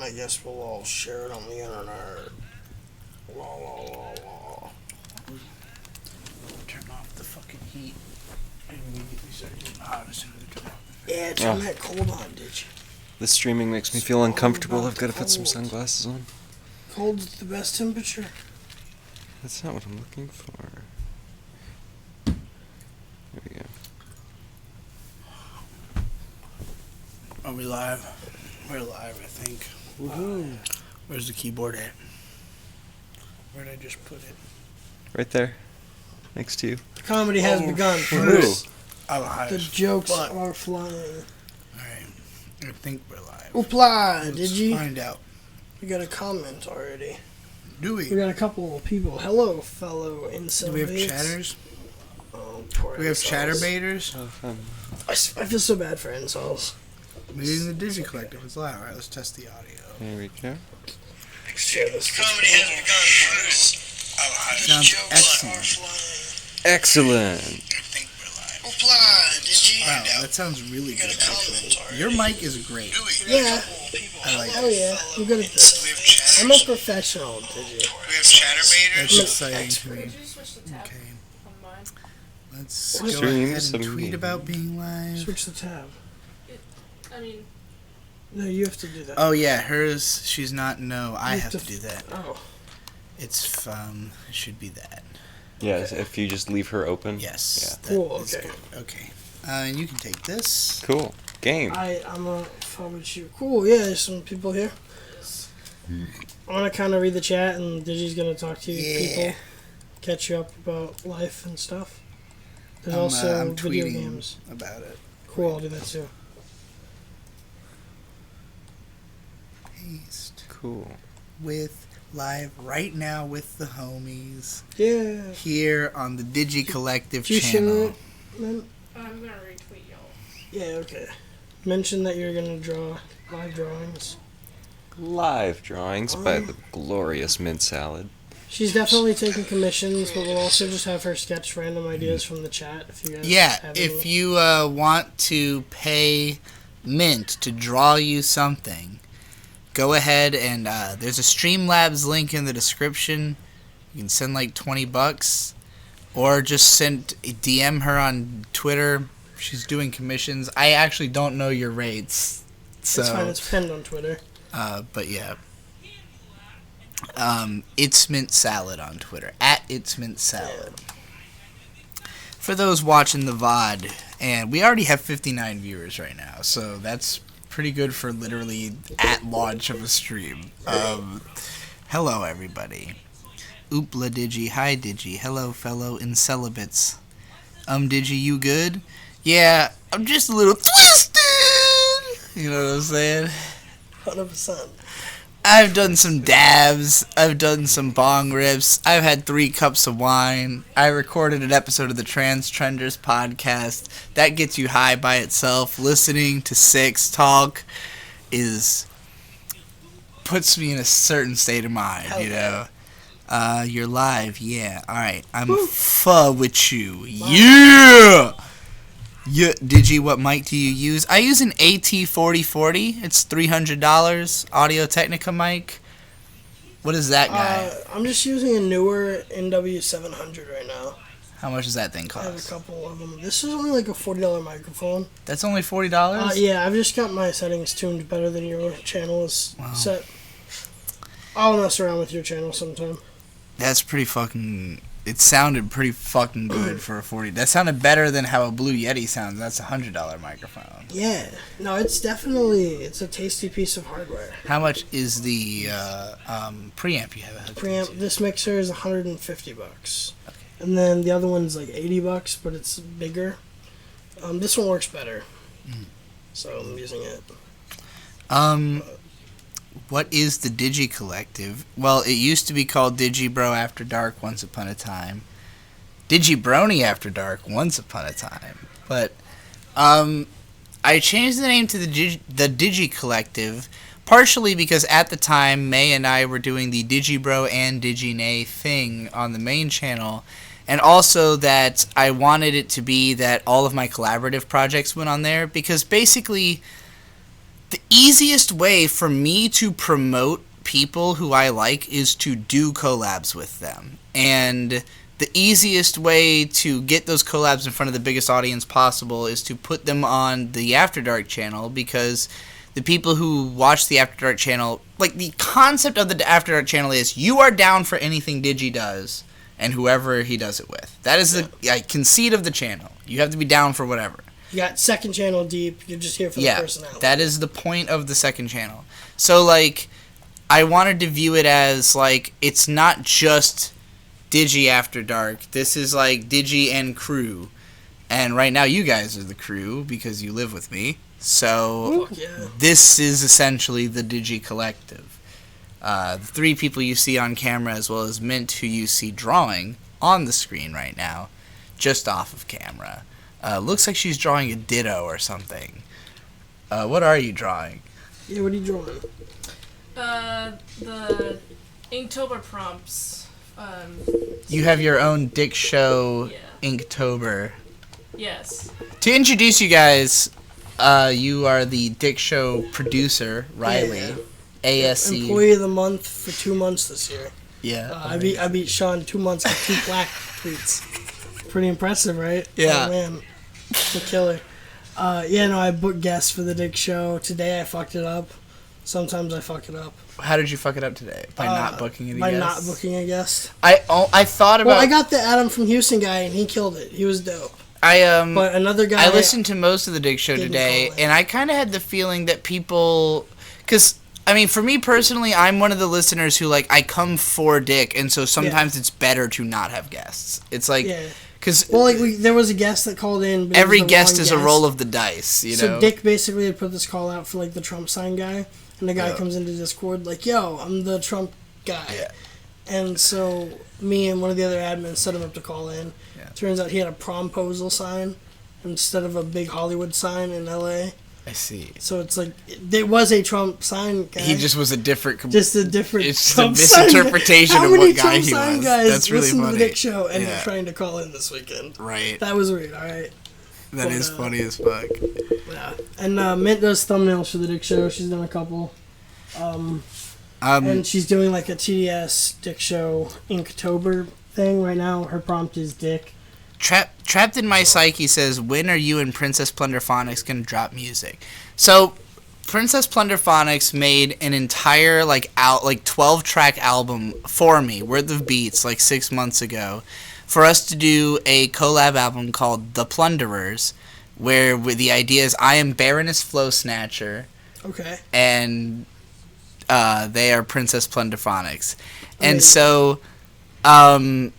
and I guess we'll all share it on the internet. Turn off the fucking heat. And immediately start getting hot as soon as I turn off. Yeah, turn that cold on, did you? The streaming makes me feel uncomfortable. I've got to put some sunglasses on. Cold's the best temperature. That's not what I'm looking for. There we go. Are we live? We're live, I think. Woohoo. Where's the keyboard at? Where'd I just put it? Right there. Next to you. The comedy has begun. Woohoo. The jokes are flying. Alright. I think we're live. Oopla, Let's did you? find out. We got a comment already. Do we? We got a couple of people. Hello, fellow incel. Do we have mates. chatters? Oh, poor Do we have incels. chatterbaiters? I feel so bad for incels. Meeting the Digi Collective is live. Alright, let's test the audio. There we go. Share this. Comedy has begun. Sounds excellent. Excellent. Wow, that sounds really good, actually. Your mic is great. Yeah. I like Oh it. yeah. I'm good at this. I'm a professional, did you? We have chatterbaiters. That's exciting to me. Could you switch the tab Okay. on mine? Let's go Stream ahead some and tweet memes. about being live. Switch the tab. I mean, No, you have to do that. Oh yeah, hers, she's not, no, I You have to do that. Oh. It's, it should be that. Yes, if you just leave her open. Yes. Yeah. that Cool, is okay. good. Okay. And you can take this. Cool. Game. I'm a fun with you. Cool, yeah, there's some people here. I'm gonna kind of read the chat, and Digi's gonna talk to you people, catch you up about life and stuff. There's also I'm video tweeting games. about it. Cool, I'll do that too. Paste Cool. with live right now with the homies Yeah. here on the Digi Collective Did you share channel. it, man? I'm gonna retweet y'all. Yeah, okay. Mention that you're gonna draw live drawings. Live drawings by the glorious mint salad. She's definitely taking commissions, but we'll also just have her sketch random ideas from the chat if you guys Yeah, have if any. you want to pay Mint to draw you something, go ahead and there's a Streamlabs link in the description. You can send like $20, or just DM her on Twitter. She's doing commissions. I actually don't know your rates, so It's fine, it's pinned on Twitter. but yeah. It's Mint Salad on Twitter. @ It's Mint Salad. For those watching the VOD, and we already have 59 viewers right now, so that's pretty good for literally at launch of a stream. Hello, everybody. Oopla Digi, hi Digi, hello fellow incelibates. Digi, you good? Yeah, I'm just a little twisted! You know what I'm saying? 100%. I've done some dabs. I've done some bong rips. I've had 3 cups of wine. I recorded an episode of the Trans Trenders podcast. That gets you high by itself. Listening to Six talk puts me in a certain state of mind, you know. You're live, yeah. Alright, I'm with you. Yeah! Yeah, Digi, what mic do you use? I use an AT4040. It's $300. Audio Technica mic. What is that guy? I'm just using a newer NW700 right now. How much does that thing I have a cost? couple of them. This is only like a $40 microphone. That's only $40? Yeah, I've just got my settings tuned better than your channel is Wow. set. I'll mess around with your channel sometime. That's pretty fucking... It sounded pretty fucking good for a 40. That sounded better than how a Blue Yeti sounds. That's a $100 microphone. Yeah. No, it's a tasty piece of hardware. How much is the preamp you have? Preamp, this mixer is $150. Okay. And then the other one's like $80, but it's bigger. This one works better. So I'm using it. What is the Digi Collective? Well, it used to be called Digibro After Dark once upon a time. Digibrony After Dark once upon a time. But I changed the name to the Digi Collective partially because at the time May and I were doing the Digibro and Diginay thing on the main channel, and also that I wanted it to be that all of my collaborative projects went on there, because basically the easiest way for me to promote people who I like is to do collabs with them. And the easiest way to get those collabs in front of the biggest audience possible is to put them on the After Dark channel, because the people who watch the After Dark channel, like, the concept of the After Dark channel is you are down for anything Digi does and whoever he does it with. That is the conceit of the channel. You have to be down for whatever. You got second channel deep. You're just here for the personality. That is the point of the second channel. So, like, I wanted to view it as, like, it's not just Digi After Dark. This is, like, Digi and crew. And right now you guys are the crew because you live with me. So, this is essentially the Digi Collective. The 3 people you see on camera, as well as Mint, who you see drawing on the screen right now, just off of camera. Looks like she's drawing a ditto or something. What are you drawing? Yeah, what are you drawing? The Inktober prompts. You have your own Dick Show Inktober. Yes. To introduce you guys, you are the Dick Show producer, Riley. ASC. Employee of the month for 2 months this year. Yeah. I beat Sean 2 months with 2 black tweets. Pretty impressive, right? Yeah. Oh, man. The killer. I booked guests for the Dick Show. Today I fucked it up. Sometimes I fuck it up. How did you fuck it up today? By not booking any guests? By not booking a guest. I thought about... Well, I got the Adam from Houston guy, and he killed it. He was dope. But another guy... I listened to most of the Dick Show today, and I kind of had the feeling that people... Because, I mean, for me personally, I'm one of the listeners who, like, I come for Dick, and so sometimes it's better to not have guests. It's like... Yeah. Cause there was a guest that called in. But every guest is a roll of the dice, you know? So Dick basically had put this call out for, like, the Trump sign guy, and the guy comes into Discord like, yo, I'm the Trump guy. Yeah. And so me and one of the other admins set him up to call in. Yeah. Turns out he had a promposal sign instead of a big Hollywood sign in L.A. I see. So it's like, there was a Trump sign guy. He just was a different... Just a different It's Trump a misinterpretation sign. of what guy Trump he sign was. Guys That's really funny. To the Dick Show and are trying to call in this weekend. Right. That was weird, alright. That is funny as fuck. Yeah. And Mint does thumbnails for the Dick Show. She's done a couple. And she's doing like a TDS Dick Show Inktober thing right now. Her prompt is Dick. Trapped in My Psyche says, when are you and Princess Plunderphonics going to drop music? So, Princess Plunderphonics made an entire, 12-track album for me, worth of beats, 6 months ago, for us to do a collab album called The Plunderers, where the idea is I am Baroness Flow Snatcher. Okay. And they are Princess Plunderphonics. And so... the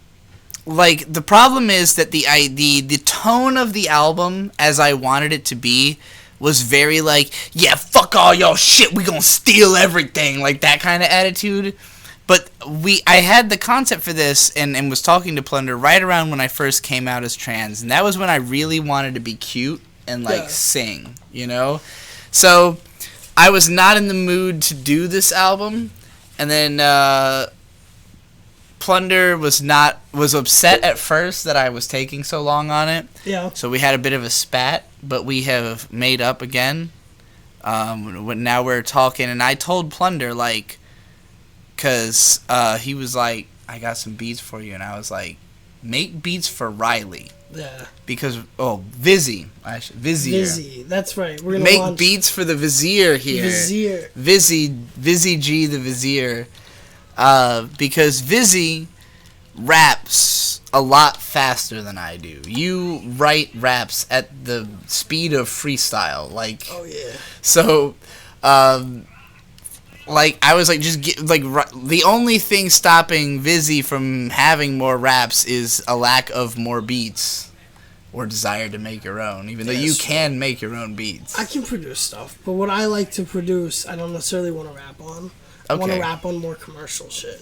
problem is that the tone of the album, as I wanted it to be, was very yeah, fuck all y'all shit, we gonna steal everything, that kind of attitude. But I had the concept for this and was talking to Plunder right around when I first came out as trans, and that was when I really wanted to be cute and sing, you know? So I was not in the mood to do this album, and then Plunder was upset at first that I was taking so long on it. Yeah. So we had a bit of a spat, but we have made up again. Now we're talking, and I told Plunder, because he was like, I got some beats for you, and I was like, make beats for Riley. Yeah. Because, Vizier. Vizzy, that's right. We're gonna make beats for the Vizier here. Vizzy G the Vizier. Because Vizzy raps a lot faster than I do. You write raps at the speed of freestyle, oh yeah. So, I was the only thing stopping Vizzy from having more raps is a lack of more beats or desire to make your own. Even though you can make your own beats, I can produce stuff, but what I like to produce, I don't necessarily want to rap on. I want to rap on more commercial shit.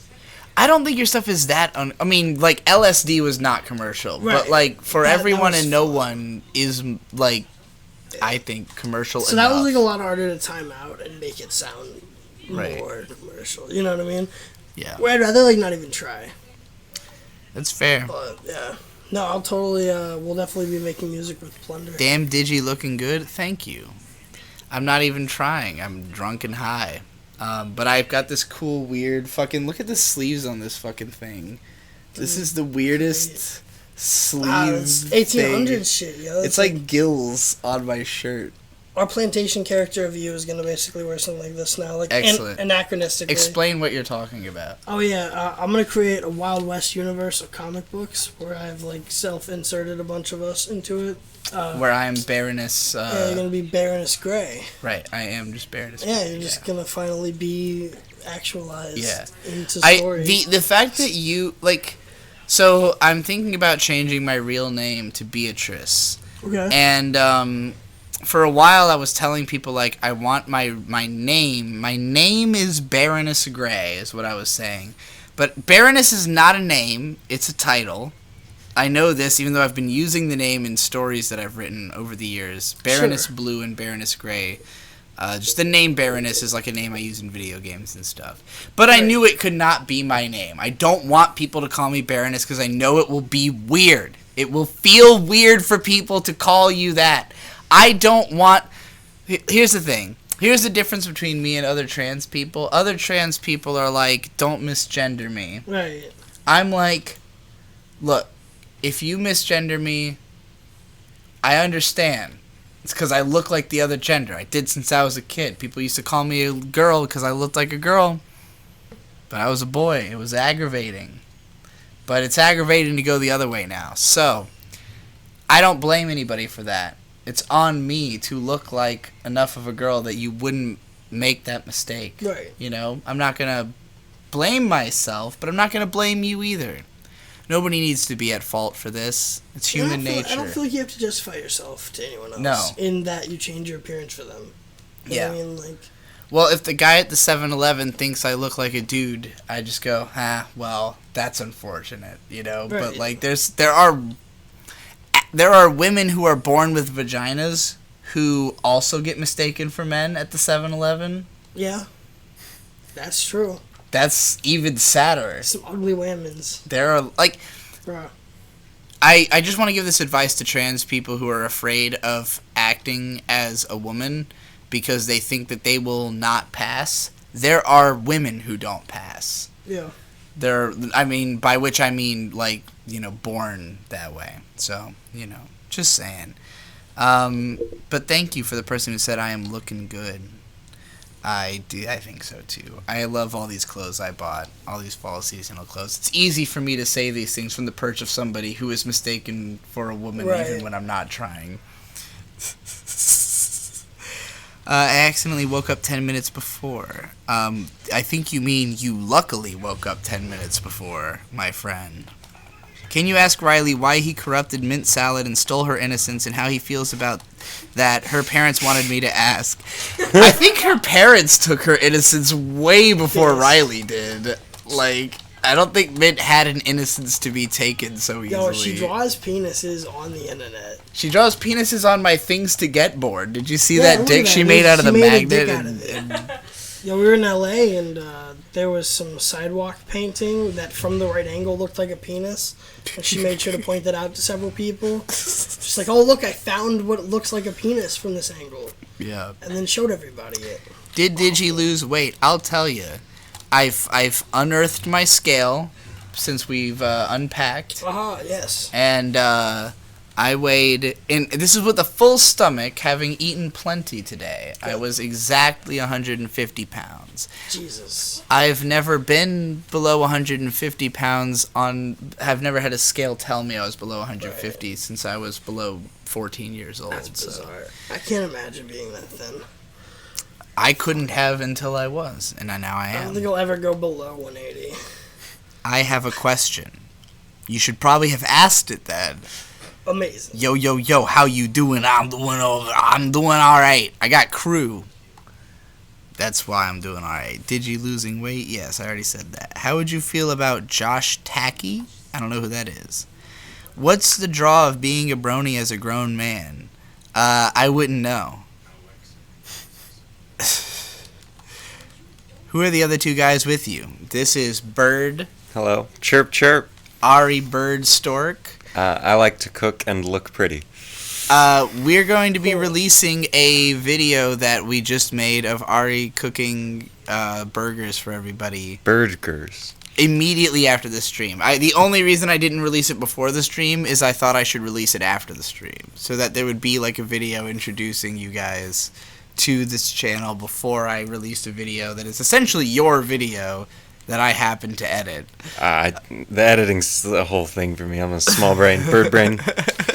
I don't think your stuff is that... I mean, LSD was not commercial. Right. But, for Everyone and No One is, I think, commercial so enough. That was, a lot harder to time out and make it sound more commercial. You know what I mean? Yeah. Where I'd rather, not even try. That's fair. But, yeah. No, I'll totally... we'll definitely be making music with Plunder. Damn Digi looking good. Thank you. I'm not even trying. I'm drunk and high. But I've got this cool, weird fucking... Look at the sleeves on this fucking thing. This is the weirdest sleeve It's 1800s thing. shit, yo. It's like gills on my shirt. Our plantation character of you is going to basically wear something like this now. Like Excellent. Anachronistically. Explain what you're talking about. Oh, yeah. I'm going to create a Wild West universe of comic books where I've, like, self-inserted a bunch of us into it. Where I am Baroness... yeah, you're going to be Baroness Grey. Right, I am just Baroness Yeah, Grey. you're just going to finally be actualized into The stories. the fact that you, like... So, I'm thinking about changing my real name to Beatrice. Okay. And, for a while I was telling people, like, I want my name. My name is Baroness Grey, is what I was saying. But Baroness is not a name, it's a title. I know this, even though I've been using the name in stories that I've written over the years. Baroness Blue and Baroness Grey. Just the name Baroness is like a name I use in video games and stuff. But I knew it could not be my name. I don't want people to call me Baroness because I know it will be weird. It will feel weird for people to call you that. I don't want... Here's the thing. Here's the difference between me and other trans people. Other trans people are like, don't misgender me. Right. I'm like, look, if you misgender me, I understand. It's because I look like the other gender. I did since I was a kid. People used to call me a girl because I looked like a girl. But I was a boy. It was aggravating. But it's aggravating to go the other way now. So, I don't blame anybody for that. It's on me to look like enough of a girl that you wouldn't make that mistake. Right. You know? I'm not going to blame myself, but I'm not going to blame you either. Nobody needs to be at fault for this. It's human nature. I don't feel like you have to justify yourself to anyone else. No. In that you change your appearance for them. You know what I mean? Like... Well, if the guy at the 7-Eleven thinks I look like a dude, I just go, well, that's unfortunate, you know? Right. But, like, there are women who are born with vaginas who also get mistaken for men at the 7-Eleven. Yeah. That's true. That's even sadder. Some ugly women's. There are, like... Bruh. I just want to give this advice to trans people who are afraid of acting as a woman because they think that they will not pass. There are women who don't pass. Yeah. By which I mean, like, you know, born that way. So, you know, just saying. But thank you for the person who said I am looking good. I think so too. I love all these clothes I bought, all these fall seasonal clothes. It's easy for me to say these things from the perch of somebody who is mistaken for a woman even when I'm not trying. I accidentally woke up 10 minutes before. I think you mean you luckily woke up 10 minutes before, my friend. Can you ask Riley why he corrupted Mint Salad and stole her innocence and how he feels about that? Her parents wanted me to ask. I think her parents took her innocence way before Riley did. Like, I don't think Mint had an innocence to be taken so easily. No, she draws penises on the internet. She draws penises on my things to get board. Did you see Yeah, that dick look at she that. made out of She the made a dick magnet? out of it. Yeah, we were in LA and there was some sidewalk painting that from the right angle looked like a penis. And she made sure to point that out to several people. She's like, oh, look, I found what looks like a penis from this angle. Yeah. And then showed everybody it. Did Digi lose weight? I'll tell you. I've unearthed my scale since we've unpacked. Yes. And I weighed, and this is with a full stomach, having eaten plenty today. I was exactly 150 pounds. Jesus. I've never been below 150 pounds have never had a scale tell me I was below 150 since I was below 14 years old. That's bizarre. I can't imagine being that thin. I couldn't have until I was, and now I am. I don't think I'll ever go below 180. I have a question. You should probably have asked it then. Amazing. Yo, how you doing? I'm doing alright. I got crew. That's why I'm doing alright. Did you losing weight? Yes, I already said that. How would you feel about Josh Tacky? I don't know who that is. What's the draw of being a brony as a grown man? I wouldn't know. Who are the other two guys with you? This is Bird. Hello. Chirp, chirp. Ari Bird Stork. I like to cook and look pretty. We're going to be Cool. releasing a video that we just made of Ari cooking burgers for everybody Burgers. immediately after the stream. The only reason I didn't release it before the stream is I thought I should release it after the stream, so that there would be like a video introducing you guys to this channel before I released a video that is essentially your video that I happen to edit. The editing's the whole thing for me. I'm a small brain, bird brain.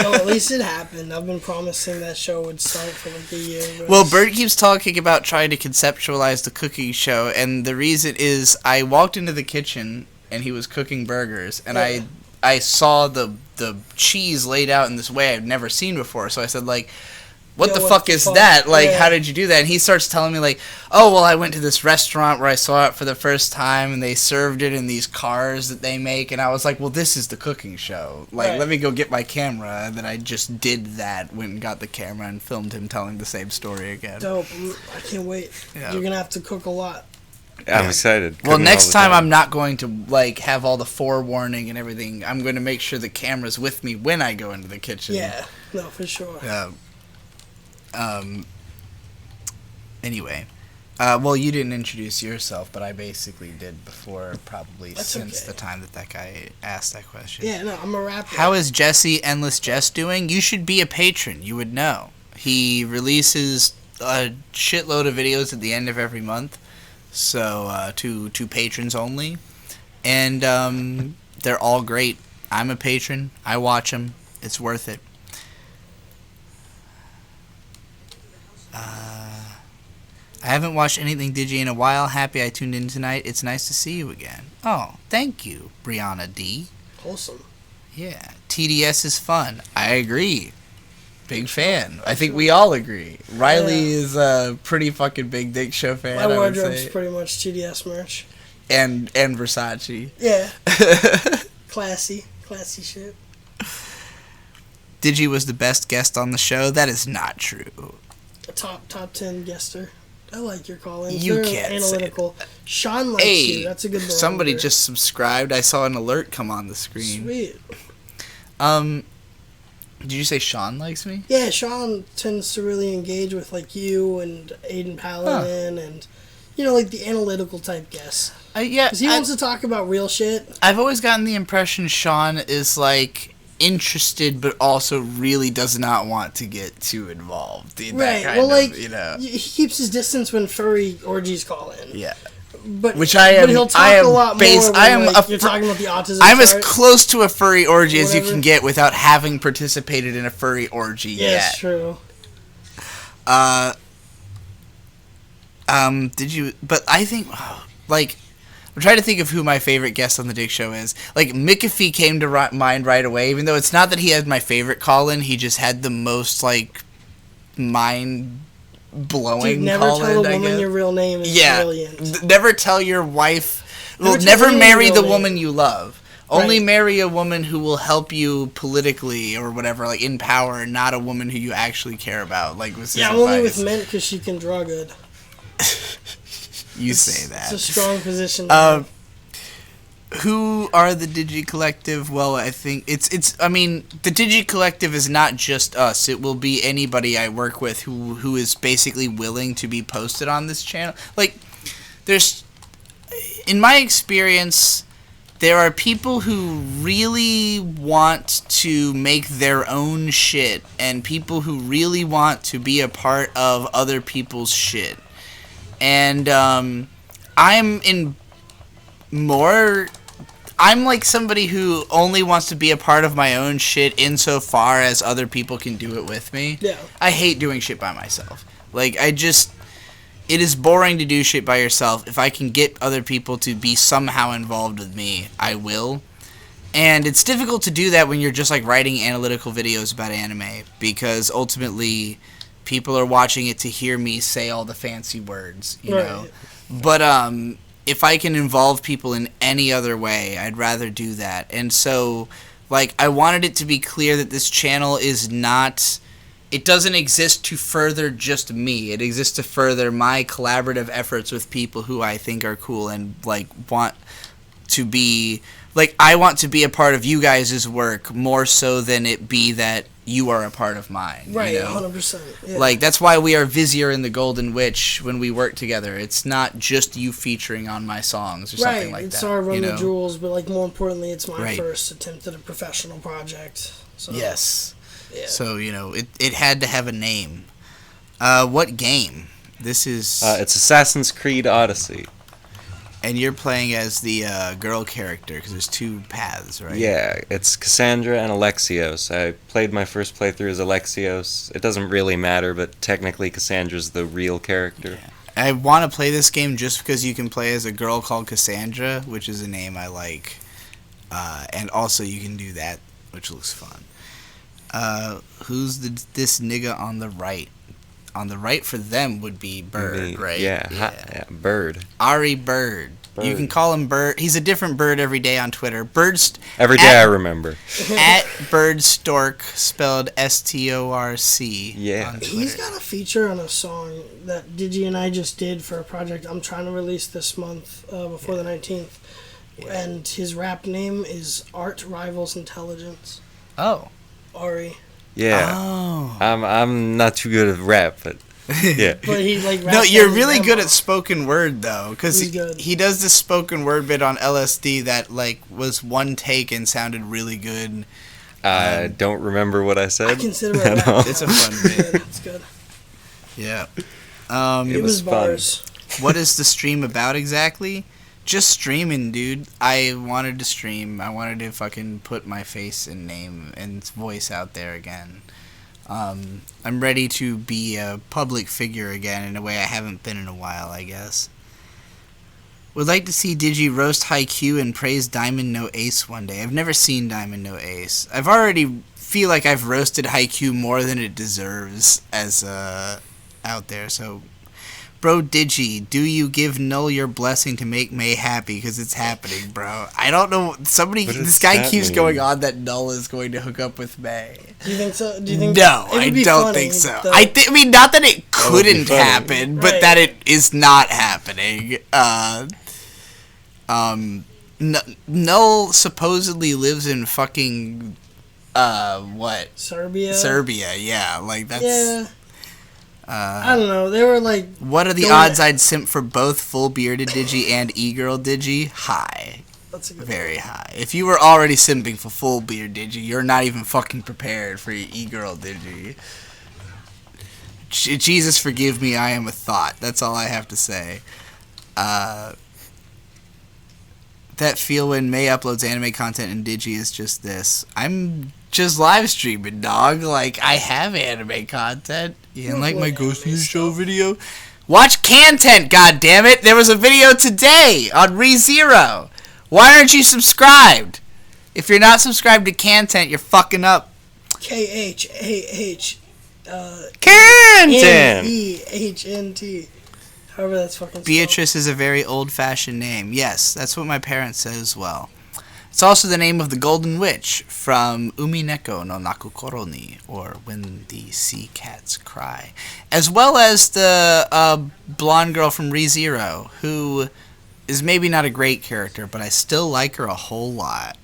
No, at least it happened. I've been promising that show would start for like a year. But Well, Bert keeps talking about trying to conceptualize the cooking show, and the reason is I walked into the kitchen and he was cooking burgers, and Yeah. I saw the cheese laid out in this way I've never seen before, so I said, like, what Yeah, the what fuck the is fuck? that? Like, Yeah. how did you do that? And he starts telling me, like, oh, well, I went to this restaurant where I saw it for the first time, and they served it in these cars that they make, and I was like, well, this is the cooking show. Like, Right. let me go get my camera, and then I just did that, went and got the camera and filmed him telling the same story again. dope. I can't wait. Yeah. You're gonna have to cook a lot. I'm excited. Well, Cooking next all the time I'm not going to, like, have all the forewarning and everything. I'm going to make sure the camera's with me when I go into the kitchen. Yeah, no, for sure. Anyway. Well, you didn't introduce yourself, but I basically did before, probably That's since okay. the time that guy asked that question. Yeah, no, I'm a rapper. How is Jesse Endless Jess doing? You should be a patron. You would know. He releases a shitload of videos at the end of every month, so to patrons only, and they're all great. I'm a patron. I watch them. It's worth it. I haven't watched anything Digi in a while. Happy I tuned in tonight. It's nice to see you again. Oh, thank you, Brianna D. Wholesome. Yeah, TDS is fun. I agree. Big fan. I think we all agree. Riley is a pretty fucking big Dick Show fan, My I would wardrobe's say. pretty much TDS merch. And Versace. Yeah, classy shit. Digi was the best guest on the show. That is not true. A top 10 guester. I like your call-ins. You They're can't say analytical. Sean likes Hey, you. That's a good barometer. somebody just subscribed. I saw an alert come on the screen. Sweet. Did you say Sean likes me? Yeah, Sean tends to really engage with like you and Aiden Paladin and like the analytical type guests. Yeah, Because he wants to talk about real shit. I've always gotten the impression Sean is like interested, but also really does not want to get too involved. That Right. kind Well, of, like he keeps his distance when furry orgies call in. Yeah. But Which I am. But he'll talk I am a lot base. more when, I am. like, you're talking about the autism. I'm as chart. close to a furry orgy as you Whatever. can get without having participated in a furry orgy Yeah, yet. it's true. Did you? But I think, like, I'm trying to think of who my favorite guest on the Dick Show is. Like, McAfee came to mind right away, even though it's not that he had my favorite call-in. He just had the most, like, mind-blowing Dude, never call-in, tell a I woman guess. your real name is Yeah. brilliant. Never tell your wife. Well, tell never anyone marry your the real woman name. you love. Only Right. marry a woman who will help you politically or whatever, like in power, not a woman who you actually care about. Like was his Yeah, I'm only advice. with men because she can draw good. You say that. It's a strong position. Who are the Digi Collective? Well, I think it's. I mean, the Digi Collective is not just us. It will be anybody I work with who is basically willing to be posted on this channel. Like, there's, in my experience, there are people who really want to make their own shit, and people who really want to be a part of other people's shit. And I'm like somebody who only wants to be a part of my own shit insofar as other people can do it with me. Yeah. I hate doing shit by myself. Like, it is boring to do shit by yourself. If I can get other people to be somehow involved with me, I will. And it's difficult to do that when you're just like writing analytical videos about anime, because ultimately people are watching it to hear me say all the fancy words, you Right. know. But if I can involve people in any other way, I'd rather do that. And so, like, I wanted it to be clear that this channel is not, it doesn't exist to further just me. It exists to further my collaborative efforts with people who I think are cool and, like, want to be like, I want to be a part of you guys' work more so than it be that you are a part of mine. Right, you know? 100%. Yeah. Like, that's why we are Vizier and the Golden Witch when we work together. It's not just you featuring on my songs or something like it's that. our Run you the know? Jewels, but like more importantly, it's my Right. first attempt at a professional project. So, Yes. Yeah. So, you know, it had to have a name. What game? This is... It's Assassin's Creed Odyssey. and you're playing as the girl character, because there's two paths, right? Yeah, it's Cassandra and Alexios. I played my first playthrough as Alexios. It doesn't really matter, but technically Cassandra's the real character. Yeah. I want to play this game just because you can play as a girl called Cassandra, which is a name I like. And also you can do that, which looks fun. Who's this nigga on the right? On the right for them would be Bird, right? Yeah, Bird. Ari Bird. You can call him Bird. He's a different bird every day on Twitter. Every day I remember. At Bird Stork, spelled STORC. Yeah. On Twitter. He's got a feature on a song that Digi and I just did for a project I'm trying to release this month before the 19th. Yeah. And his rap name is Art Rivals Intelligence. Oh. Ari. Yeah. Oh. I'm not too good at rap, but yeah. But he like raps No, you're on his really good demo. at spoken word though, because He's good. he does this spoken word bit on LSD that like was one take and sounded really good. I don't remember what I said. I consider it at all. rap. It's a fun bit. It's good. Yeah. It was fun. bars. What is the stream about exactly? Just streaming, dude. I wanted to stream. I wanted to fucking put my face and name and voice out there again. I'm ready to be a public figure again in a way I haven't been in a while, I guess. Would like to see Digi roast Haikyuu and praise Diamond No Ace one day. I've never seen Diamond No Ace. I've already feel like I've roasted Haikyuu more than it deserves as out there, so... Bro, Digi, do you give Null your blessing to make May happy? Because it's happening, bro. I don't know. This guy keeps going on that Null is going to hook up with May. Do you think so? Do you think No, it would I be don't funny, think so. though? I mean, not that it would be couldn't funny. happen, but Right. that it is not happening. Null supposedly lives in fucking, what? Serbia. Yeah. Like, that's... Yeah. I don't know. They were like. What are the Don't- odds I'd simp for both full bearded Digi and e-girl Digi? High. That's a good Very high. If you were already simping for full beard Digi, you're not even fucking prepared for your e-girl Digi. Jesus forgive me, I am a thought. That's all I have to say. That feel when May uploads anime content in Digi is just this. I'm just live streaming, dog. Like, I have anime content. You didn't like my Ghost in the Shell video? Watch Content, goddammit! There was a video today on ReZero. Why aren't you subscribed? If you're not subscribed to Content, you're fucking up. KHAH. Canton! NEHNT. However, that's fucking. Beatrice is a very old-fashioned name. Yes, that's what my parents said as well. It's also the name of the Golden Witch from Umineko no Nakukoro ni, or When the Sea Cats Cry. As well as the blonde girl from ReZero, who is maybe not a great character, but I still like her a whole lot.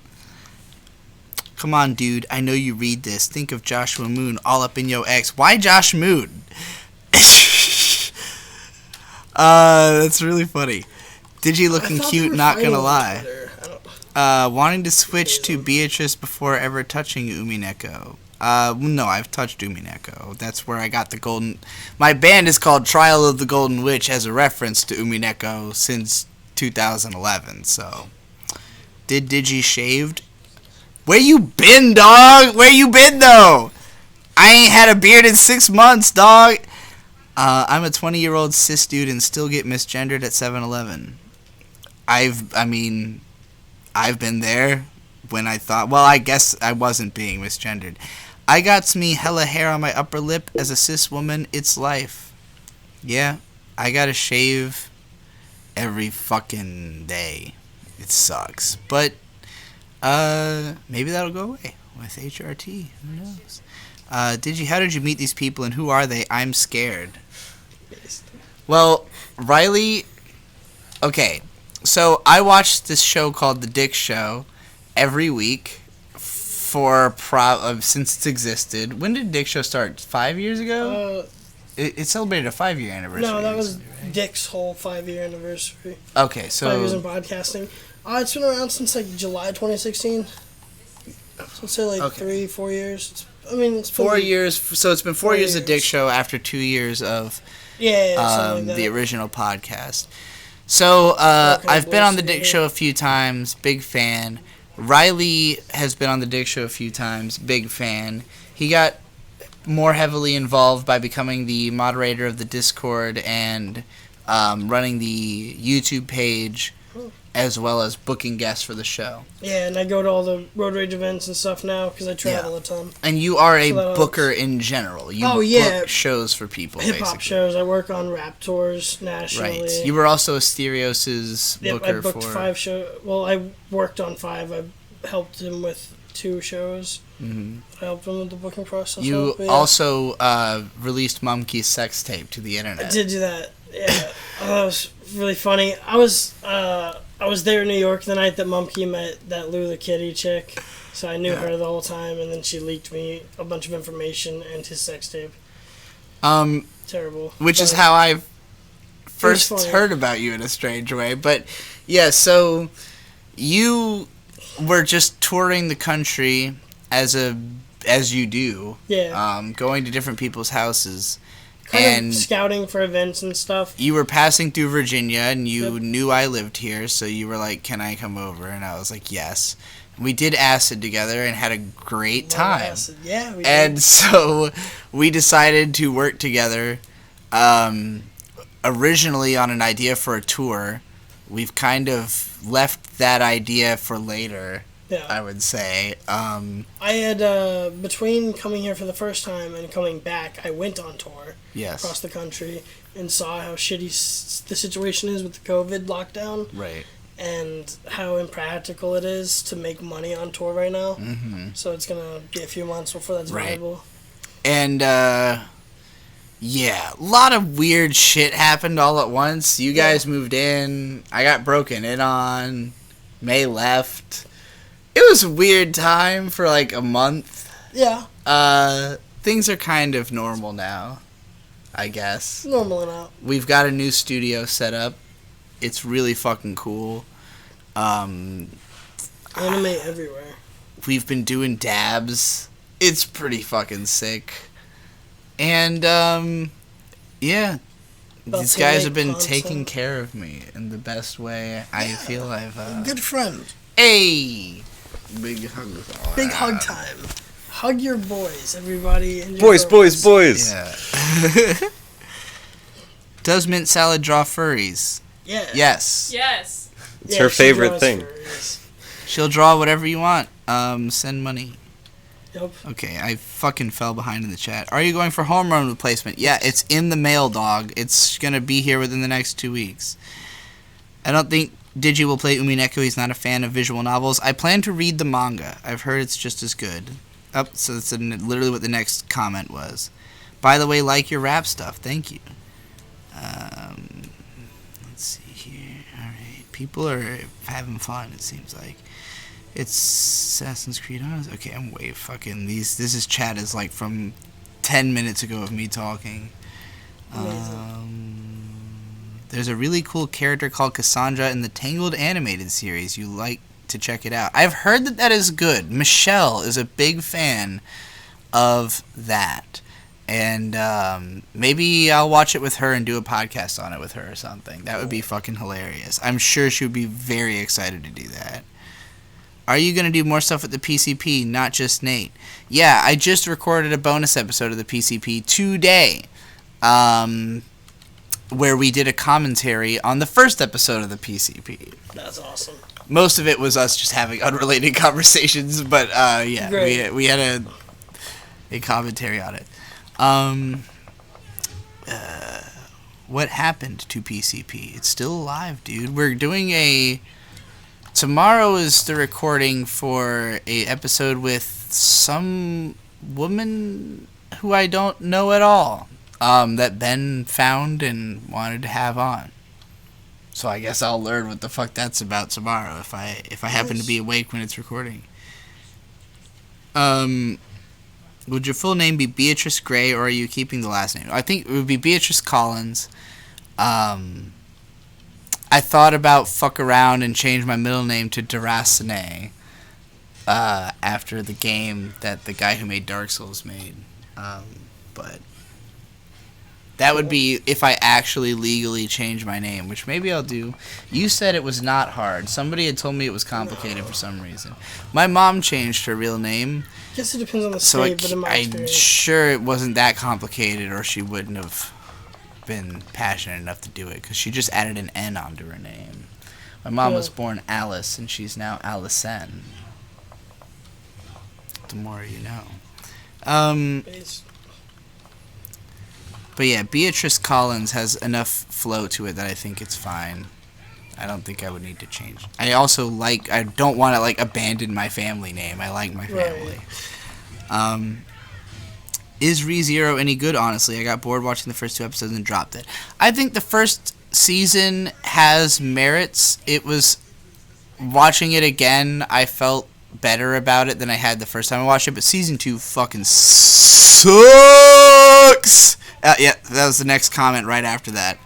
Come on, dude. I know you read this. Think of Joshua Moon all up in your ex. Why Josh Moon? That's really funny. Digi looking cute, not gonna lie. Wanting to switch to Beatrice before ever touching Umineko. No, I've touched Umineko. That's where I got the golden... My band is called Trial of the Golden Witch as a reference to Umineko since 2011, so... Did Digi shaved? Where you been, dog? Where you been, though? I ain't had a beard in 6 months, dog. I'm a 20-year-old cis dude and still get misgendered at 7-Eleven. I've been there when I thought, well, I guess I wasn't being misgendered. I got me hella hair on my upper lip as a cis woman. It's life. Yeah, I gotta shave every fucking day. It sucks. But, maybe that'll go away with HRT. Who knows? How did you meet these people and who are they? I'm scared. Well, Riley, okay. So I watched this show called The Dick Show, every week for since it's existed. When did Dick Show start? 5 years ago? It celebrated a 5-year anniversary. No, that was recently, right? Dick's whole 5-year anniversary. Okay, so 5 years in podcasting. It's been around since like July 2016. So let's say like 3-4 years. It's been 4 years. So it's been 4 years of Dick years. Show after 2 years of something like the that. original podcast. So Welcome I've been on the aboard, Dick Show a few times, big fan. Riley has been on the Dick Show a few times, big fan. He got more heavily involved by becoming the moderator of the Discord and running the YouTube page, as well as booking guests for the show. Yeah, and I go to all the road rage events and stuff now because I travel Yeah. a ton. And you are a So that booker in general. You book shows for people, Hip hop basically. shows. I work on rap tours nationally. Right. You were also Asterios' Yep, booker I booked for 5 shows. Well, I worked on 5. I helped him with 2 shows. Mhm. I helped him with the booking process. You but yeah. also released Mumkey's sex tape to the internet. I did do that. Yeah, that was really funny. I was there in New York the night that Mumkey met that Lou the Kitty chick, so I knew her the whole time, and then she leaked me a bunch of information and his sex tape. Terrible. Which is But how I first funny. heard about you in a strange way. But yeah, so you were just touring the country as you do. Yeah. Going to different people's houses. kind and of scouting for events and stuff. you were passing through Virginia, and you knew I lived here, so you were like, "Can I come over?" And I was like, "Yes." We did acid together and had a great time. Acid. Yeah, we And did. so we decided to work together. Originally on an idea for a tour. We've kind of left that idea for later, Yeah. I would say. I had, between coming here for the first time and coming back, I went on tour Yes. across the country and saw how shitty the situation is with the COVID lockdown Right. and how impractical it is to make money on tour right now. Mm-hmm. So it's going to be a few months before that's Right. viable. And, yeah, a lot of weird shit happened all at once. You guys moved in. I got broken in on. May left. It was a weird time for like a month. Yeah, Things are kind of normal now, I guess. normal enough. We've got a new studio set up. It's really fucking cool. Anime everywhere. We've been doing dabs. It's pretty fucking sick. And, yeah. About These to guys make have been content. taking care of me in the best way I feel I've, Good friend. Hey! Big hug. Big hug time. Hug your boys, everybody. And your Boys, boys, girls. boys. Yeah. Does mint salad draw furries? Yeah. Yes. Yes. It's her she favorite draws thing. furries. She'll draw whatever you want. Send money. Yep. Okay, I fucking fell behind in the chat. Are you going for home run replacement? Yeah, it's in the mail, dog. It's gonna be here within the next 2 weeks. I don't think Digi will play Umineko. He's not a fan of visual novels. I plan to read the manga. I've heard it's just as good. So that's literally what the next comment was. By the way, like your rap stuff. Thank you. Let's see here. Alright. People are having fun, it seems like. It's Assassin's Creed Odyssey. Okay, I'm way fucking... This is chat is like from 10 minutes ago of me talking. There's a really cool character called Cassandra in the Tangled animated series. You like to check it out. I've heard that is good. Michelle is a big fan of that. And maybe I'll watch it with her and do a podcast on it with her or something. That would be fucking hilarious. I'm sure she would be very excited to do that. Are you going to do more stuff with the PCP, not just Nate? Yeah, I just recorded a bonus episode of the PCP today, where we did a commentary on the first episode of the PCP. That's awesome. Most of it was us just having unrelated conversations, but yeah, Great. we had a commentary on it. What happened to PCP? It's still alive, dude. We're doing tomorrow is the recording for a episode with some woman who I don't know at all, that Ben found and wanted to have on. So I guess I'll learn what the fuck that's about tomorrow if I happen to be awake when it's recording. Would your full name be Beatrice Gray, or are you keeping the last name? I think it would be Beatrice Collins. I thought about fuck around and change my middle name to Derasine after the game that the guy who made Dark Souls made. But that would be if I actually legally change my name, which maybe I'll do. You said it was not hard. Somebody had told me it was complicated for some reason. My mom changed her real name. I guess it depends on the So state, but in my I'm experience, sure it wasn't that complicated, or she wouldn't have been passionate enough to do it, because she just added an N onto her name. My mom was born Alice, and she's now Allison. The more you know. But yeah, Beatrice Collins has enough flow to it that I think it's fine. I don't think I would need to change. I don't want to abandon my family name. I like my family. Right. Is ReZero any good, honestly? I got bored watching the first 2 episodes and dropped it. I think the first season has merits. It was, watching it again, I felt better about it than I had the first time I watched it, but season 2 fucking sucks! Yeah, that was the next comment right after that.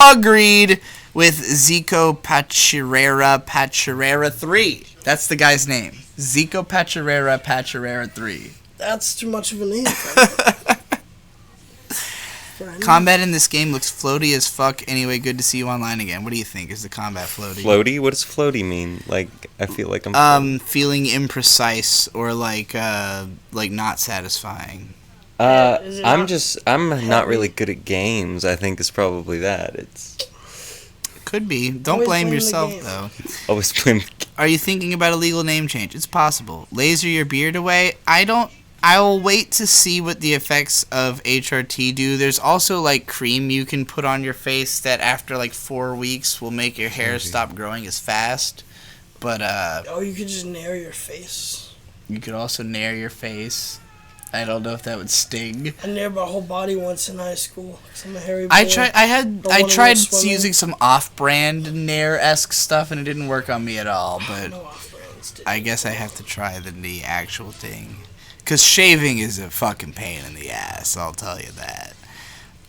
Agreed with Zico Pachirera 3. That's the guy's name. Zico Pachirera 3. That's too much of a name. Combat in this game looks floaty as fuck. Anyway, good to see you online again. What do you think? Is the combat floaty? Floaty? What does floaty mean? I feel like I'm feeling imprecise or not satisfying. I'm not really good at games. I think is probably that. Could be. Don't blame yourself though. Always blame. Are you thinking about a legal name change? It's possible. Laser your beard away? I will wait to see what the effects of HRT do. There's also cream you can put on your face that after 4 weeks will make your hair stop growing as fast. But you could just nair your face. You could also nair your face. I don't know if that would sting. I nared my whole body once in high school because I'm a hairy boy. I tried using some off-brand Nair-esque stuff and it didn't work on me at all. But I guess I have to try the actual thing, because shaving is a fucking pain in the ass. I'll tell you that.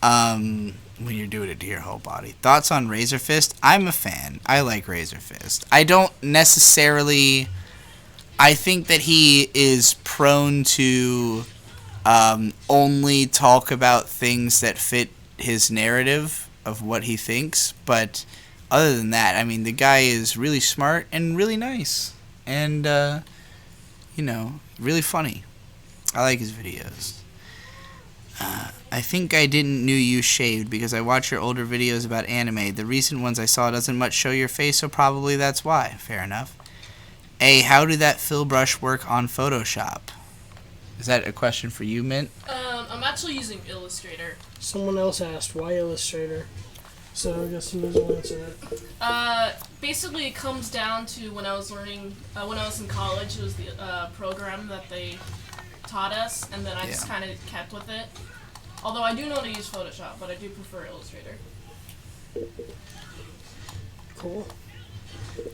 When you're doing it to your whole body. Thoughts on Razor Fist? I'm a fan. I like Razor Fist. I don't necessarily. I think that he is prone to only talk about things that fit his narrative of what he thinks. But other than that, I mean, the guy is really smart and really nice. And, really funny. I like his videos. I think I didn't know you shaved because I watch your older videos about anime. The recent ones I saw doesn't much show your face, so probably that's why. Fair enough. How did that fill brush work on Photoshop? Is that a question for you, Mint? I'm actually using Illustrator. Someone else asked, why Illustrator? So I guess you will answer that. Basically, it comes down to when I was learning, when I was in college, it was the program that they taught us, and then I just kind of kept with it. Although I do know how to use Photoshop, but I do prefer Illustrator. Cool.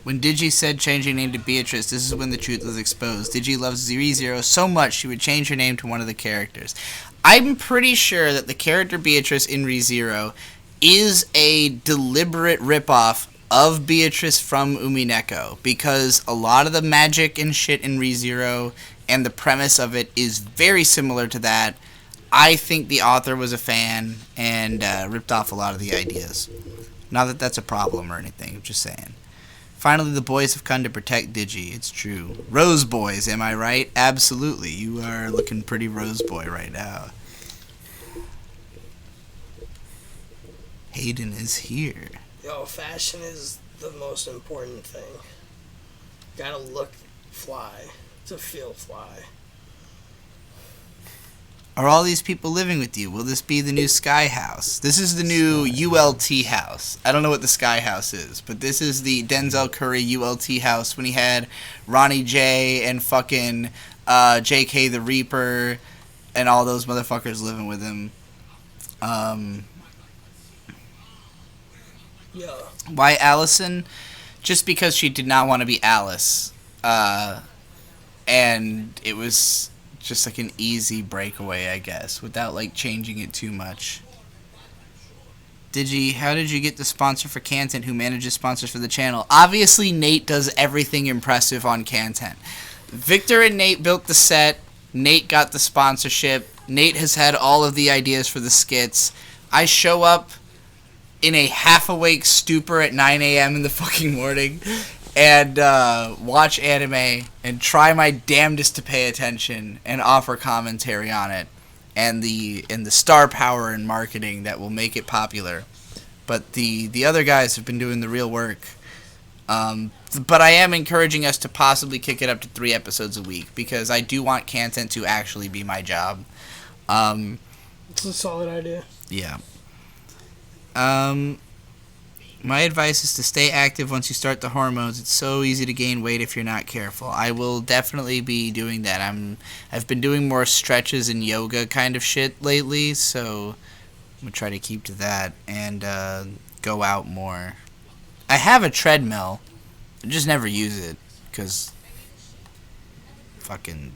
When Digi said changing name to Beatrice, this is when the truth was exposed. Digi loves ReZero so much she would change her name to one of the characters. I'm pretty sure that the character Beatrice in ReZero is a deliberate ripoff of Beatrice from Umineko, because a lot of the magic and shit in ReZero and the premise of it is very similar to that. I think the author was a fan and ripped off a lot of the ideas. Not that that's a problem or anything, I'm just saying. Finally, the boys have come to protect Digi. It's true. Rose boys, am I right? Absolutely. You are looking pretty Rose boy right now. Hayden is here. Yo, fashion is the most important thing. Gotta look fly to feel fly. Are all these people living with you? Will this be the new Sky House? This is the new ULT house. I don't know what the Sky House is, but this is the Denzel Curry ULT house when he had Ronnie J and fucking JK the Reaper and all those motherfuckers living with him. Yeah. Why Allison? Just because she did not want to be Alice. And it was just like an easy breakaway, I guess, without like changing it too much. How did you get the sponsor for Cantent? Who manages sponsors for the channel? Obviously, Nate does everything impressive on Cantent. Victor and Nate built the set. Nate got the sponsorship. Nate has had all of the ideas for the skits. I show up in a half-awake stupor at 9 a.m. in the fucking morning and watch anime and try my damnedest to pay attention and offer commentary on it and the star power and marketing that will make it popular. But the other guys have been doing the real work. But I am encouraging us to possibly kick it up to 3 episodes a week because I do want Cantent to actually be my job. It's a solid idea. Yeah. My advice is to stay active once you start the hormones. It's so easy to gain weight if you're not careful. I will definitely be doing that. I've been doing more stretches and yoga kind of shit lately, so I'm gonna try to keep to that and go out more. I have a treadmill. I just never use it because fucking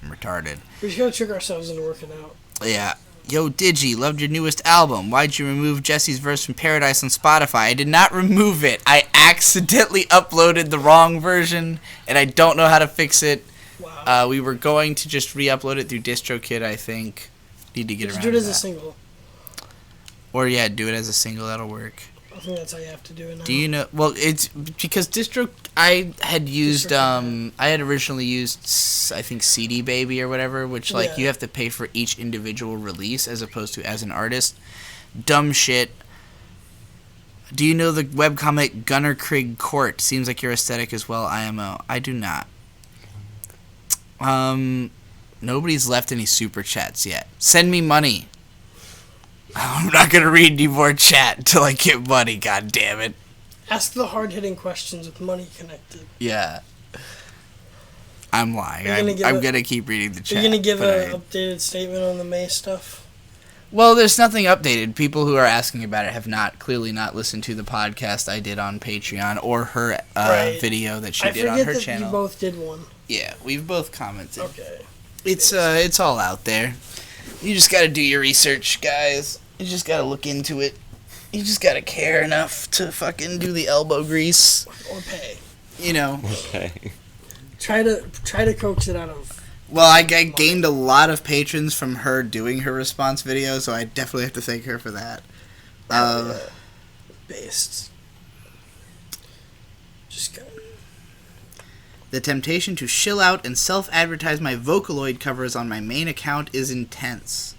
I'm retarded. We just gotta trick ourselves into working out. Yeah. Yo, Digi, loved your newest album. Why'd you remove Jesse's verse from Paradise on Spotify? I did not remove it. I accidentally uploaded the wrong version, and I don't know how to fix it. Wow. We were going to just re-upload it through DistroKid, I think. Need to get around to that. Do it as a single. Or, yeah, do it as a single. That'll work. I think that's how you have to do it now. Do you know? Well, it's because I had used I had originally used I think CD Baby or whatever, which like you have to pay for each individual release as opposed to as an artist. Dumb shit. Do you know the webcomic Gunnar Krieg Court? Seems like your aesthetic as well. IMO. I do not. Nobody's left any super chats yet. Send me money. I'm not gonna read any more chat until I get money. God damn it! Ask the hard-hitting questions with money connected. Yeah, I'm lying. I'm gonna keep reading the chat. You're gonna give an updated statement on the May stuff. Well, there's nothing updated. People who are asking about it have clearly not listened to the podcast I did on Patreon or her video that she did on her channel. You both did one. Yeah, we've both commented. Okay. It's all out there. You just gotta do your research, guys. You just gotta look into it. You just gotta care enough to fucking do the elbow grease. Or pay. You know. Okay. Try to coax it out of... Well, I gained a lot of patrons from her doing her response video, so I definitely have to thank her for that. Based. Just go. The temptation to shill out and self-advertise my Vocaloid covers on my main account is intense.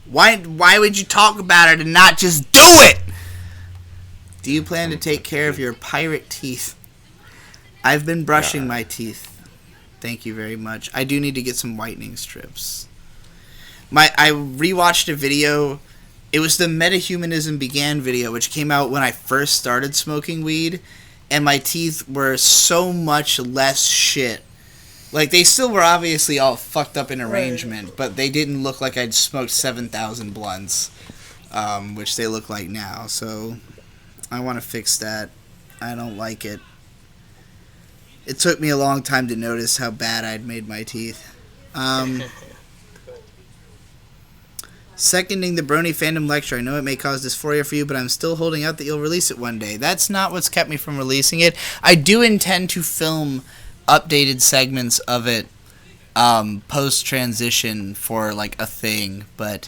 Why would you talk about it and not just do it? Do you plan to take care of your pirate teeth? I've been brushing my teeth. Thank you very much. I do need to get some whitening strips. I rewatched a video. It was the Metahumanism Began video, which came out when I first started smoking weed, and my teeth were so much less shit. Like, they still were obviously all fucked up in arrangement, but they didn't look like I'd smoked 7,000 blunts, which they look like now. So, I want to fix that. I don't like it. It took me a long time to notice how bad I'd made my teeth. Seconding the Brony fandom lecture. I know it may cause dysphoria for you, but I'm still holding out that you'll release it one day. That's not what's kept me from releasing it. I do intend to film updated segments of it post-transition for, like, a thing, but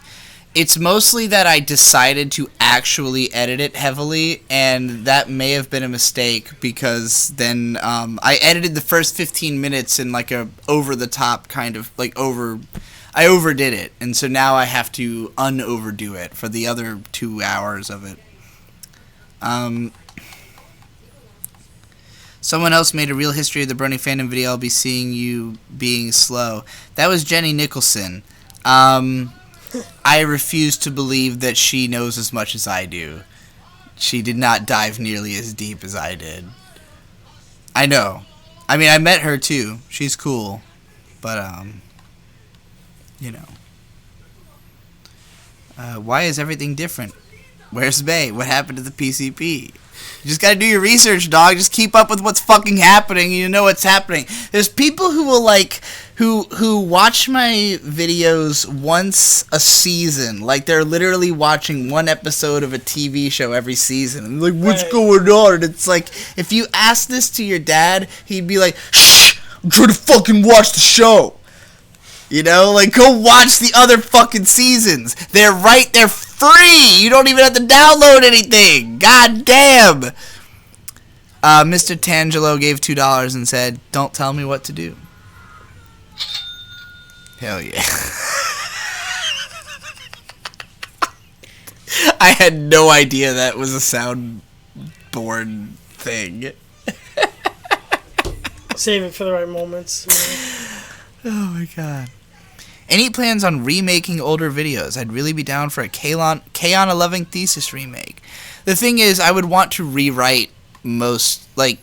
it's mostly that I decided to actually edit it heavily, and that may have been a mistake, because then I edited the first 15 minutes in, like, a over-the-top kind of, like, I overdid it, and so now I have to un-overdo it for the other 2 hours of it. Someone else made a real history of the Brony fandom video. I'll be seeing you being slow. That was Jenny Nicholson. I refuse to believe that she knows as much as I do. She did not dive nearly as deep as I did. I know. I mean, I met her too. She's cool. But, you know. Why is everything different? Where's May? What happened to the PCP? You just gotta do your research, dog. Just keep up with what's fucking happening. You know what's happening. There's people who will who watch my videos once a season. Like they're literally watching one episode of a TV show every season. And like, what's going on? And it's like, if you ask this to your dad, he'd be like, shh, I'm trying to fucking watch the show. You know, like, go watch the other fucking seasons. They're right there free. You don't even have to download anything. God damn. Mr. Tangelo gave $2 and said, don't tell me what to do. Hell yeah. I had no idea that was a soundboard thing. Save it for the right moments. Oh my god. Any plans on remaking older videos? I'd really be down for a K-On! 11 Thesis remake. The thing is, I would want to rewrite most of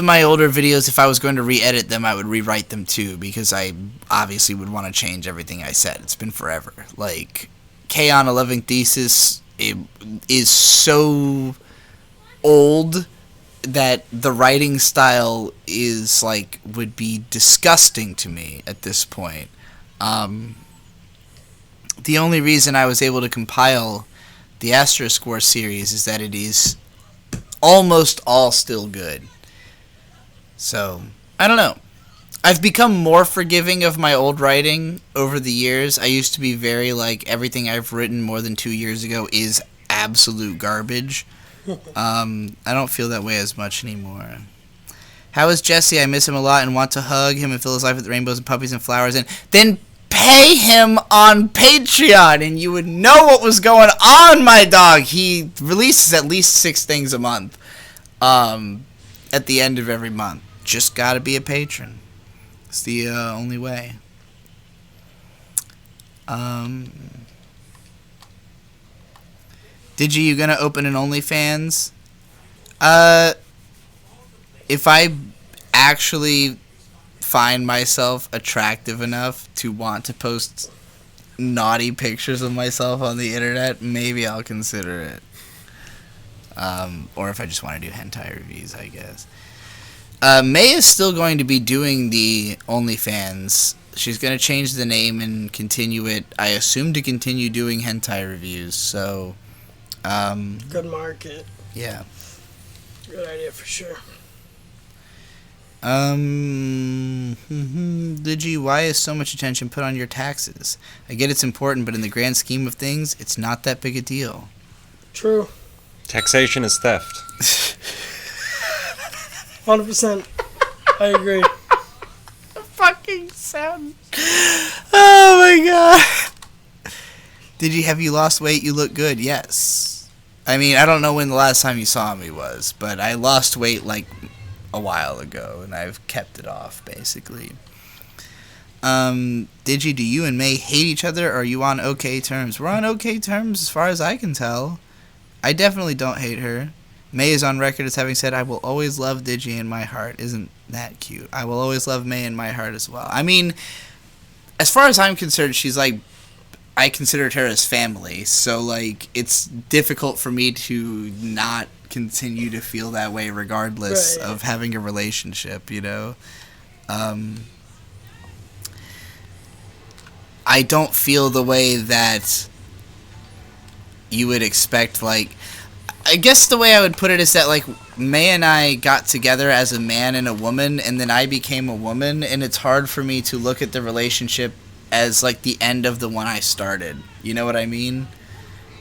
my older videos. If I was going to re-edit them, I would rewrite them too, because I obviously would want to change everything I said. It's been forever. Like, K-On! 11 Thesis is so old that the writing style is like would be disgusting to me at this point. The only reason I was able to compile the Asterisk War series is that it is almost all still good. So, I don't know. I've become more forgiving of my old writing over the years. I used to be very like, everything I've written more than 2 years ago is absolute garbage. I don't feel that way as much anymore. How is Jesse? I miss him a lot and want to hug him and fill his life with rainbows and puppies and flowers. And then pay him on Patreon and you would know what was going on, my dog. He releases at least 6 things a month at the end of every month. Just gotta be a patron. It's the only way. Digi, you gonna open an OnlyFans? If I actually find myself attractive enough to want to post naughty pictures of myself on the internet, maybe I'll consider it. Or if I just want to do hentai reviews, I guess. May is still going to be doing the OnlyFans. She's going to change the name and continue it, I assume, to continue doing hentai reviews, so... Good market. Yeah. Good idea for sure. Digi, why is so much attention put on your taxes? I get it's important, but in the grand scheme of things, it's not that big a deal. True. Taxation is theft. 100%. I agree. Fucking sound. Oh my god. Digi, have you lost weight? You look good. Yes. I mean, I don't know when the last time you saw me was, but I lost weight like a while ago, and I've kept it off, basically. Digi, do you and May hate each other, or are you on okay terms? We're on okay terms as far as I can tell. I definitely don't hate her. May is on record as having said, I will always love Digi in my heart. Isn't that cute? I will always love May in my heart as well. I mean, as far as I'm concerned, she's like, I considered her as family, so like it's difficult for me to not continue to feel that way regardless of having a relationship, you know? I don't feel the way that you would expect, like, I guess the way I would put it is that, like, May and I got together as a man and a woman, and then I became a woman, and it's hard for me to look at the relationship as, like, the end of the one I started. You know what I mean?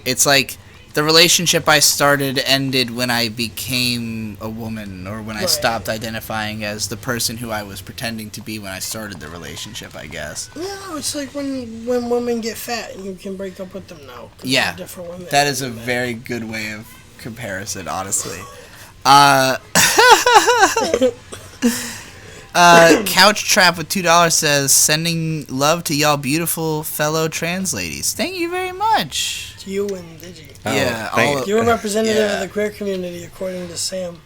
It's like, the relationship I started ended when I became a woman, or when I stopped identifying as the person who I was pretending to be when I started the relationship, I guess. Yeah, it's like when women get fat and you can break up with them now. Yeah, different women that is a very good way of comparison, honestly. Couch Trap with $2 says, sending love to y'all beautiful fellow trans ladies. Thank you very much. You and Digi. Yeah, you're a representative of the queer community, according to Sam.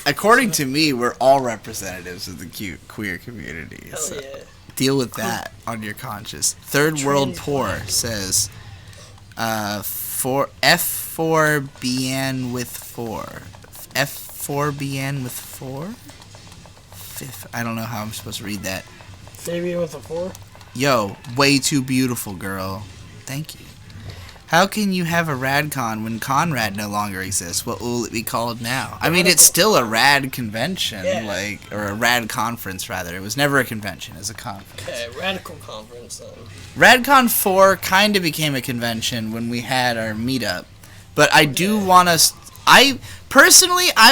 According to me, we're all representatives of the cute queer community. Hell So yeah. deal with that on your conscience. Third World Poor says, F4BN with 4. F4BN with 4? I don't know how I'm supposed to read that. Fabian with a 4? Yo, way too beautiful, girl. Thank you. How can you have a RadCon when Conrad no longer exists? What will it be called now? I mean, it's still a rad convention, or a rad conference, rather. It was never a convention, it was a conference. Okay, radical conference, then. RadCon 4 kind of became a convention when we had our meetup. But I do want us... I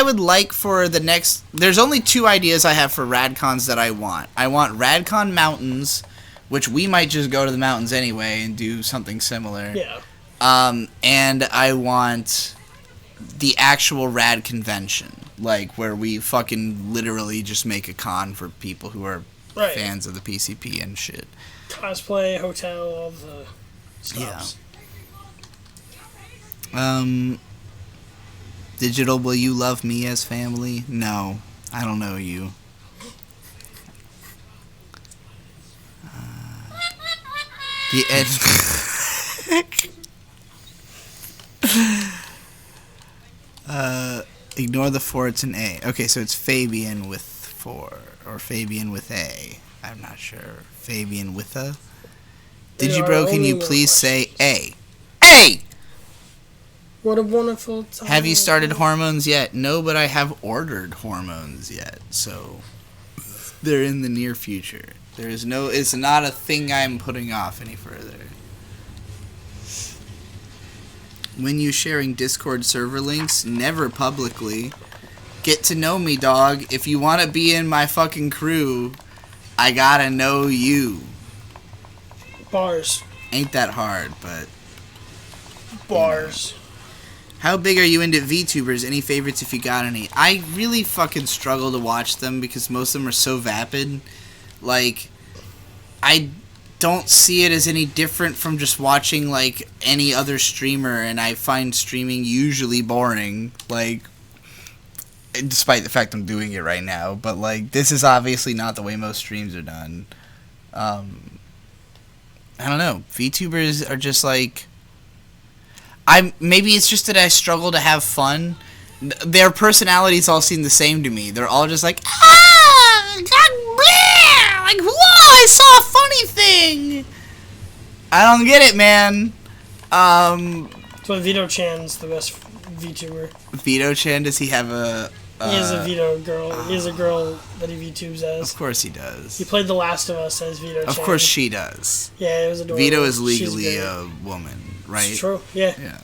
would like for the next... There's only 2 ideas I have for RadCons that I want. I want RadCon Mountains, which we might just go to the mountains anyway and do something similar. Yeah. And I want the actual rad convention, like where we fucking literally just make a con for people who are fans of the PCP and shit. Cosplay, hotel, all the stops. Yeah. Digital, will you love me as family? No, I don't know you. The edge. Ignore the 4, it's an A. Okay, so it's Fabian with 4, or Fabian with A. I'm not sure. Fabian with a? Digibro, can you please say A? A! What a wonderful time. Have you started hormones yet? No, but I have ordered hormones yet, so they're in the near future. It's not a thing I'm putting off any further. When you sharing Discord server links, never publicly. Get to know me, dog. If you want to be in my fucking crew, I gotta know you. Bars. Ain't that hard, but... Bars. How big are you into VTubers? Any favorites if you got any? I really fucking struggle to watch them because most of them are so vapid. Like, I don't see it as any different from just watching, like, any other streamer, and I find streaming usually boring. Like, despite the fact I'm doing it right now. But, like, this is obviously not the way most streams are done. I don't know. VTubers are just, like... Maybe it's just that I struggle to have fun. Their personalities all seem the same to me. They're all just like, like, whoa, I saw a funny thing. I don't get it, man. So Vito Chan's the best VTuber. Vito Chan, does he have a... he is a Vito girl. He has a girl that he VTubes as. Of course he does. He played The Last of Us as Vito Chan. Of course she does. Yeah, it was adorable. Vito is legally a woman, right? It's true, yeah. Yeah.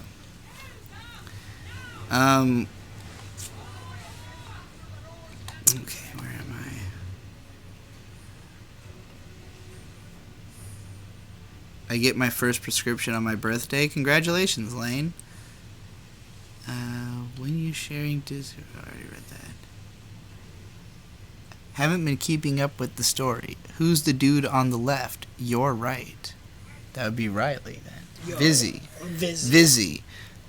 Okay, where am I get my first prescription on my birthday. Congratulations, Lane. When you sharing Discord... I already read that. Haven't been keeping up with the story. Who's the dude on the left? You're right. That would be Riley, then. Vizzy. Vizzy.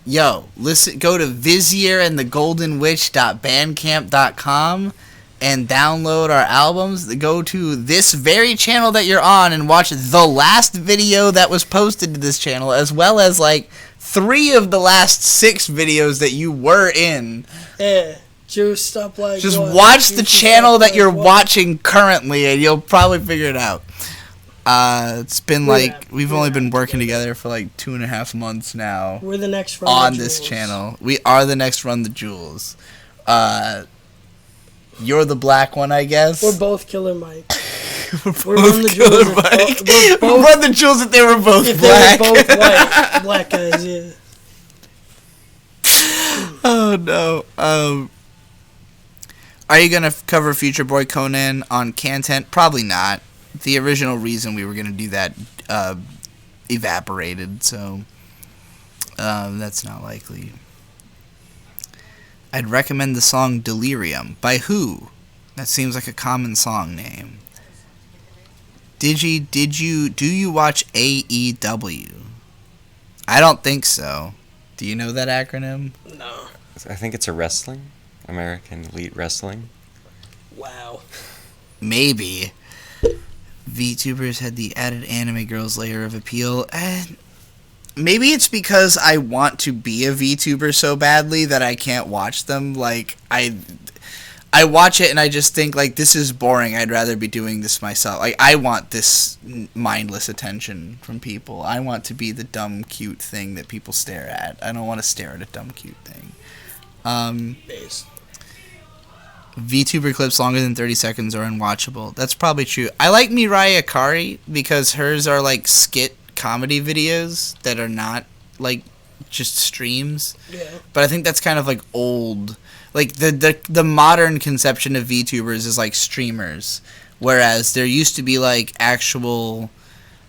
Yo, listen. Go to vizierandthegoldenwitch.bandcamp.com and download our albums. Go to this very channel that you're on and watch the last video that was posted to this channel, as well as like 3 of the last 6 videos that you were in. Yeah. Juiced up like just what? watch the channel that you're watching currently, and you'll probably figure it out. It's been we've only been working together for like 2.5 months now. We're the next Run on the this Jewels. channel. We are the next Run the Jewels. You're the black one, I guess. We're both Killer Mike. We're Run the Jewels. We're Run the Jewels if they were both black. They were both white. Black guys, yeah. Oh no. Are you gonna cover Future Boy Conan on Content? Probably not. The original reason we were gonna do that evaporated, so that's not likely. I'd recommend the song Delirium. By who? That seems like a common song name. Do you watch AEW? I don't think so. Do you know that acronym? No. I think it's a wrestling. American Elite Wrestling. Wow. Maybe. VTubers had the added anime girls layer of appeal. maybe it's because I want to be a VTuber so badly that I can't watch them. Like, I watch it and I just think, like, this is boring. I'd rather be doing this myself. Like, I want this mindless attention from people. I want to be the dumb, cute thing that people stare at. I don't want to stare at a dumb, cute thing. VTuber clips longer than 30 seconds are unwatchable. That's probably true. I like Mirai Akari because hers are, like, skit comedy videos that are not, like, just streams. Yeah. But I think that's kind of, like, old. Like, the modern conception of VTubers is, like, streamers. Whereas there used to be, like, actual,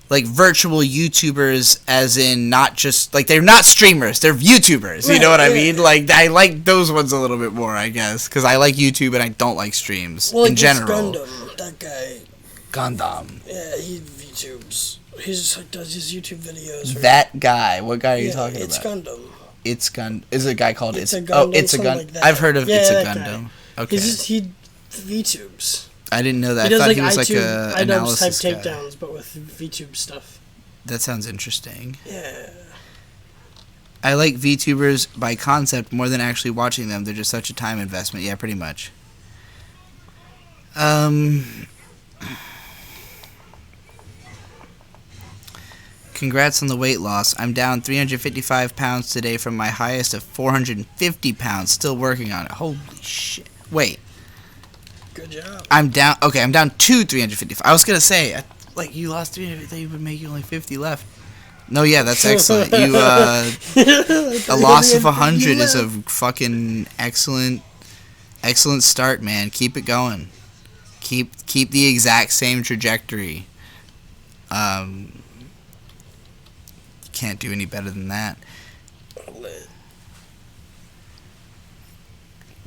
like, virtual YouTubers, as in not just, like, they're not streamers, they're YouTubers. You know what I mean? Like, I like those ones a little bit more, I guess. Because I like YouTube and I don't like streams in general. Gundam, that guy. Gundam. Yeah, he VTubes. He just like, does his YouTube videos. That guy. What guy are you talking it's about? Gundam. It's Gun. Is it a guy called It's a Gundam? Oh, it's a Gun. Like that. I've heard of It's a that Gundam. Guy. Okay. He VTubes. I didn't know that. He I does thought like he was iTube, like a analysis type guy. takedowns, but with VTube stuff. That sounds interesting. Yeah. I like VTubers by concept more than actually watching them. They're just such a time investment. Yeah, pretty much. Congrats on the weight loss. I'm down 355 pounds today from my highest of 450 pounds. Still working on it. Holy shit. Wait. Good job. I'm down to 355. I was going to say, like, you lost 350, you would make you only 50 left. No, yeah, that's excellent. You, a loss of 100 is a fucking excellent start, man. Keep it going. Keep the exact same trajectory. Can't do any better than that.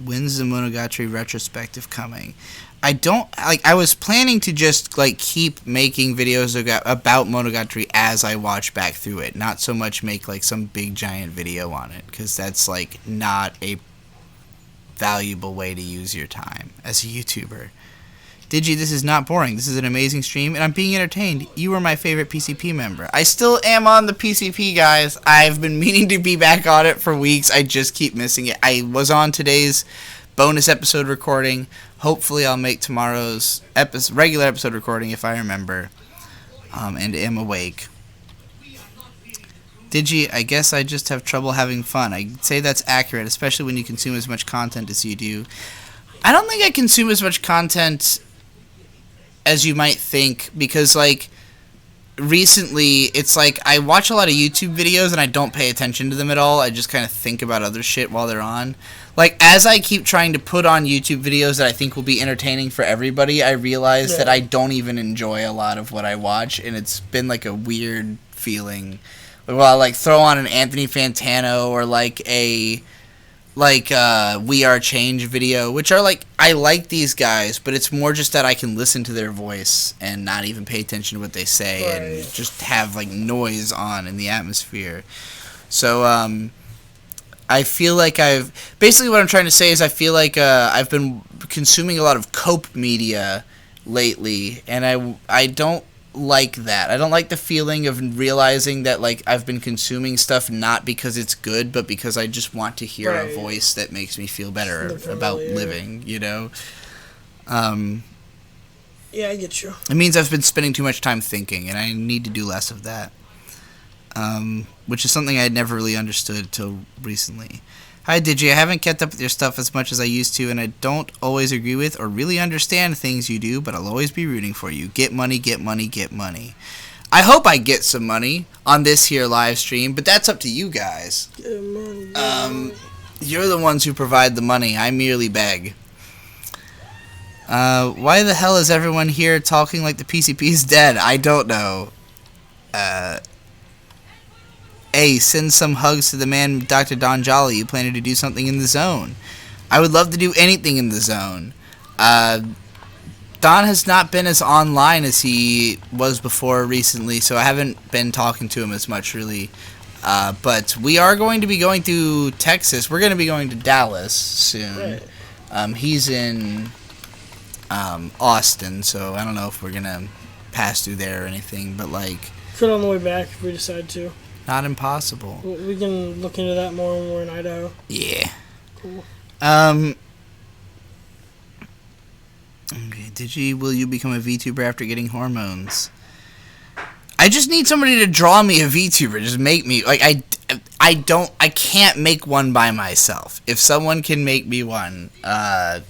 When's the Monogatari retrospective coming? I was planning to just, like, keep making videos about Monogatari as I watch back through it. Not so much make, like, some big giant video on it, because that's, like, not a valuable way to use your time as a YouTuber. Digi, this is not boring. This is an amazing stream, and I'm being entertained. You were my favorite PCP member. I still am on the PCP, guys. I've been meaning to be back on it for weeks. I just keep missing it. I was on today's bonus episode recording. Hopefully I'll make tomorrow's regular episode recording if I remember, and am awake. Digi, I guess I just have trouble having fun. I'd say that's accurate, especially when you consume as much content as you do. I don't think I consume as much content as you might think, because, like, recently, it's like, I watch a lot of YouTube videos and I don't pay attention to them at all. I just kind of think about other shit while they're on. Like, as I keep trying to put on YouTube videos that I think will be entertaining for everybody, I realize that I don't even enjoy a lot of what I watch, and it's been, like, a weird feeling. Well, I'll, like, throw on an Anthony Fantano or, like, We Are Change video, which are, like, I like these guys, but it's more just that I can listen to their voice and not even pay attention to what they say and just have, like, noise on in the atmosphere. So, I feel like basically what I'm trying to say is I feel like I've been consuming a lot of cope media lately, and I don't like that. I don't like the feeling of realizing that, like, I've been consuming stuff not because it's good, but because I just want to hear a voice that makes me feel better about living, you know? Yeah, I get you. It means I've been spending too much time thinking, and I need to do less of that. Which is something I had never really understood till recently. Hi, Digi. I haven't kept up with your stuff as much as I used to, and I don't always agree with or really understand things you do, but I'll always be rooting for you. Get money, get money, get money. I hope I get some money on this here live stream, but that's up to you guys. Get money, You're the ones who provide the money. I merely beg. Why the hell is everyone here talking like the PCP's dead? I don't know. Hey, send some hugs to the man, Dr. Don Jolly. You planning to do something in the zone? I would love to do anything in the zone. Don has not been as online as he was before recently, so I haven't been talking to him as much, really. But we are going to be going through Texas. We're going to be going to Dallas soon. Right. He's in Austin, so I don't know if we're going to pass through there or anything, but, like... Could on the way back if we decide to. Not impossible. We can look into that more when we're in Idaho. Yeah. Cool. Okay, will you become a VTuber after getting hormones? I just need somebody to draw me a VTuber. Just make me, like, I can't make one by myself. If someone can make me one, I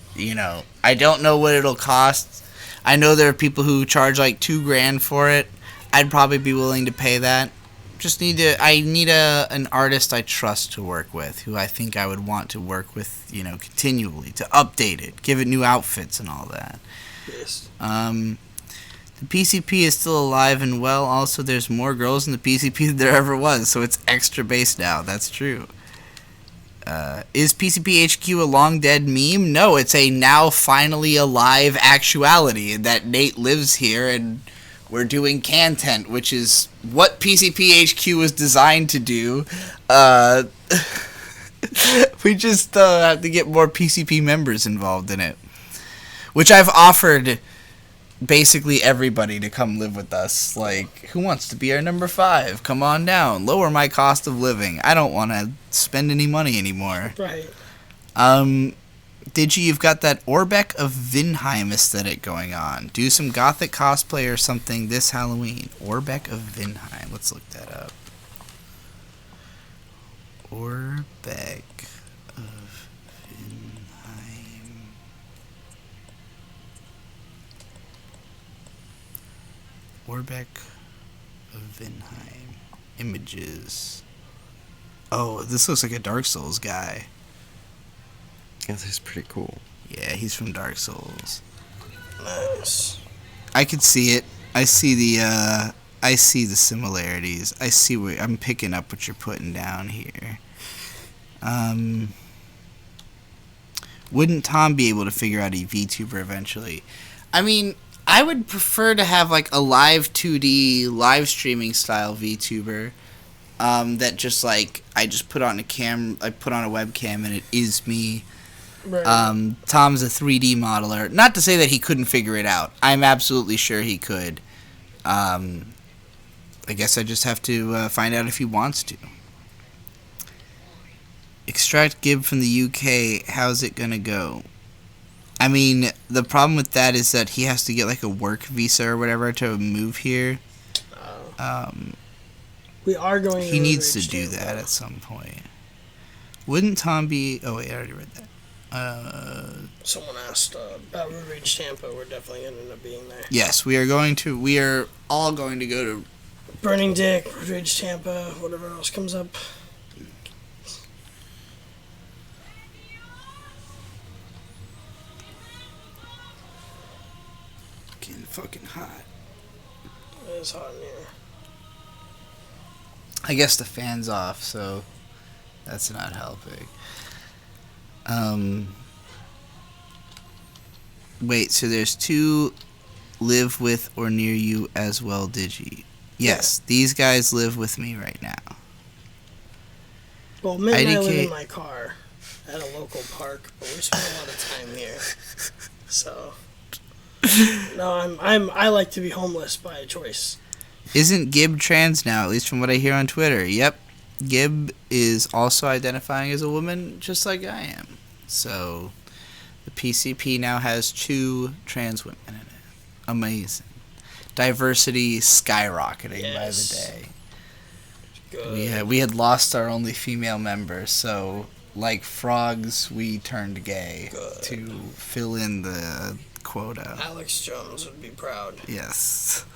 don't know what it'll cost. I know there are people who charge like $2,000 for it. I'd probably be willing to pay that. I need an artist I trust to work with, who I think I would want to work with, continually, to update it, give it new outfits and all that. Yes. The PCP is still alive and well. Also, there's more girls in the PCP than there ever was, so it's extra base now. That's true. Is PCP HQ a long dead meme? No, it's a now finally alive actuality that Nate lives here and we're doing content, which is what PCP HQ was designed to do. We just have to get more PCP members involved in it, which I've offered basically everybody to come live with us. Like, who wants to be our number 5? Come on down. Lower my cost of living. I don't want to spend any money anymore. Right. Digi, you've got that Orbeck of Vinheim aesthetic going on. Do some gothic cosplay or something this Halloween. Orbeck of Vinheim. Let's look that up. Orbeck of Vinheim. Orbeck of Vinheim. Images. Oh, this looks like a Dark Souls guy. Yeah, this is pretty cool. Yeah, he's from Dark Souls. Nice. I could see it. I see the similarities. I see what I'm picking up what you're putting down here. Wouldn't Tom be able to figure out a VTuber eventually? I mean, I would prefer to have like a live 2D live streaming style VTuber. That just like I just put on a webcam and it is me. Right. Tom's a 3D modeler. Not to say that he couldn't figure it out. I'm absolutely sure he could. I guess I just have to find out if he wants to. Extract Gib from the UK. How's it gonna go? I mean, the problem with that is that he has to get like a work visa or whatever to move here. We are going. He needs to do that at some point. Wouldn't Tom be? Oh wait, I already read that. Someone asked about Road Rage Tampa. We're definitely going to end up being there. Yes, we are all going to go to Burning Dick, Road Rage Tampa, whatever else comes up. Getting fucking hot. It is hot in here. I guess the fan's off, so that's not helping. Wait, so there's 2 live with or near you as well, Digi? Yes, these guys live with me right now. Well, Mint and I live in my car at a local park, but we spend a lot of time here. So, no, I like to be homeless by choice. Isn't Gib trans now, at least from what I hear on Twitter? Yep. Gib is also identifying as a woman, just like I am. So, the PCP now has 2 trans women in it. Amazing. Diversity skyrocketing by the day. Good. We had lost our only female member, so like frogs, we turned gay to fill in the quota. Alex Jones would be proud. Yes.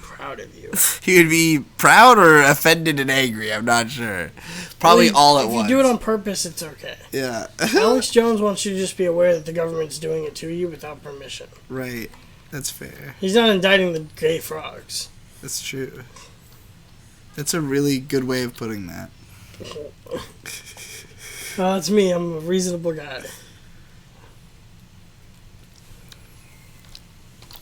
Proud of you. He would be proud or offended and angry, I'm not sure. Probably all at once. If you do it on purpose, it's okay. Yeah. Alex Jones wants you to just be aware that the government's doing it to you without permission. Right. That's fair. He's not indicting the gay frogs. That's true. That's a really good way of putting that. Well, that's me. I'm a reasonable guy.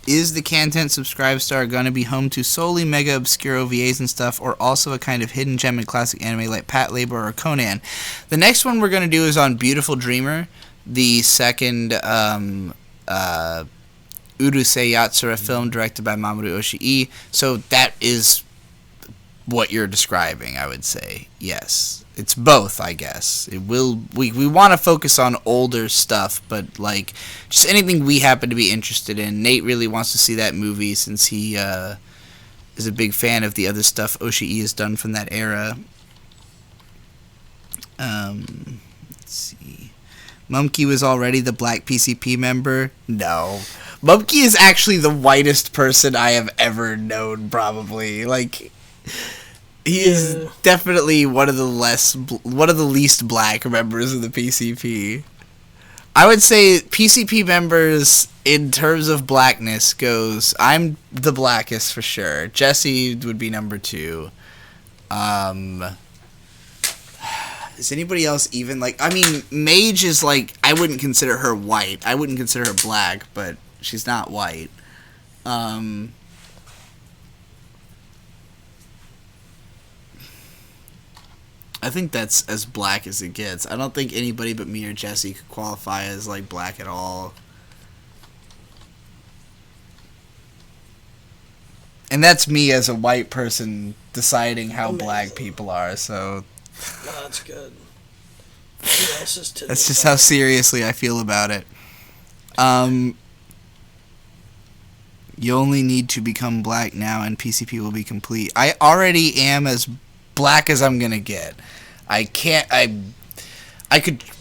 Is the Content Subscribe Star gonna be home to solely mega obscure OVAs and stuff, or also a kind of hidden gem in classic anime like Pat Labor or Conan? The next one we're gonna do is on Beautiful Dreamer, the second Urusei Yatsura film directed by Mamoru Oshii. So that is what you're describing, I would say. Yes. It's both, I guess. It will. We want to focus on older stuff, but like just anything we happen to be interested in. Nate really wants to see that movie since he is a big fan of the other stuff Oshii has done from that era. Let's see. Mumkey was already the black PCP member? No. Mumkey is actually the whitest person I have ever known, probably. Like, he is definitely one of the least black members of the PCP. I would say PCP members, in terms of blackness, goes, I'm the blackest for sure. Jesse would be number 2. Is anybody else even, like, I mean, Mage is, like, I wouldn't consider her white. I wouldn't consider her black, but she's not white. I think that's as black as it gets. I don't think anybody but me or Jesse could qualify as, like, black at all. And that's me as a white person deciding how black people are, so... No, that's good. Who else is to That's just how seriously I feel about it. You only need to become black now and PCP will be complete. I already am as black as I'm gonna get. I could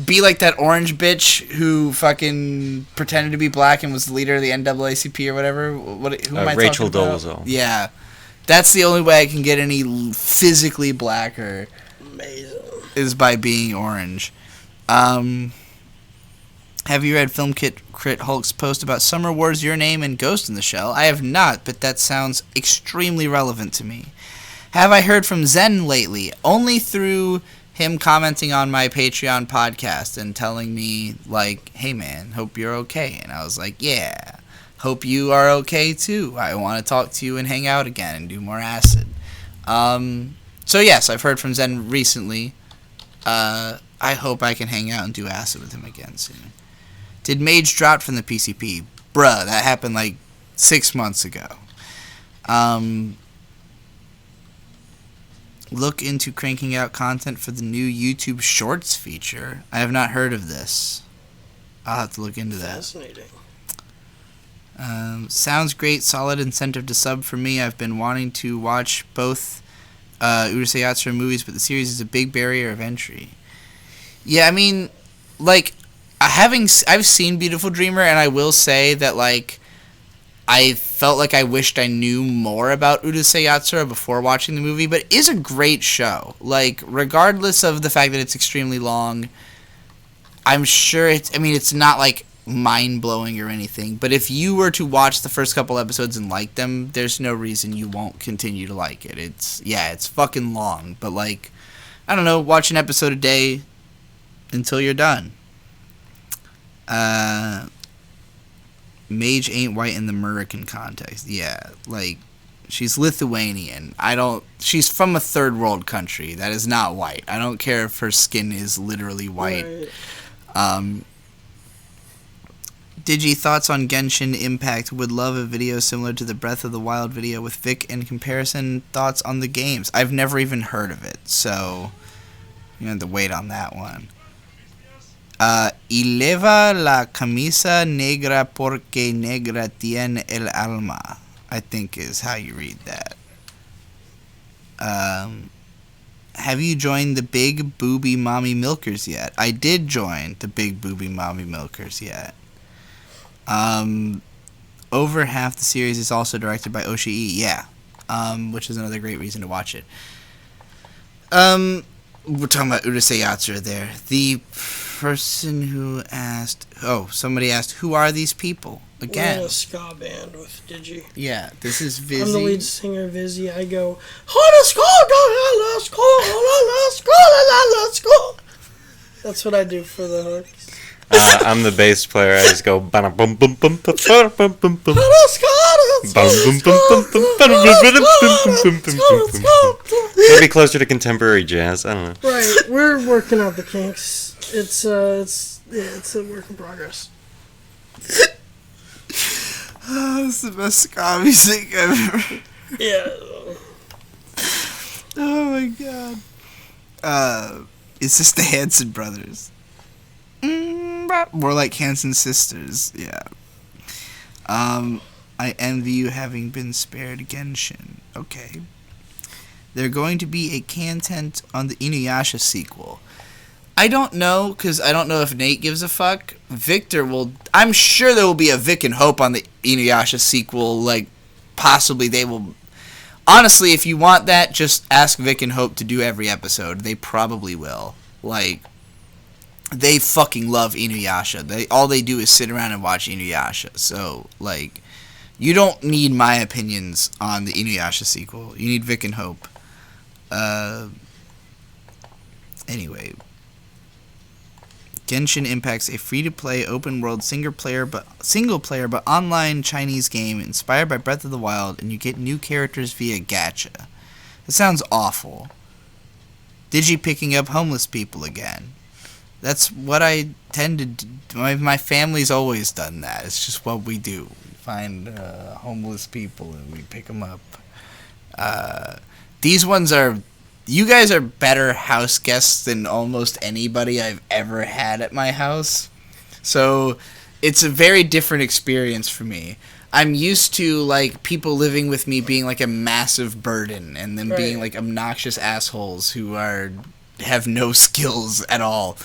be like that orange bitch who fucking pretended to be black and was the leader of the NAACP or whatever. Who am I Rachel talking about? Dolezal. Yeah. That's the only way I can get any physically blacker. Amazing. Is by being orange. Have you read Film Crit Hulk's post about Summer Wars, Your Name, and Ghost in the Shell? I have not, but that sounds extremely relevant to me. Have I heard from Zen lately? Only through him commenting on my Patreon podcast and telling me, like, hey man, hope you're okay. And I was like, yeah, hope you are okay too. I want to talk to you and hang out again and do more acid. So yes, I've heard from Zen recently. I hope I can hang out and do acid with him again soon. Did Mage drop from the PCP? Bruh, that happened like 6 months ago. Look into cranking out content for the new YouTube Shorts feature. I have not heard of this. I'll have to look into that. Fascinating. Sounds great. Solid incentive to sub for me. I've been wanting to watch both Urusei Yatsura movies, but the series is a big barrier of entry. Yeah, I mean, like, I've seen Beautiful Dreamer, and I will say that, like, I felt like I wished I knew more about Urusei Yatsura before watching the movie, but it is a great show. Like, regardless of the fact that it's extremely long, I'm sure it's not, like, mind-blowing or anything, but if you were to watch the first couple episodes and like them, there's no reason you won't continue to like it. It's fucking long, but, like, I don't know, watch an episode a day until you're done. Mage ain't white in the American context. Yeah, like, she's Lithuanian. She's from a third world country. That is not white. I don't care if her skin is literally white. Right. Digi, thoughts on Genshin Impact? Would love a video similar to the Breath of the Wild video with Vic in comparison. Thoughts on the games? I've never even heard of it, so you have to wait on that one. Eleva la camisa negra porque negra tiene el alma, I think is how you read that. Have you joined the Big Booby Mommy Milkers yet? I did join the Big Booby Mommy Milkers yet. Over half the series is also directed by Oshii, yeah. Which is another great reason to watch it. We're talking about Urusei Yatsura there. The person who asked... Oh, somebody asked, who are these people? Again. We're in a ska band with Digi. Yeah, this is Vizzy. I'm the lead singer, Vizzy. I go, that's what I do for the hooks. I'm the bass player. I just go... Maybe closer to contemporary jazz. I don't know. Right, we're working out the kinks. It's a work in progress. Oh, it's the best ska music I've ever. Yeah. Oh my god. Is this the Hanson brothers? More like Hanson sisters, yeah. I envy you having been spared Genshin. Okay. They're going to be a content on the Inuyasha sequel. I don't know, because I don't know if Nate gives a fuck. Victor will... I'm sure there will be a Vic and Hope on the Inuyasha sequel. Like, possibly they will... Honestly, if you want that, just ask Vic and Hope to do every episode. They probably will. Like, they fucking love Inuyasha. All they do is sit around and watch Inuyasha. So, like, you don't need my opinions on the Inuyasha sequel. You need Vic and Hope. Anyway... Genshin Impact's a free-to-play, open-world, single-player but online Chinese game inspired by Breath of the Wild, and you get new characters via gacha. It sounds awful. Digi picking up homeless people again. That's what I tend to do. My family's always done that. It's just what we do. We find homeless people and we pick them up. These ones are... You guys are better house guests than almost anybody I've ever had at my house. So it's a very different experience for me. I'm used to, like, people living with me being, like, a massive burden and them being, like, obnoxious assholes who have no skills at all.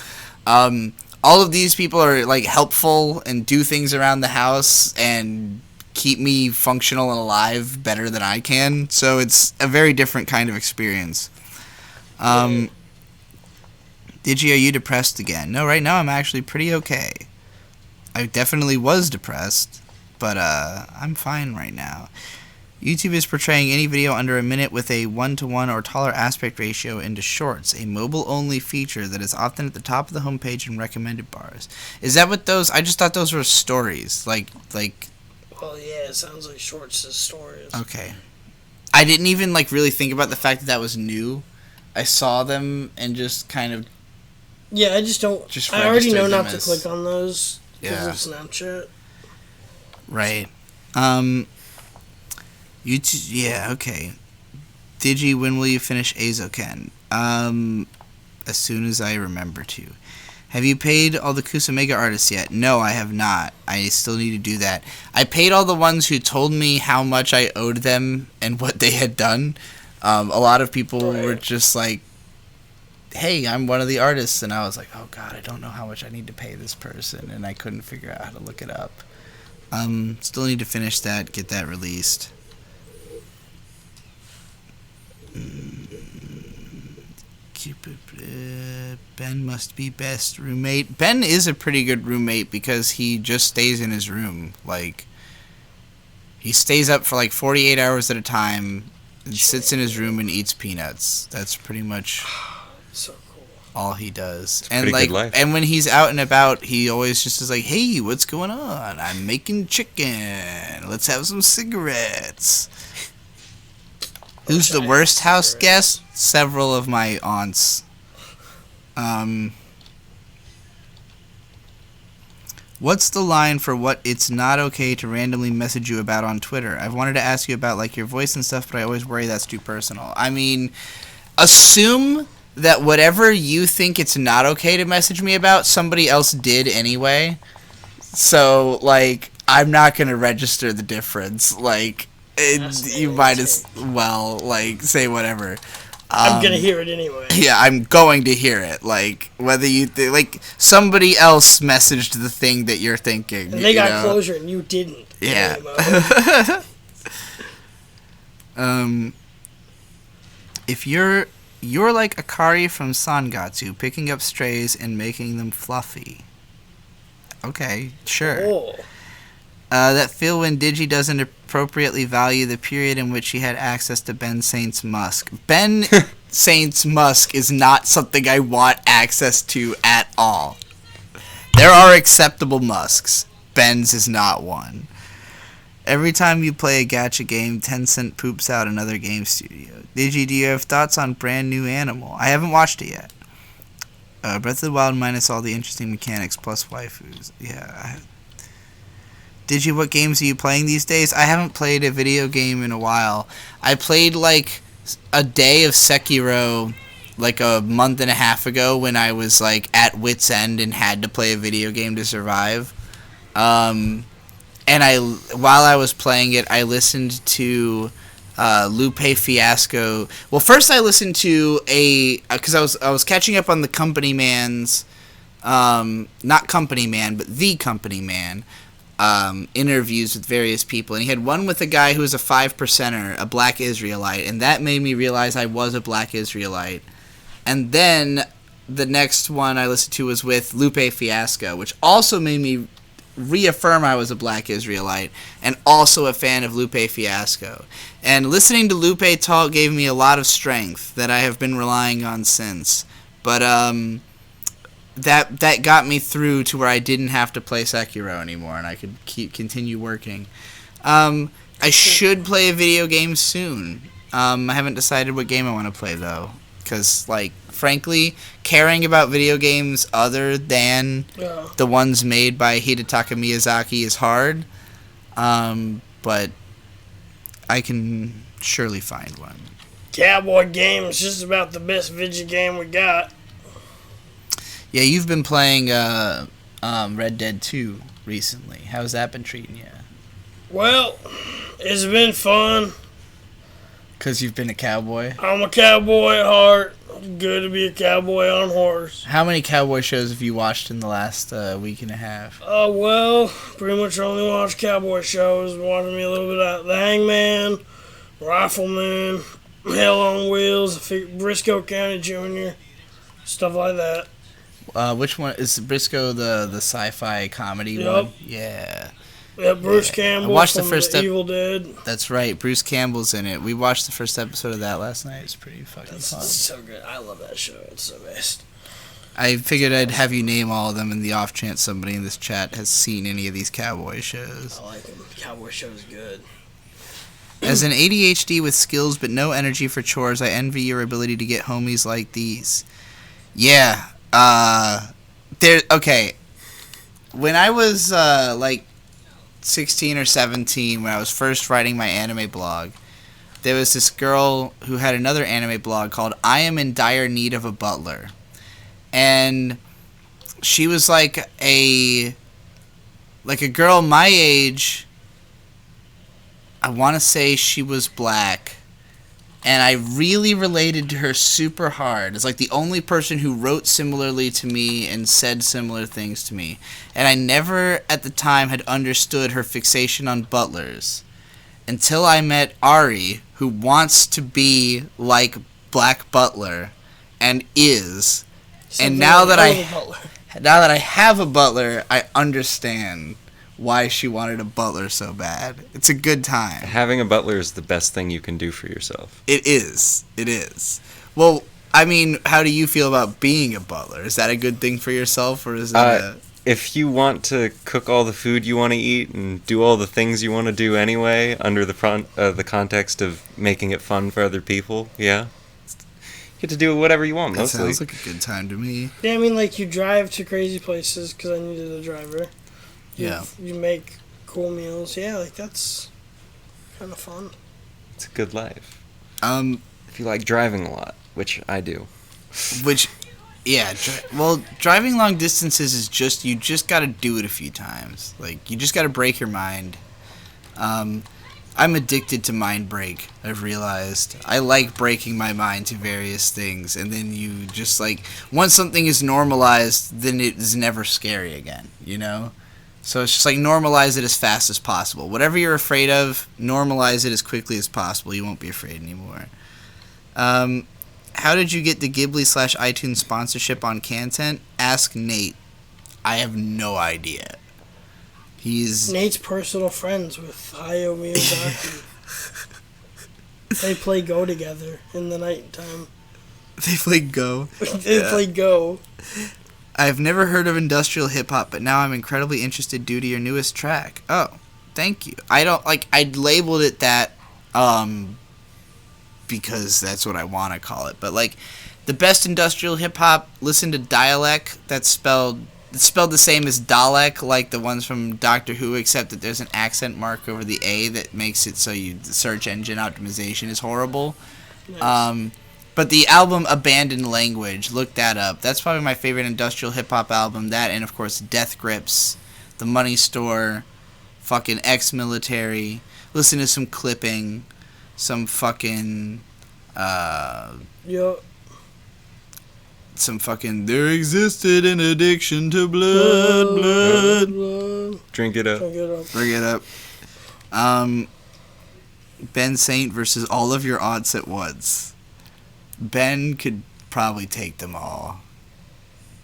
All of these people are, like, helpful and do things around the house and keep me functional and alive better than I can. So it's a very different kind of experience. Digi, are you depressed again? No, right now I'm actually pretty okay. I definitely was depressed, but I'm fine right now. YouTube is portraying any video under a minute with a 1:1 or taller aspect ratio into shorts, a mobile-only feature that is often at the top of the homepage and recommended bars. Is that what those... I just thought those were stories, like... Well, yeah, it sounds like shorts as stories. Okay. I didn't even, like, really think about the fact that that was new. I saw them and just kind of... Yeah, I just don't... I already know not to click on those because of Snapchat. Right. Yeah, okay. Digi, when will you finish Azoken? As soon as I remember to. Have you paid all the Kusamega artists yet? No, I have not. I still need to do that. I paid all the ones who told me how much I owed them and what they had done. A lot of people were just like, hey, I'm one of the artists. And I was like, oh, God, I don't know how much I need to pay this person. And I couldn't figure out how to look it up. Still need to finish that, get that released. Ben must be best roommate. Ben is a pretty good roommate because he just stays in his room. Like, he stays up for like 48 hours at a time. He sits in his room and eats peanuts. That's pretty much so cool. all he does. And like, good life. And when he's out and about, he always just is like, "Hey, what's going on? I'm making chicken. Let's have some cigarettes." Who's the worst house guest? Several of my aunts. What's the line for what it's not okay to randomly message you about on Twitter? I've wanted to ask you about, like, your voice and stuff, but I always worry that's too personal. I mean, assume that whatever you think it's not okay to message me about, somebody else did anyway. So, like, I'm not going to register the difference. Like, you might as well, like, say whatever. I'm gonna hear it anyway. Yeah, I'm going to hear it. Like, whether you like somebody else messaged the thing that you're thinking. And they got closure and you didn't. Yeah. If you're like Akari from Sangatsu, picking up strays and making them fluffy. Okay, sure. Oh. That feel when Digi doesn't appropriately value the period in which he had access to Ben Saint's Musk. Ben Saint's Musk is not something I want access to at all. There are acceptable Musks. Ben's is not one. Every time you play a gacha game, Tencent poops out another game studio. Digi, do you have thoughts on Brand New Animal? I haven't watched it yet. Breath of the Wild minus all the interesting mechanics plus waifus. Yeah, Digi, what games are you playing these days? I haven't played a video game in a while. I played, like, a day of Sekiro like a month and a half ago when I was like at wit's end and had to play a video game to survive. And while I was playing it, I listened to Lupe Fiasco. Well, first I listened to because I was catching up on the Company Man's, not Company Man, but The Company Man, interviews with various people, and he had one with a guy who was a 5%er, a black Israelite, and that made me realize I was a black Israelite. And then the next one I listened to was with Lupe Fiasco, which also made me reaffirm I was a black Israelite and also a fan of Lupe Fiasco. And listening to Lupe talk gave me a lot of strength that I have been relying on since. But that got me through to where I didn't have to play Sekiro anymore and I could continue working. I should play a video game soon. I haven't decided what game I want to play though, because like frankly, caring about video games other than the ones made by Hidetaka Miyazaki is hard. But I can surely find one. Cowboy game is just about the best video game we got. Yeah, you've been playing Red Dead 2 recently. How's that been treating you? Well, it's been fun. Because you've been a cowboy? I'm a cowboy at heart. It's good to be a cowboy on a horse. How many cowboy shows have you watched in the last week and a half? Well, pretty much only watched cowboy shows. Been watching me a little bit of The Hangman, Rifleman, Hell on Wheels, Briscoe County Jr., stuff like that. Which one is Briscoe, the sci-fi comedy one? Yeah. Yeah, Bruce Campbell. I watched from the first Evil Dead. That's right, Bruce Campbell's in it. We watched the first episode of that last night. It's pretty fucking fun. It's so good. I love that show. It's the best. I figured I'd have you name all of them in the off chance somebody in this chat has seen any of these cowboy shows. I like them. Cowboy show's good. As an ADHD with skills but no energy for chores, I envy your ability to get homies like these. Yeah. Okay. When I was like 16 or 17, when I was first writing my anime blog, there was this girl who had another anime blog called I Am in Dire Need of a Butler. And she was like a girl my age. I want to say she was black. And I really related to her super hard. It's like the only person who wrote similarly to me and said similar things to me. And I never at the time had understood her fixation on butlers until I met Ari, who wants to be like Black Butler and is. And now that I have a butler, I understand why she wanted a butler so bad. It's a good time. Having a butler is the best thing you can do for yourself. It is. It is. Well, I mean, how do you feel about being a butler? Is that a good thing for yourself, or is it if you want to cook all the food you want to eat and do all the things you want to do anyway, under the context of making it fun for other people, yeah. You get to do whatever you want, mostly. That sounds like a good time to me. Yeah, I mean, like, you drive to crazy places because I needed a driver. You make cool meals. Yeah, like, that's kind of fun. It's a good life. If you like driving a lot, which I do. Driving long distances is you just got to do it a few times. Like, you just got to break your mind. I'm addicted to mind break, I've realized. I like breaking my mind to various things, and then you just, like, once something is normalized, then it is never scary again, you know? So it's just like normalize it as fast as possible. Whatever you're afraid of, normalize it as quickly as possible. You won't be afraid anymore. How did you get the Ghibli/iTunes sponsorship on Content? Ask Nate. I have no idea. Nate's personal friends with Hayao Miyazaki. They play Go together in the nighttime. They play Go? Play Go. I've never heard of industrial hip-hop, but now I'm incredibly interested due to your newest track. Oh, thank you. I labeled it that, because that's what I want to call it. But, like, the best industrial hip-hop, listen to Dialect, it's spelled the same as Dalek, like the ones from Doctor Who, except that there's an accent mark over the A that makes it so the search engine optimization is horrible. Nice. But the album Abandoned Language, look that up. That's probably my favorite industrial hip-hop album. That and, of course, Death Grips, The Money Store, fucking Ex-Military. Listen to some Clipping, some fucking... Yo. Some fucking... There existed an addiction to blood. Drink it up. Bring it up. Ben Saint versus all of your aunts at once. Ben could probably take them all.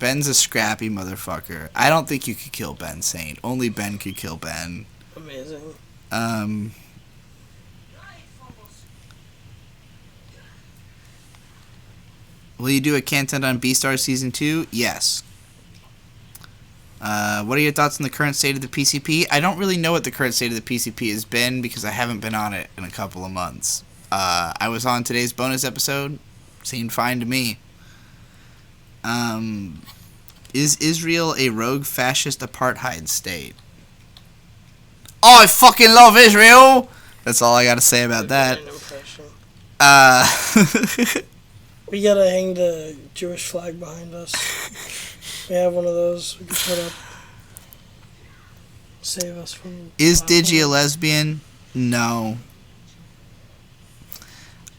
Ben's a scrappy motherfucker. I don't think you could kill Ben Saint. Only Ben could kill Ben. Amazing. Will you do a content on Beastars Season 2? Yes. What are your thoughts on the current state of the PCP? I don't really know what the current state of the PCP has been because I haven't been on it in a couple of months. I was on today's bonus episode. Seemed fine to me. Is Israel a rogue fascist apartheid state? Oh, I fucking love Israel! That's all I gotta say about that. We gotta hang the Jewish flag behind us. We have one of those we can put up. Save us from... Is Digi a lesbian? No.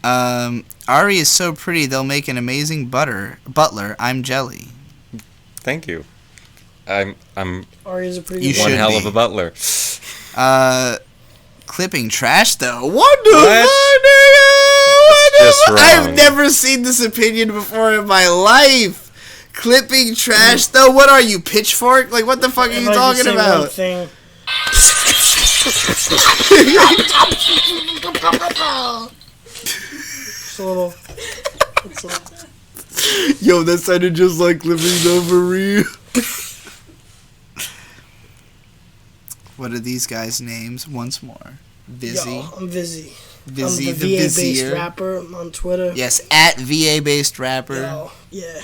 Ari is so pretty they'll make an amazing butler. I'm jelly. Thank you. I'm Ari's a pretty You good one should hell be. of a butler. Clipping trash though. What the What? fuck, nigga? That's just wrong. I've never seen this opinion before in my life. Clipping trash though. What are you, Pitchfork? Like what the fuck are you If I could talking say one about? thing, it's a little... It's a, Yo, that sounded just like clipping though for real. What are these guys' names? Once more. Vizzy. yo, I'm Vizzy. Vizzy I'm the the VA-based Vizier. rapper on Twitter. Yes, at VA-based rapper. Yo, yeah.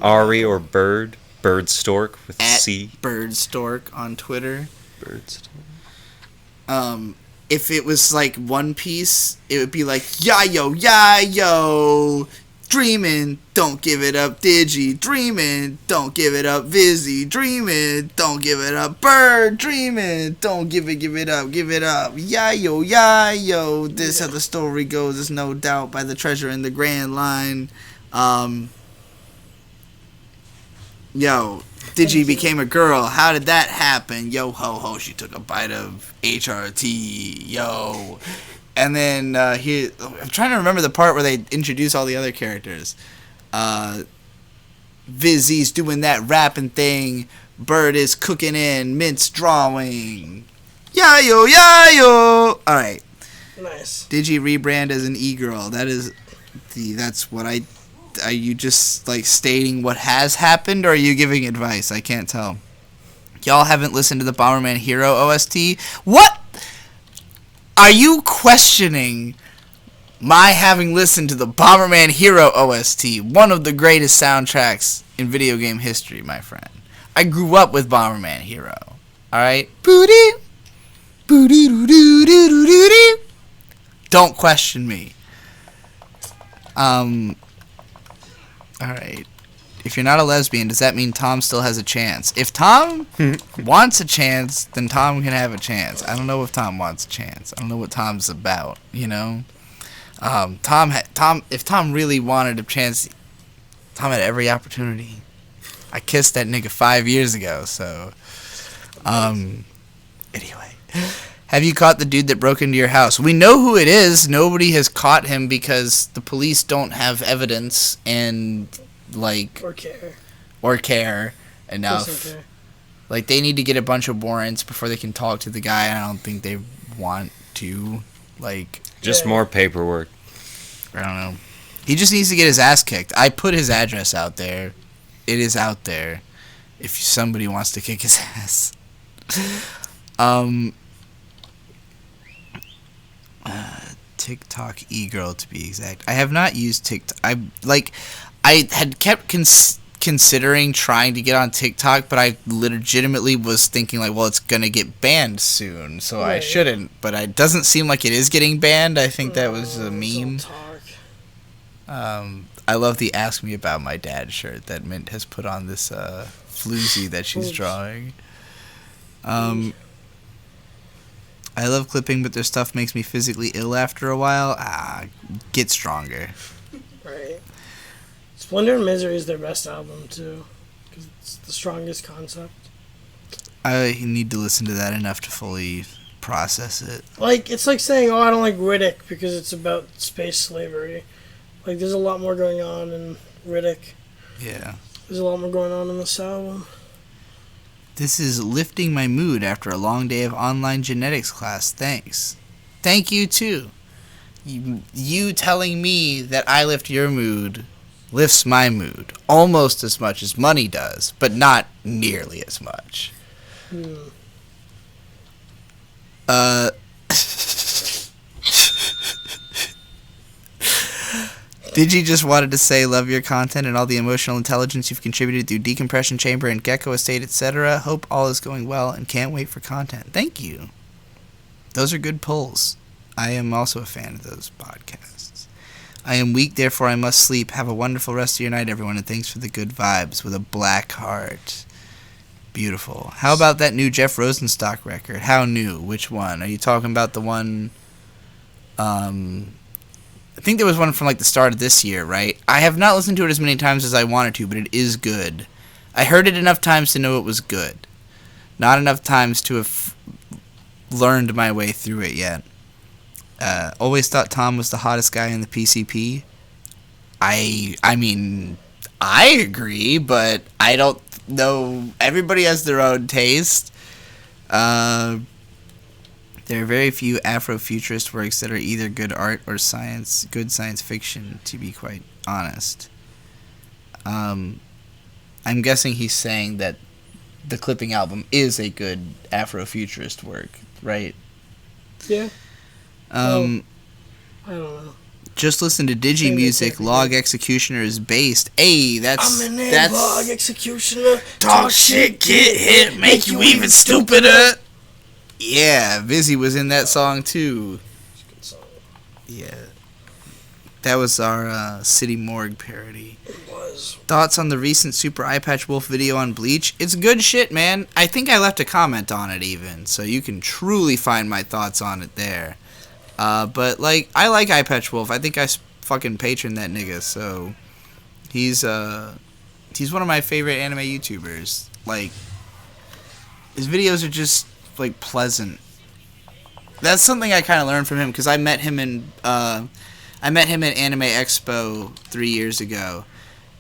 Ari or Bird. Bird Stork with a At C. Bird Stork on Twitter. Bird Stork. If it was like One Piece, it would be like, yo, dreamin', don't give it up, Digi, dreamin', don't give it up, Vizzy, dreamin', don't give it up, Bird, dreamin', don't give it up, yo, this how the story goes, there's no doubt, by the treasure in the grand line, yo, Digi became a girl. How did that happen? Yo ho ho, she took a bite of HRT. Yo, and then I'm trying to remember the part where they introduce all the other characters. Vizzy's doing that rapping thing. Bird is cooking in Mint's drawing. Yo. All right. Nice. Digi rebrand as an e-girl. That's what I. Are you just like stating what has happened, or are you giving advice? I can't tell. Y'all haven't listened to the Bomberman Hero OST? What? Are you questioning my having listened to the Bomberman Hero OST, one of the greatest soundtracks in video game history, my friend? I grew up with Bomberman Hero. Alright? Don't question me. Alright. If you're not a lesbian, does that mean Tom still has a chance? If Tom wants a chance, then Tom can have a chance. I don't know if Tom wants a chance. I don't know what Tom's about, you know? If Tom really wanted a chance, Tom had every opportunity. I kissed that nigga 5 years ago, so... Anyway. Have you caught the dude that broke into your house? We know who it is. Nobody has caught him because the police don't have evidence and, like... Or care enough. Doesn't care. Like, they need to get a bunch of warrants before they can talk to the guy, and I don't think they want to. Like... Just more paperwork. I don't know. He just needs to get his ass kicked. I put his address out there. It is out there. If somebody wants to kick his ass. TikTok e-girl to be exact. I have not used TikTok. I had kept considering trying to get on TikTok, but I legitimately was thinking like, well, it's gonna get banned soon, so I shouldn't. But it doesn't seem like it is getting banned. I think that was a meme. I love the "Ask Me About My Dad" shirt that Mint has put on this floozy that she's drawing. I love clipping, but their stuff makes me physically ill after a while. Get stronger. Right. Splendor and Misery is their best album, too. Because it's the strongest concept. I need to listen to that enough to fully process it. Like, it's like saying, I don't like Riddick because it's about space slavery. Like, there's a lot more going on in Riddick. Yeah. There's a lot more going on in this album. This is lifting my mood after a long day of online genetics class. Thanks. Thank you, too. You telling me that I lift your mood lifts my mood almost as much as money does, but not nearly as much. Digi just wanted to say love your content and all the emotional intelligence you've contributed through Decompression Chamber and Gecko Estate, etc. Hope all is going well and can't wait for content. Thank you. Those are good pulls. I am also a fan of those podcasts. I am weak, therefore I must sleep. Have a wonderful rest of your night, everyone, and thanks for the good vibes with a black heart. Beautiful. How about that new Jeff Rosenstock record? How new? Which one? Are you talking about the one... I think there was one from like the start of this year, right? I have not listened to it as many times as I wanted to, but it is good. I heard it enough times to know it was good. Not enough times to have learned my way through it yet. Always thought Tom was the hottest guy in the PCP. I mean, I agree, but I don't know. Everybody has their own taste. There are very few Afrofuturist works that are either good art or good science fiction, to be quite honest. I'm guessing he's saying that the Clipping album is a good Afrofuturist work, right? Yeah. I don't know. Just listen to Digi Music. Log Executioner is based. Hey, that's Log Executioner. Talk shit, get hit, make you even stupider. Yeah, Vizzy was in that song too. Good song. Yeah. That was our City Morgue parody. It was. Thoughts on the recent Super Eyepatch Wolf video on Bleach? It's good shit, man. I think I left a comment on it even, so you can truly find my thoughts on it there. But, like, I like Eyepatch Wolf. I think I fucking patron that nigga, so he's one of my favorite anime YouTubers. Like, his videos are just like pleasant. That's something I kind of learned from him because I met him at Anime Expo 3 years ago,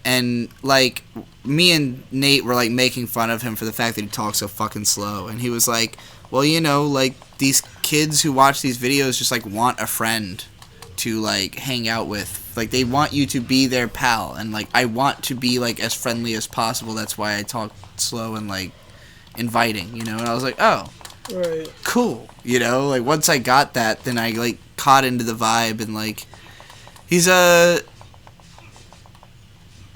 and like me and Nate were like making fun of him for the fact that he talks so fucking slow, and he was like, well, you know, like these kids who watch these videos just like want a friend to like hang out with, like they want you to be their pal, and like I want to be like as friendly as possible. That's why I talk slow and like inviting, you know. And I was like, oh, right, cool, you know. Like once I got that, then I like caught into the vibe, and like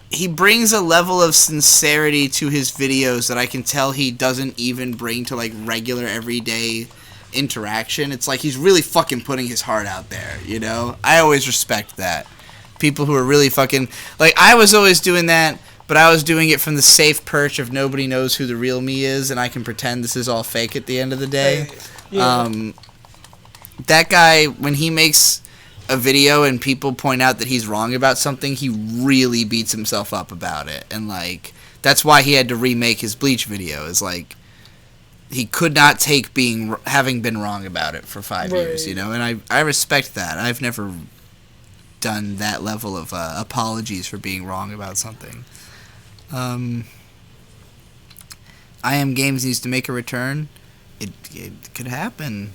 he brings a level of sincerity to his videos that I can tell he doesn't even bring to like regular everyday interaction. It's like he's really fucking putting his heart out there, you know. I always respect that. People who are really fucking, like, I was always doing that, but I was doing it from the safe perch of nobody knows who the real me is, and I can pretend this is all fake at the end of the day. Yeah. That guy, when he makes a video and people point out that he's wrong about something, he really beats himself up about it. And, like, that's why he had to remake his Bleach video, is, like, he could not take having been wrong about it for 5 years, you know? And I respect that. I've never done that level of apologies for being wrong about something. I Am Games needs to make a return. It could happen.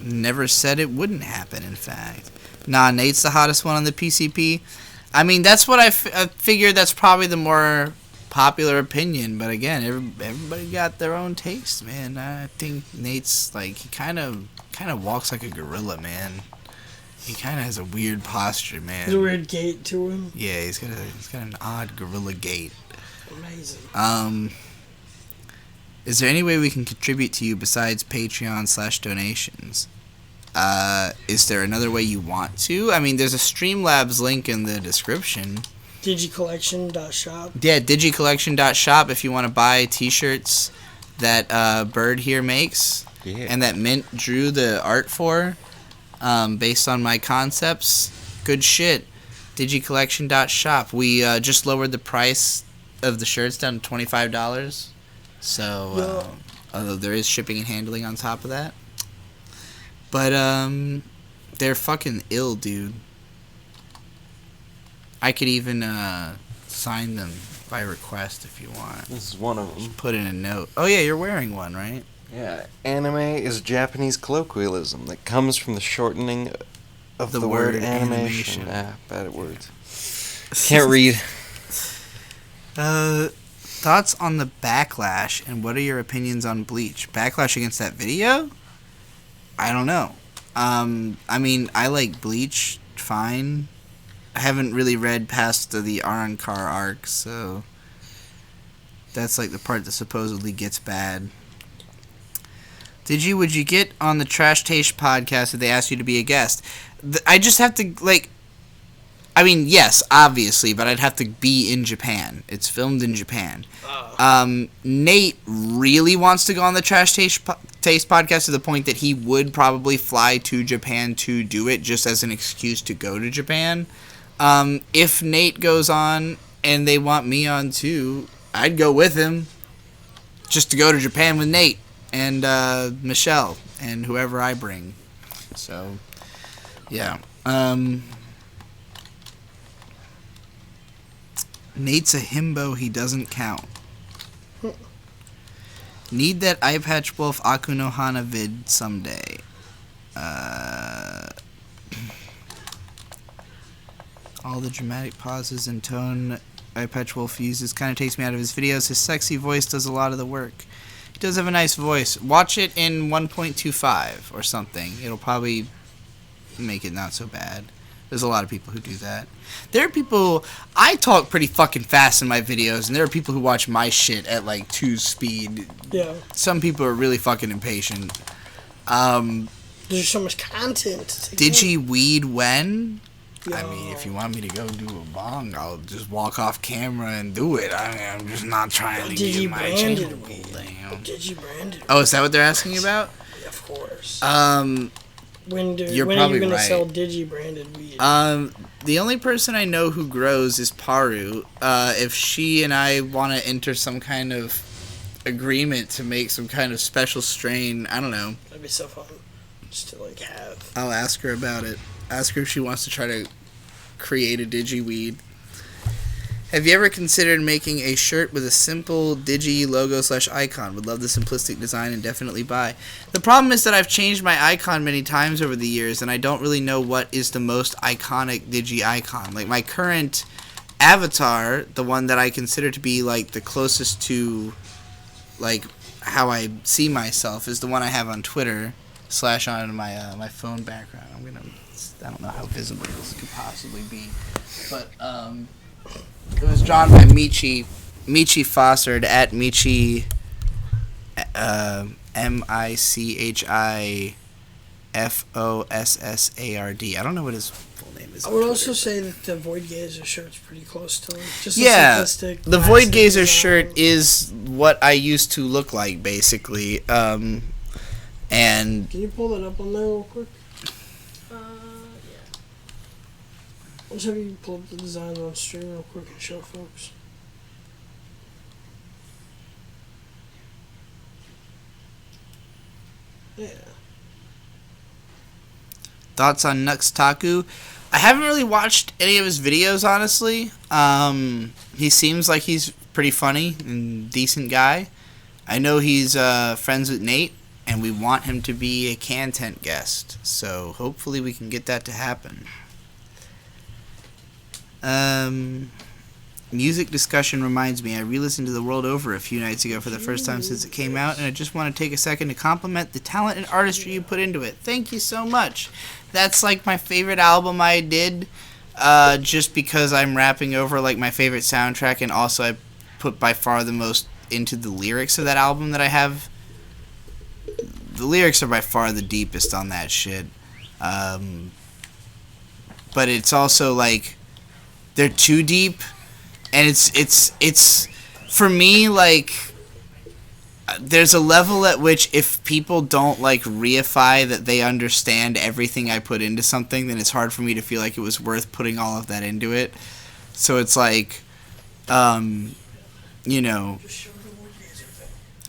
Never said it wouldn't happen, in fact. Nah, Nate's the hottest one on the PCP. I mean, that's what I figured. That's probably the more popular opinion. But again, everybody got their own taste, man. I think Nate's, like, he kind of walks like a gorilla, man. He kind of has a weird posture, man. There's a weird gait to him. Yeah, he's got an odd gorilla gait. Amazing. Is there any way we can contribute to you besides Patreon/donations? Is there another way you want to? I mean, there's a Streamlabs link in the description. Digicollection.shop. Yeah, digicollection.shop if you want to buy t-shirts that Bird here makes. Yeah. And that Mint drew the art for, based on my concepts. Good shit. Digicollection.shop. We just lowered the price of the shirts down to $25. So, although there is shipping and handling on top of that. But, they're fucking ill, dude. I could even sign them by request if you want. This is one of them. Put in a note. Oh, yeah, you're wearing one, right? Yeah, anime is Japanese colloquialism that comes from the shortening of the word animation. Bad at words. Can't read. Thoughts on the backlash, and what are your opinions on Bleach? Backlash against that video? I don't know. I mean, I like Bleach fine. I haven't really read past the Arankar arc, so that's like the part that supposedly gets bad. Would you get on the Trash Taste podcast if they asked you to be a guest? I just have to, I mean, yes, obviously, but I'd have to be in Japan. It's filmed in Japan. Nate really wants to go on the Trash Taste podcast to the point that he would probably fly to Japan to do it just as an excuse to go to Japan. If Nate goes on and they want me on too, I'd go with him just to go to Japan with Nate and Michelle and whoever I bring. So, yeah. Nate's a himbo, he doesn't count. Need that Eye Patch Wolf Akuno Hana vid someday. All the dramatic pauses and tone Eye Patch Wolf uses kind of takes me out of his videos. His sexy voice does a lot of the work. He does have a nice voice. Watch it in 1.25 or something. It'll probably make it not so bad. There's a lot of people who do that. There are people... I talk pretty fucking fast in my videos, and there are people who watch my shit at, 2 speed. Yeah. Some people are really fucking impatient. There's so much content to take Digi weed when? Yo. I mean, if you want me to go do a bong, I'll just walk off camera and do it. I'm just not trying to get my channel. Digi branded. Oh, is that what they're asking about? Yeah, of course. You're when are you probably going to right. sell Digi branded weed? The only person I know who grows is Paru. If she and I want to enter some kind of agreement to make some kind of special strain, I don't know. That'd be so fun. Just to, have. I'll ask her about it. Ask her if she wants to try to create a Digi weed. Have you ever considered making a shirt with a simple Digi logo / icon? Would love the simplistic design and definitely buy. The problem is that I've changed my icon many times over the years, and I don't really know what is the most iconic Digi icon. My current avatar, the one that I consider to be, the closest to, how I see myself, is the one I have on Twitter / on my phone background. I don't know how visible this could possibly be, but, it was drawn by Michi Fossard at Michi, Michifossard. I don't know what his full name is. I would also say that the Void Gazer shirt's pretty close to him. Just simplistic, the Void classic Gazer design. shirt is what I used to look like, basically. And Can you pull that up on there real quick? Yeah. Let's have you pull up the design on stream real quick and show folks. Yeah. thoughts on Nux Taku? I haven't really watched any of his videos, honestly. He seems like he's pretty funny and decent guy. I know he's friends with Nate, and we want him to be a content guest. So hopefully we can get that to happen. Music discussion reminds me, I re-listened to The World Over a few nights ago for the first time since it came out, and I just want to take a second to compliment the talent and artistry you put into it. Thank you so much. That's like my favorite album I did, just because I'm rapping over like my favorite soundtrack, and also I put by far the most into the lyrics of that album that I have. The lyrics are by far the deepest on that shit. But it's also like they're too deep, and it's for me like there's a level at which if people don't like reify that they understand everything I put into something, then it's hard for me to feel like it was worth putting all of that into it. So it's like, you know,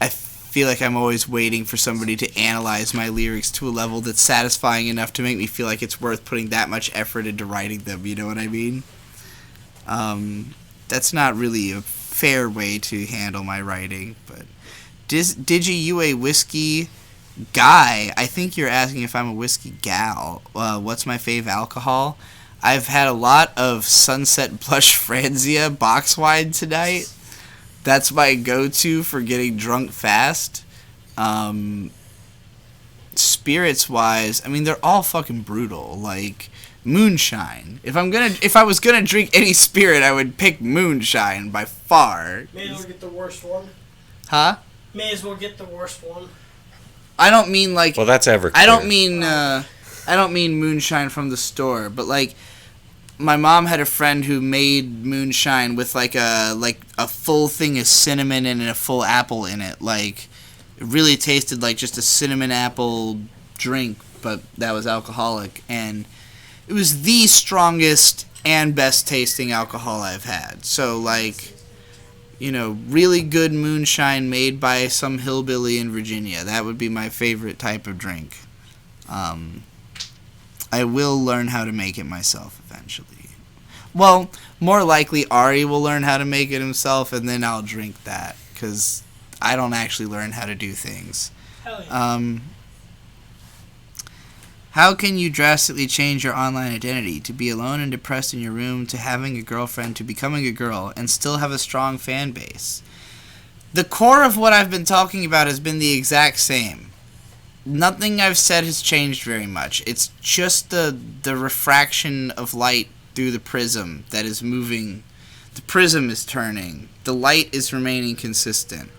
I feel like I'm always waiting for somebody to analyze my lyrics to a level that's satisfying enough to make me feel like it's worth putting that much effort into writing them, you know what I mean? That's not really a fair way to handle my writing, but Digi, you a whiskey guy? I think you're asking if I'm a whiskey gal. What's my fave alcohol? I've had a lot of Sunset Blush Franzia box wine tonight. That's my go-to for getting drunk fast. Spirits-wise, I mean, they're all fucking brutal. Like moonshine. If I was gonna drink any spirit, I would pick moonshine by far. May as well get the worst one. Huh? May as well get the worst one. I don't mean like. Well, that's Everclear. I don't mean moonshine from the store, but like, my mom had a friend who made moonshine with like a full thing of cinnamon and a full apple in it. Like, it really tasted like just a cinnamon apple drink, but that was alcoholic, and it was the strongest and best tasting alcohol I've had. So like, you know, really good moonshine made by some hillbilly in Virginia. That would be my favorite type of drink. I will learn how to make it myself eventually. Well, more likely Ari will learn how to make it himself, and then I'll drink that, because I don't actually learn how to do things. Hell yeah. How can you drastically change your online identity, to be alone and depressed in your room, to having a girlfriend, to becoming a girl, and still have a strong fan base? The core of what I've been talking about has been the exact same. Nothing I've said has changed very much. It's just the refraction of light through the prism that is moving. The prism is turning. The light is remaining consistent.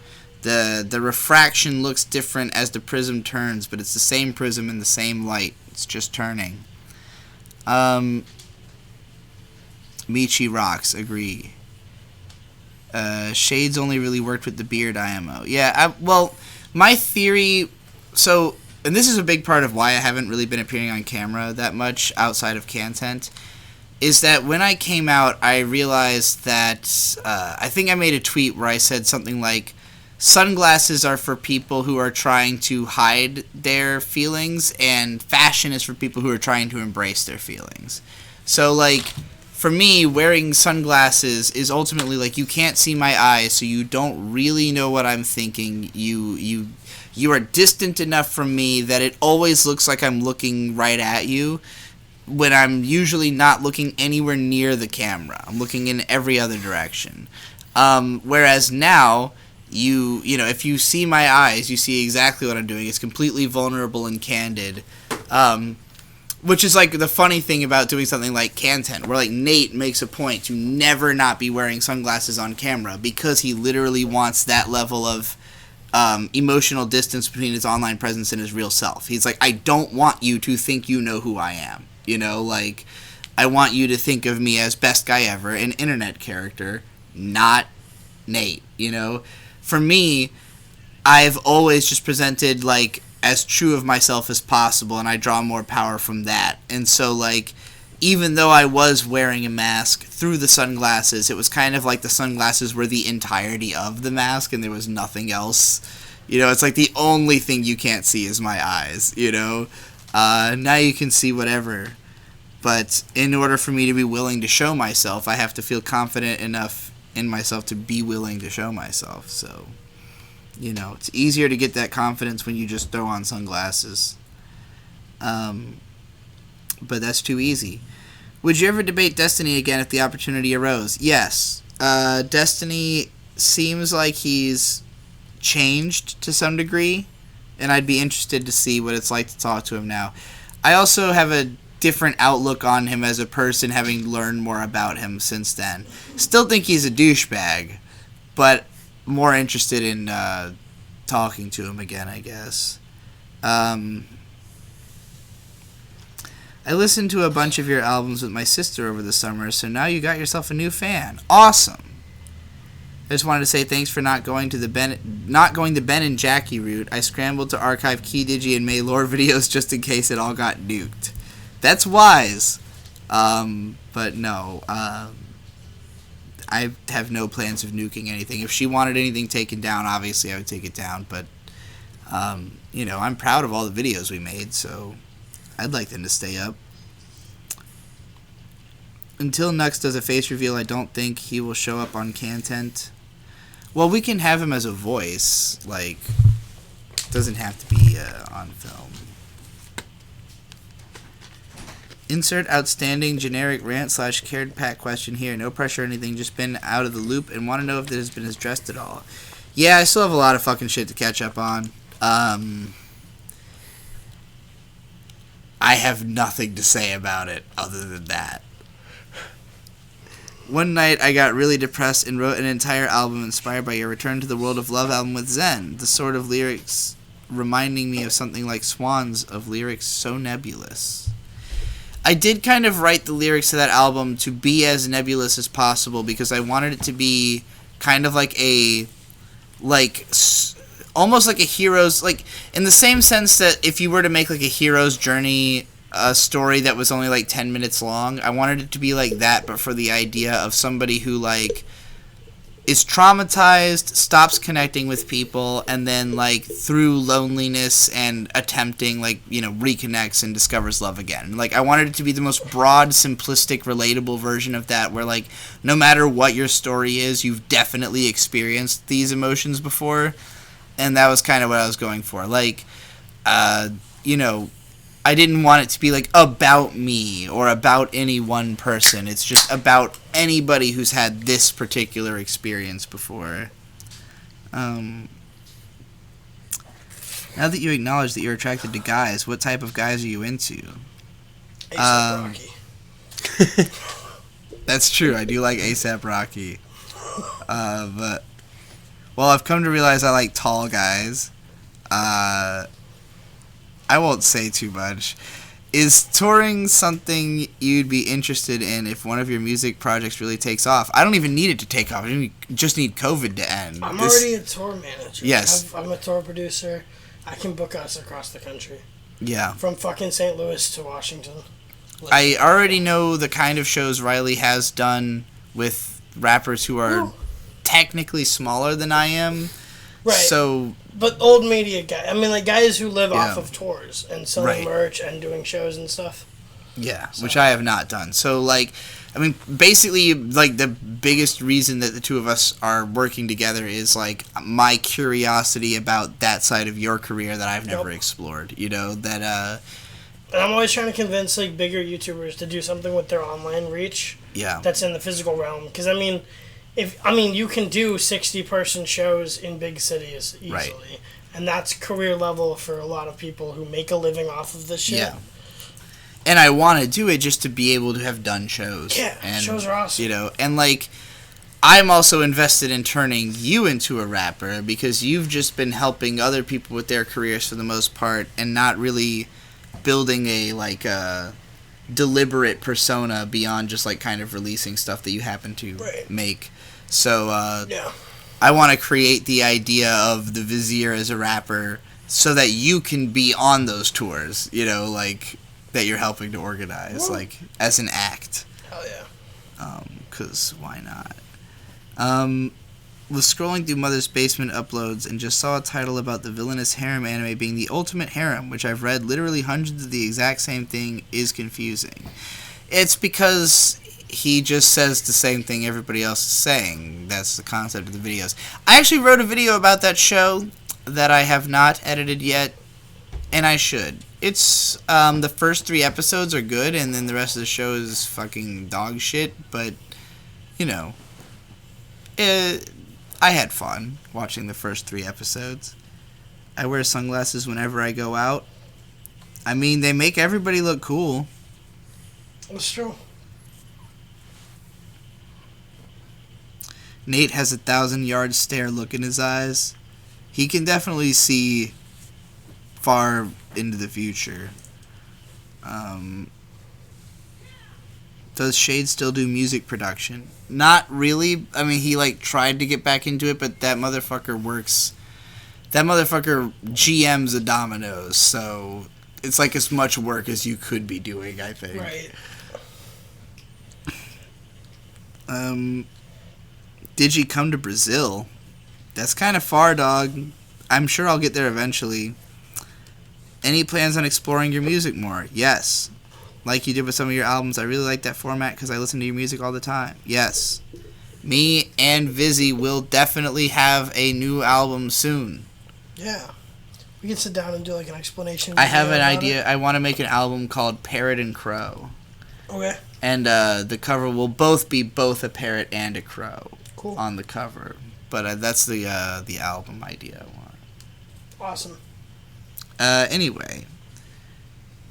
The refraction looks different as the prism turns, but it's the same prism and the same light. It's just turning. Michi rocks, agree. Shades only really worked with the beard IMO. Yeah, well, my theory... So, and this is a big part of why I haven't really been appearing on camera that much outside of content, is that when I came out, I realized that... I think I made a tweet where I said something like, sunglasses are for people who are trying to hide their feelings, and fashion is for people who are trying to embrace their feelings. So, like, for me, wearing sunglasses is ultimately, like, you can't see my eyes, so you don't really know what I'm thinking. You are distant enough from me that it always looks like I'm looking right at you, when I'm usually not looking anywhere near the camera. I'm looking in every other direction. Whereas now... You know, if you see my eyes, you see exactly what I'm doing. It's completely vulnerable and candid. Which is, like, the funny thing about doing something like content, where, like, Nate makes a point to never not be wearing sunglasses on camera, because he literally wants that level of emotional distance between his online presence and his real self. He's like, I don't want you to think you know who I am. You know, like, I want you to think of me as best guy ever, an internet character, not Nate, you know? For me, I've always just presented, like, as true of myself as possible, and I draw more power from that. And so, like, even though I was wearing a mask through the sunglasses, it was kind of like the sunglasses were the entirety of the mask, and there was nothing else. You know, it's like the only thing you can't see is my eyes, you know? Now you can see whatever. But in order for me to be willing to show myself, I have to feel confident enough in myself to be willing to show myself. So, you know, it's easier to get that confidence when you just throw on sunglasses. But that's too easy. Would you ever debate Destiny again if the opportunity arose? Yes. Destiny seems like he's changed to some degree, and I'd be interested to see what it's like to talk to him now. I also have a different outlook on him as a person, having learned more about him since then. Still think he's a douchebag, but more interested in talking to him again, I guess. I listened to a bunch of your albums with my sister over the summer, so now you got yourself a new fan. Awesome. I just wanted to say thanks for not going the Ben and Jackie route. I scrambled to archive Key Digi and Maylore videos just in case it all got nuked. That's wise. But no. I have no plans of nuking anything. If she wanted anything taken down, obviously I would take it down. But, I'm proud of all the videos we made, so I'd like them to stay up. Until Nux does a face reveal, I don't think he will show up on content. Well, we can have him as a voice. Like, doesn't have to be on film. Insert outstanding generic rant / cared pack question here. No pressure or anything. Just been out of the loop and want to know if this has been addressed at all. Yeah, I still have a lot of fucking shit to catch up on. I have nothing to say about it other than that. One night I got really depressed and wrote an entire album inspired by your Return to the World of Love album with Zen. The sort of lyrics reminding me of something like Swans of lyrics so nebulous. I did kind of write the lyrics to that album to be as nebulous as possible because I wanted it to be kind of like almost like a hero's, like, in the same sense that if you were to make, like, a hero's journey, a story that was only, like, 10 minutes long, I wanted it to be like that, but for the idea of somebody who, like, is traumatized, stops connecting with people, and then, like, through loneliness and attempting, like, reconnects and discovers love again. Like, I wanted it to be the most broad, simplistic, relatable version of that, where, like, no matter what your story is, you've definitely experienced these emotions before. And that was kind of what I was going for. Like, I didn't want it to be, like, about me or about any one person. It's just about anybody who's had this particular experience before. Now that you acknowledge that you're attracted to guys, what type of guys are you into? A$AP Rocky. That's true. I do like A$AP Rocky. But... Well, I've come to realize I like tall guys. I won't say too much. Is touring something you'd be interested in if one of your music projects really takes off? I don't even need it to take off. I just need COVID to end. I'm already a tour manager. Yes. I'm a tour producer. I can book us across the country. Yeah. From fucking St. Louis to Washington. I already know the kind of shows Riley has done with rappers who are technically smaller than I am. Right. So, but old media guys. I mean, like guys who live off of tours and selling merch and doing shows and stuff. Yeah, so. Which I have not done. So, like, I mean, basically, like, the biggest reason that the two of us are working together is, like, my curiosity about that side of your career that I've never explored. That, And I'm always trying to convince, like, bigger YouTubers to do something with their online reach. Yeah. That's in the physical realm. Because, I mean... you can do 60-person shows in big cities easily. Right. And that's career level for a lot of people who make a living off of this shit. Yeah. And I want to do it just to be able to have done shows. Yeah, and, shows are awesome. And, like, I'm also invested in turning you into a rapper because you've just been helping other people with their careers for the most part and not really building a, like, deliberate persona beyond just, like, kind of releasing stuff that you happen to make. So, I want to create the idea of the Vizier as a rapper so that you can be on those tours, like, that you're helping to organize, like, as an act. Hell yeah. 'Cause why not? Was scrolling through Mother's Basement uploads and just saw a title about the villainous harem anime being the ultimate harem, which I've read literally hundreds of the exact same thing, is confusing. It's because... he just says the same thing everybody else is saying. That's the concept of the videos. I actually wrote a video about that show that I have not edited yet, and I should. It's, the first 3 episodes are good, and then the rest of the show is fucking dog shit, but, I had fun watching the first 3 episodes. I wear sunglasses whenever I go out. I mean, they make everybody look cool. That's true. Nate has a 1,000-yard stare look in his eyes. He can definitely see far into the future. Does Shade still do music production? Not really. I mean, he like tried to get back into it, but that motherfucker works. That motherfucker GMs a Domino's, so it's like as much work as you could be doing, I think. Right. Digi come to Brazil? That's kind of far, dog. I'm sure I'll get there eventually. Any plans on exploring your music more? Yes. Like you did with some of your albums, I really like that format because I listen to your music all the time. Yes. Me and Vizzy will definitely have a new album soon. Yeah. We can sit down and do like an explanation. I have an idea. It. I want to make an album called Parrot and Crow. Okay. And the cover will both be both a parrot and a crow. Cool. On the cover. But that's the album idea I want. Awesome. Anyway,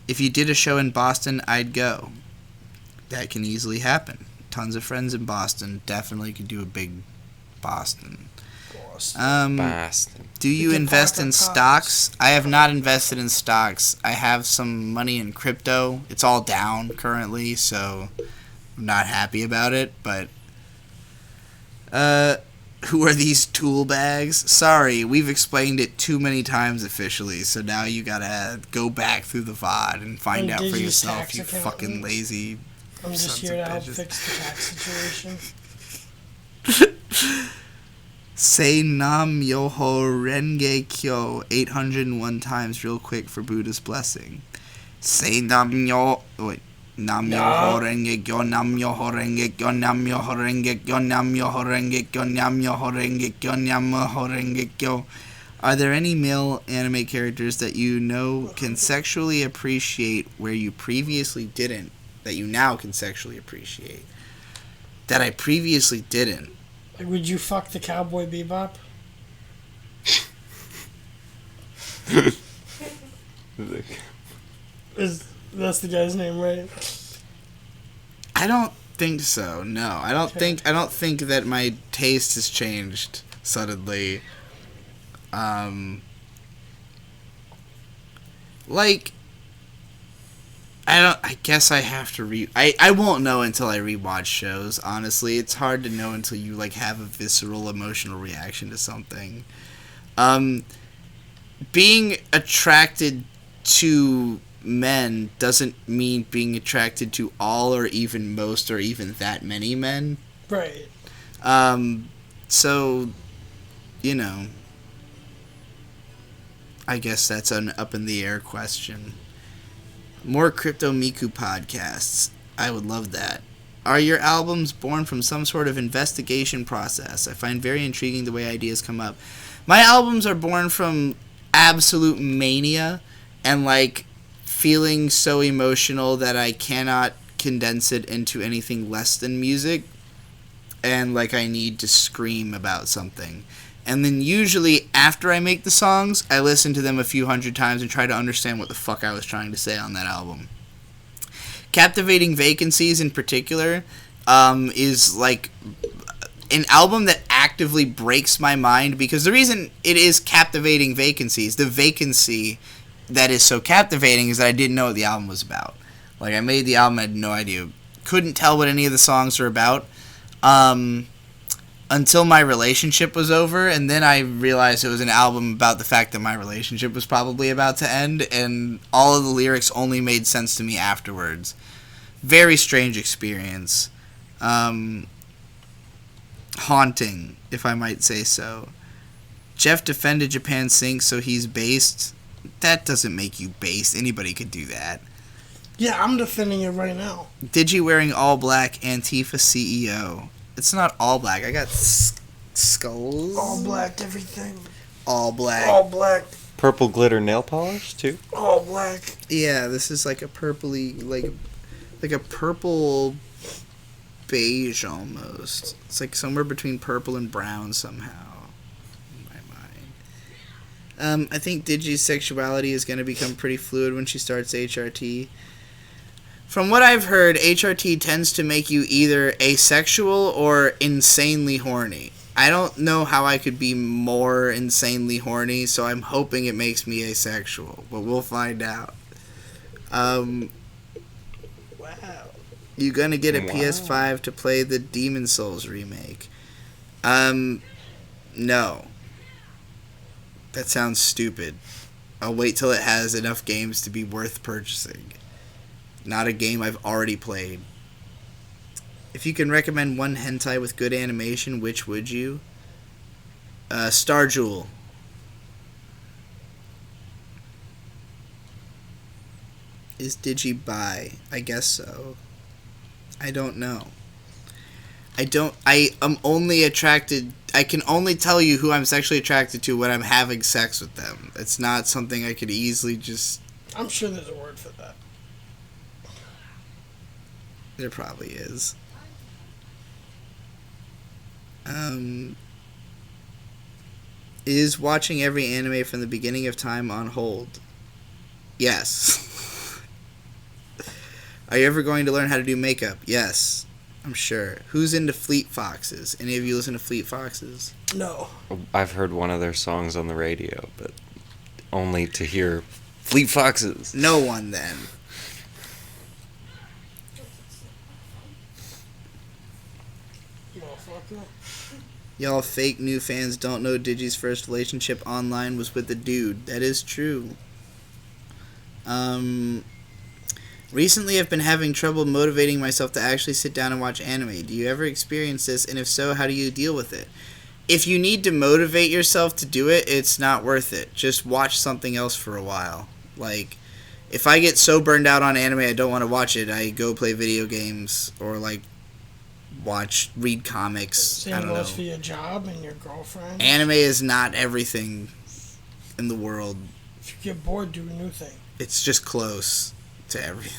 if you did a show in Boston, I'd go. That can easily happen. Tons of friends in Boston. Definitely could do a big Boston. Boston. Do you invest in stocks? I have not invested in stocks. I have some money in crypto. It's all down currently, so I'm not happy about it. But who are these tool bags? Sorry, we've explained it too many times officially, so now you gotta go back through the VOD and find out for yourself, you fucking lazy. I'm just here to help fix the tax situation. Say Nam Yoho Renge Kyo 801 times real quick for Buddha's blessing. Say Nam Yo... Wait. Nam Yoho Renge Kyo, Nam Yoho Renge Kyo, Nam Yoho Renge Kyo, Nam Yoho Renge Kyo, Nam Yoho Renge Kyo, Nam Yoho Renge Kyo. Are there any male anime characters that you know can sexually appreciate where you previously didn't? That you now can sexually appreciate? That I previously didn't. Like, would you fuck the Cowboy Bebop? That's the guy's name, right? I don't think so. No, I don't think. I don't think that my taste has changed suddenly. Like, I guess I have to I won't know until I rewatch shows, honestly. It's hard to know until you, like, have a visceral emotional reaction to something. Being attracted to men doesn't mean being attracted to all or even most or even that many men. Right. So, you know, I guess that's an up in the air question. More Crypto Miku podcasts. I would love that. Are your albums born from some sort of investigation process? I find very intriguing the way ideas come up. My albums are born from absolute mania and, like, feeling so emotional that I cannot condense it into anything less than music. And, like, I need to scream about something. And then usually after I make the songs, I listen to them a few hundred times and try to understand what the fuck I was trying to say on that album. Captivating Vacancies in particular is like an album that actively breaks my mind, because the reason it is Captivating Vacancies, the vacancy that is so captivating, is that I didn't know what the album was about. Like, I made the album, I had no idea. Couldn't tell what any of the songs were about. Until my relationship was over, and then I realized it was an album about the fact that my relationship was probably about to end, and all of the lyrics only made sense to me afterwards. Very strange experience. Haunting, if I might say so. Jeff defended Japan Sync, so he's based. That doesn't make you based. Anybody could do that. Yeah, I'm defending it right now. Digi wearing all black, Antifa CEO. It's not all black. I got skulls. All black, everything. All black. All black. Purple glitter nail polish, too? All black. Yeah, this is like a purpley, like a purple beige almost. It's like somewhere between purple and brown somehow, in my mind. I think Digi's sexuality is going to become pretty fluid when she starts HRT. From what I've heard, HRT tends to make you either asexual or insanely horny. I don't know how I could be more insanely horny, so I'm hoping it makes me asexual, but we'll find out. Wow. You gonna get a Wow. PS5 to play the Demon Souls remake? No. That sounds stupid. I'll wait till it has enough games to be worth purchasing. Not a game I've already played. If you can recommend one hentai with good animation, which would you? Star Jewel. Is Digi bi? I guess so. I don't know. I am only attracted... I can only tell you who I'm sexually attracted to when I'm having sex with them. It's not something I could easily just... I'm sure there's a word for that. There probably is. Is watching every anime from the beginning of time on hold? Yes. Are you ever going to learn how to do makeup? Yes, I'm sure. Who's into Fleet Foxes? Any of you listen to Fleet Foxes? No. I've heard one of their songs on the radio, but only to hear Fleet Foxes. No one, then. Motherfucker. Y'all fake new fans don't know Digi's first relationship online was with a dude. That is true. Recently I've been having trouble motivating myself to actually sit down and watch anime. Do you ever experience this? And if so, how do you deal with it? If you need to motivate yourself to do it, it's not worth it. Just watch something else for a while. Like, if I get so burned out on anime I don't want to watch it, I go play video games or, like, read comics. Same I don't know. goes for your job and your girlfriend. Anime is not everything in the world. If you get bored, do a new thing. It's just close to everything.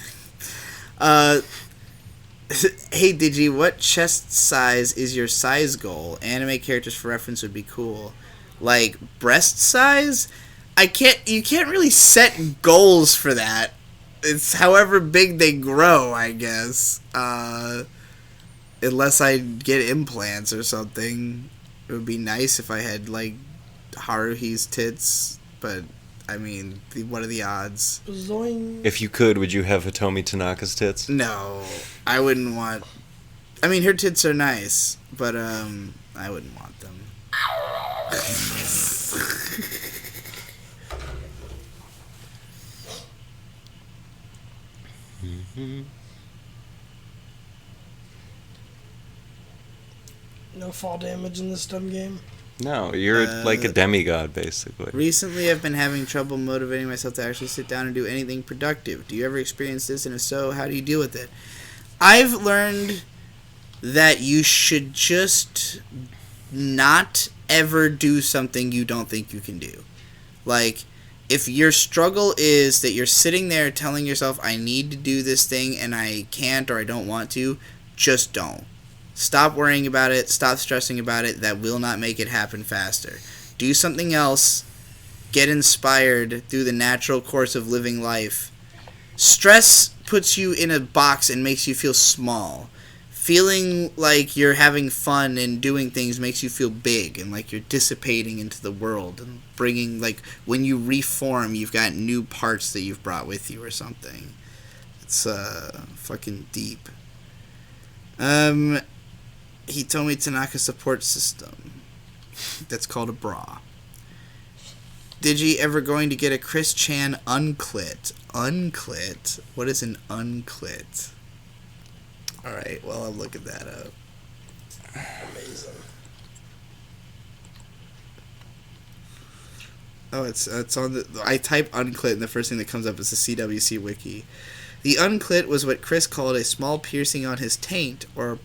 Hey Digi, what chest size is your size goal? Anime characters for reference would be cool. Like breast size? You can't really set goals for that. It's however big they grow, I guess. Unless I get implants or something. It would be nice if I had like Haruhi's tits, but I mean, what are the odds? Zoing. If you could, would you have Hitomi Tanaka's tits? No, I wouldn't want... I mean, her tits are nice, but, I wouldn't want them. No fall damage in this dumb game. No, you're like a demigod, basically. Recently, I've been having trouble motivating myself to actually sit down and do anything productive. Do you ever experience this? And if so, how do you deal with it? I've learned that you should just not ever do something you don't think you can do. Like, if your struggle is that you're sitting there telling yourself, I need to do this thing and I can't or I don't want to, just don't. Stop worrying about it. Stop stressing about it. That will not make it happen faster. Do something else. Get inspired through the natural course of living life. Stress puts you in a box and makes you feel small. Feeling like you're having fun and doing things makes you feel big and like you're dissipating into the world and bringing, like, when you reform, you've got new parts that you've brought with you or something. It's fucking deep. Hitomi Tanaka support system. That's called a bra. Digi ever going to get a Chris Chan unclit? Unclit? What is an unclit? Alright, well, I'll look at that up. Amazing. Oh, it's on the... I type unclit and the first thing that comes up is the CWC wiki. The unclit was what Chris called a small piercing on his taint, or a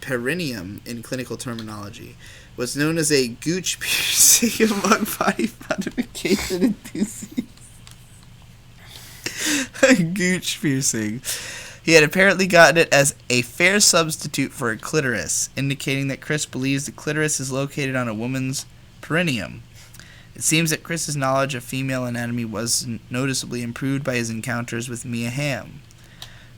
perineum in clinical terminology. What's known as a gooch piercing among body modification enthusiasts. A gooch piercing. He had apparently gotten it as a fair substitute for a clitoris, indicating that Chris believes the clitoris is located on a woman's perineum. It seems that Chris's knowledge of female anatomy was noticeably improved by his encounters with Mia Hamm.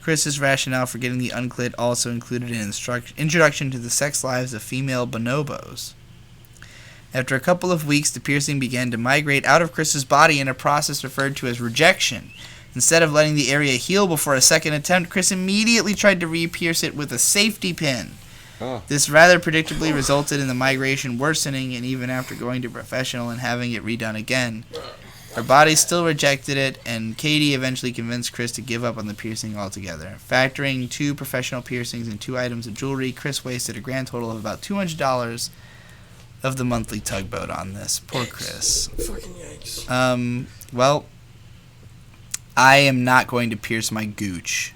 Chris's rationale for getting the unclit also included an introduction to the sex lives of female bonobos. After a couple of weeks, the piercing began to migrate out of Chris's body in a process referred to as rejection. Instead of letting the area heal before a second attempt, Chris immediately tried to re-pierce it with a safety pin. Oh. This rather predictably resulted in the migration worsening, and even after going to professional and having it redone again, her body still rejected it, and Katie eventually convinced Chris to give up on the piercing altogether. Factoring 2 professional piercings and 2 items of jewelry, Chris wasted a grand total of about $200 of the monthly tugboat on this. Poor Chris. Fucking yikes. Well, I am not going to pierce my gooch.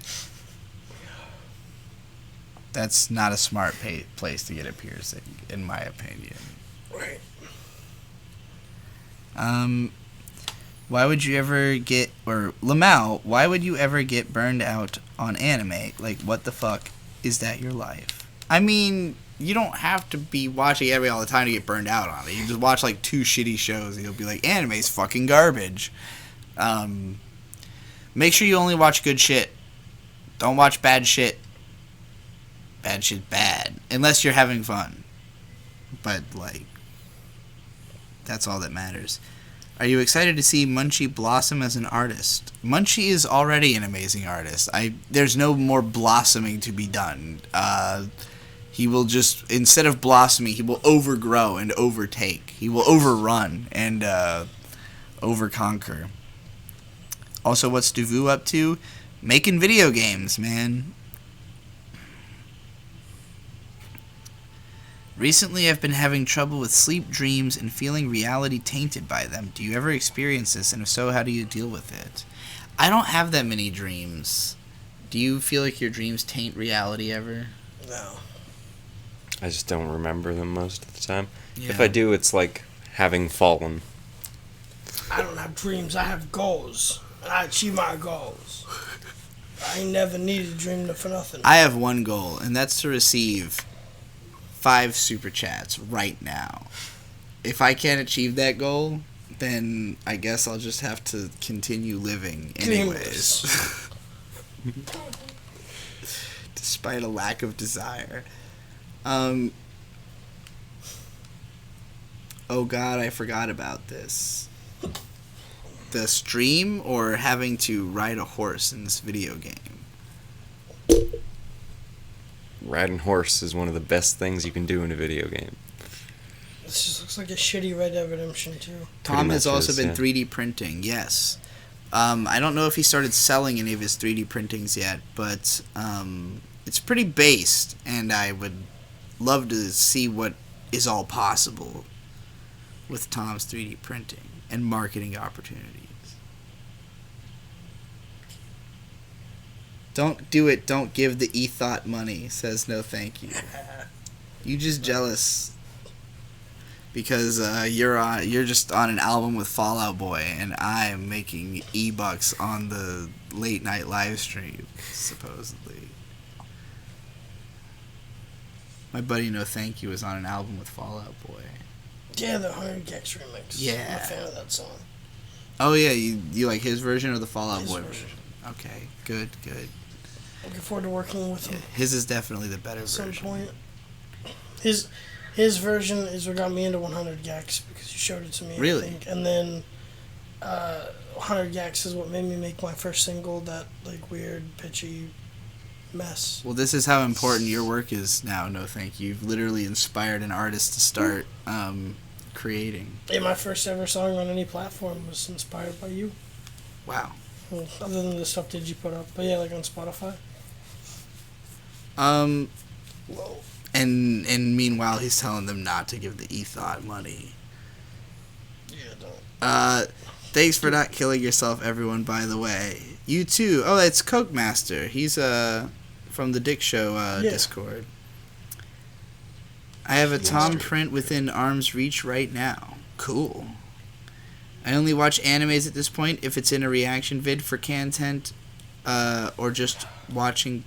That's not a smart place to get a piercing, in my opinion. Right. Why would you ever get, or Lamau, why would you ever get burned out on anime? Like, what the fuck? Is that your life? I mean, you don't have to be watching anime all the time to get burned out on it. You just watch, like, 2 shitty shows and you'll be like, anime's fucking garbage. Make sure you only watch good shit. Don't watch bad shit. Bad shit's bad. Unless you're having fun. But, like, that's all that matters. Are you excited to see Munchie blossom as an artist? Munchie is already an amazing artist. There's no more blossoming to be done. He will just, instead of blossoming, he will overgrow and overtake. He will overrun and overconquer. Also, what's Duvu up to? Making video games, man. Recently, I've been having trouble with sleep dreams and feeling reality tainted by them. Do you ever experience this? And if so, how do you deal with it? I don't have that many dreams. Do you feel like your dreams taint reality ever? No. I just don't remember them most of the time. Yeah. If I do, it's like having fallen. I don't have dreams. I have goals. And I achieve my goals. I ain't never needed a dream for nothing. I have one goal, and that's to receive 5 super chats right now. If I can't achieve that goal, then I guess I'll just have to continue living anyways. Despite a lack of desire. Oh god, I forgot about this. The stream or having to ride a horse in this video game? Riding horse is one of the best things you can do in a video game. This just looks like a shitty Red Dead Redemption 2. Tom has also been yeah. 3D printing, yes. I don't know if he started selling any of his 3D printings yet, but it's pretty based, and I would love to see what is all possible with Tom's 3D printing and marketing opportunities. Don't do it, don't give the e-thought money, says no thank you. You just jealous because you're just on an album with Fall Out Boy, and I'm making e-bucks on the late night live stream, supposedly. My buddy No Thank You is on an album with Fall Out Boy. Yeah, the 100 Gex remix. Yeah. I'm a fan of that song. Oh yeah, you like his version or the Fall Out His Boy version. version? Okay, good. Looking forward to working with him His is definitely the better at some version. point. His version is what got me into 100 Gex because you showed it to me. Really? I think. And then 100 Gex is what made me make my first single, that like weird pitchy mess. Well, this is how important your work is now. No thank you. You've literally inspired an artist to start creating. Yeah, my first ever song on any platform was inspired by you. Wow. Well, other than the stuff that you put up, but yeah, like on Spotify. Whoa. And meanwhile, he's telling them not to give the e-thought money. Yeah, don't. Thanks for not killing yourself, everyone, by the way. You too. Oh, it's Coke Master. He's from the Dick Show Discord. I have a Tom print within arm's reach right now. Cool. I only watch animes at this point if it's in a reaction vid for content, or just watching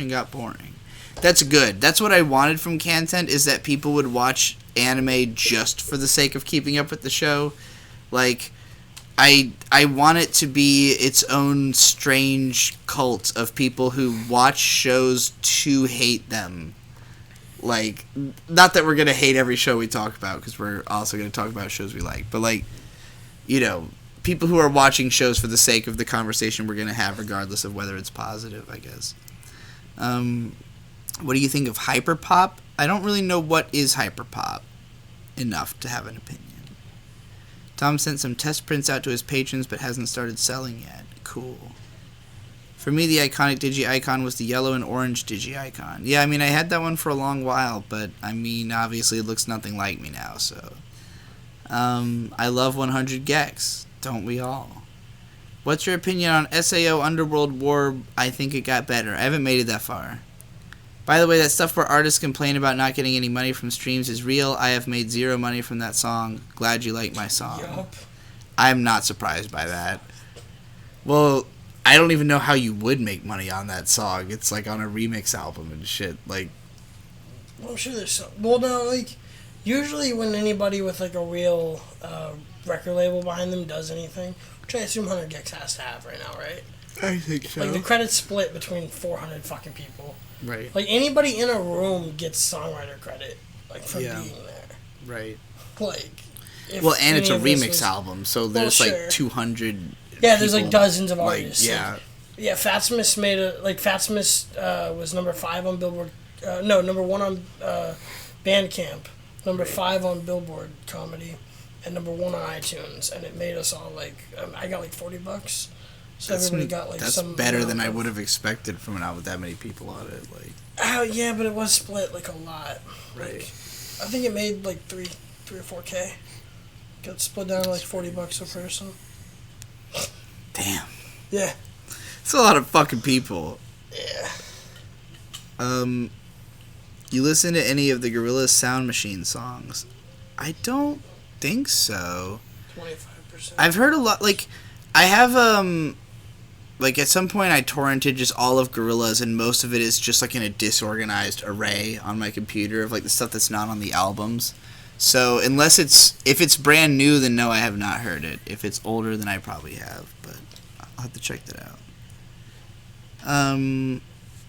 got boring. That's good. That's what I wanted from content, is that people would watch anime just for the sake of keeping up with the show. Like, I want it to be its own strange cult of people who watch shows to hate them. Like, not that we're going to hate every show we talk about, because we're also going to talk about shows we like, but like, you know, people who are watching shows for the sake of the conversation we're going to have, regardless of whether it's positive, I guess. What do you think of hyperpop? I don't really know what is hyperpop enough to have an opinion. Tom sent some test prints out to his patrons, but hasn't started selling yet. Cool. For me, the iconic Digi icon was the yellow and orange Digi icon. Yeah, I mean, I had that one for a long while, but, I mean, obviously it looks nothing like me now, so... I love 100 Gex. Don't we all? What's your opinion on SAO Underworld War? I think it got better. I haven't made it that far. By the way, that stuff where artists complain about not getting any money from streams is real. I have made 0 money from that song. Glad you like my song. Yup. I'm not surprised by that. Well, I don't even know how you would make money on that song. It's like on a remix album and shit. Like, Well, I'm sure there's some. Well, no, like, usually when anybody with, like, a real record label behind them does anything, which I assume 100 Gex has to have right now, right? I think so. Like, the credit's split between 400 fucking people. Right. Like, anybody in a room gets songwriter credit, like, for Yeah. being there. Right. Like, if Well, and it's a any of this remix was- album, so there's sure. like 200. Yeah, there's like people, dozens of like, artists. yeah. Like, yeah, Fatsmith made a Fatsmith was number 5 on Billboard. No, number 1 on Bandcamp, number 5 on Billboard Comedy, and number 1 on iTunes. And it made us all like I got like $40. So everybody got like that's some. better than I amount of- would have expected from an album with that many people on it. Like, Oh yeah, but it was split like a lot. Right. Like, I think it made like 3 or 4K. Got split down to like $40 a person. damn, Yeah. it's a lot of fucking people. Yeah. You listen to any of the Gorillaz Sound Machine songs? I don't think so. 25%. I've heard a lot. Like, I have like at some point I torrented just all of Gorillaz, and most of it is just like in a disorganized array on my computer of like the stuff that's not on the albums. So if it's brand new, then no, I have not heard it. If it's older, then I probably have, but I'll have to check that out.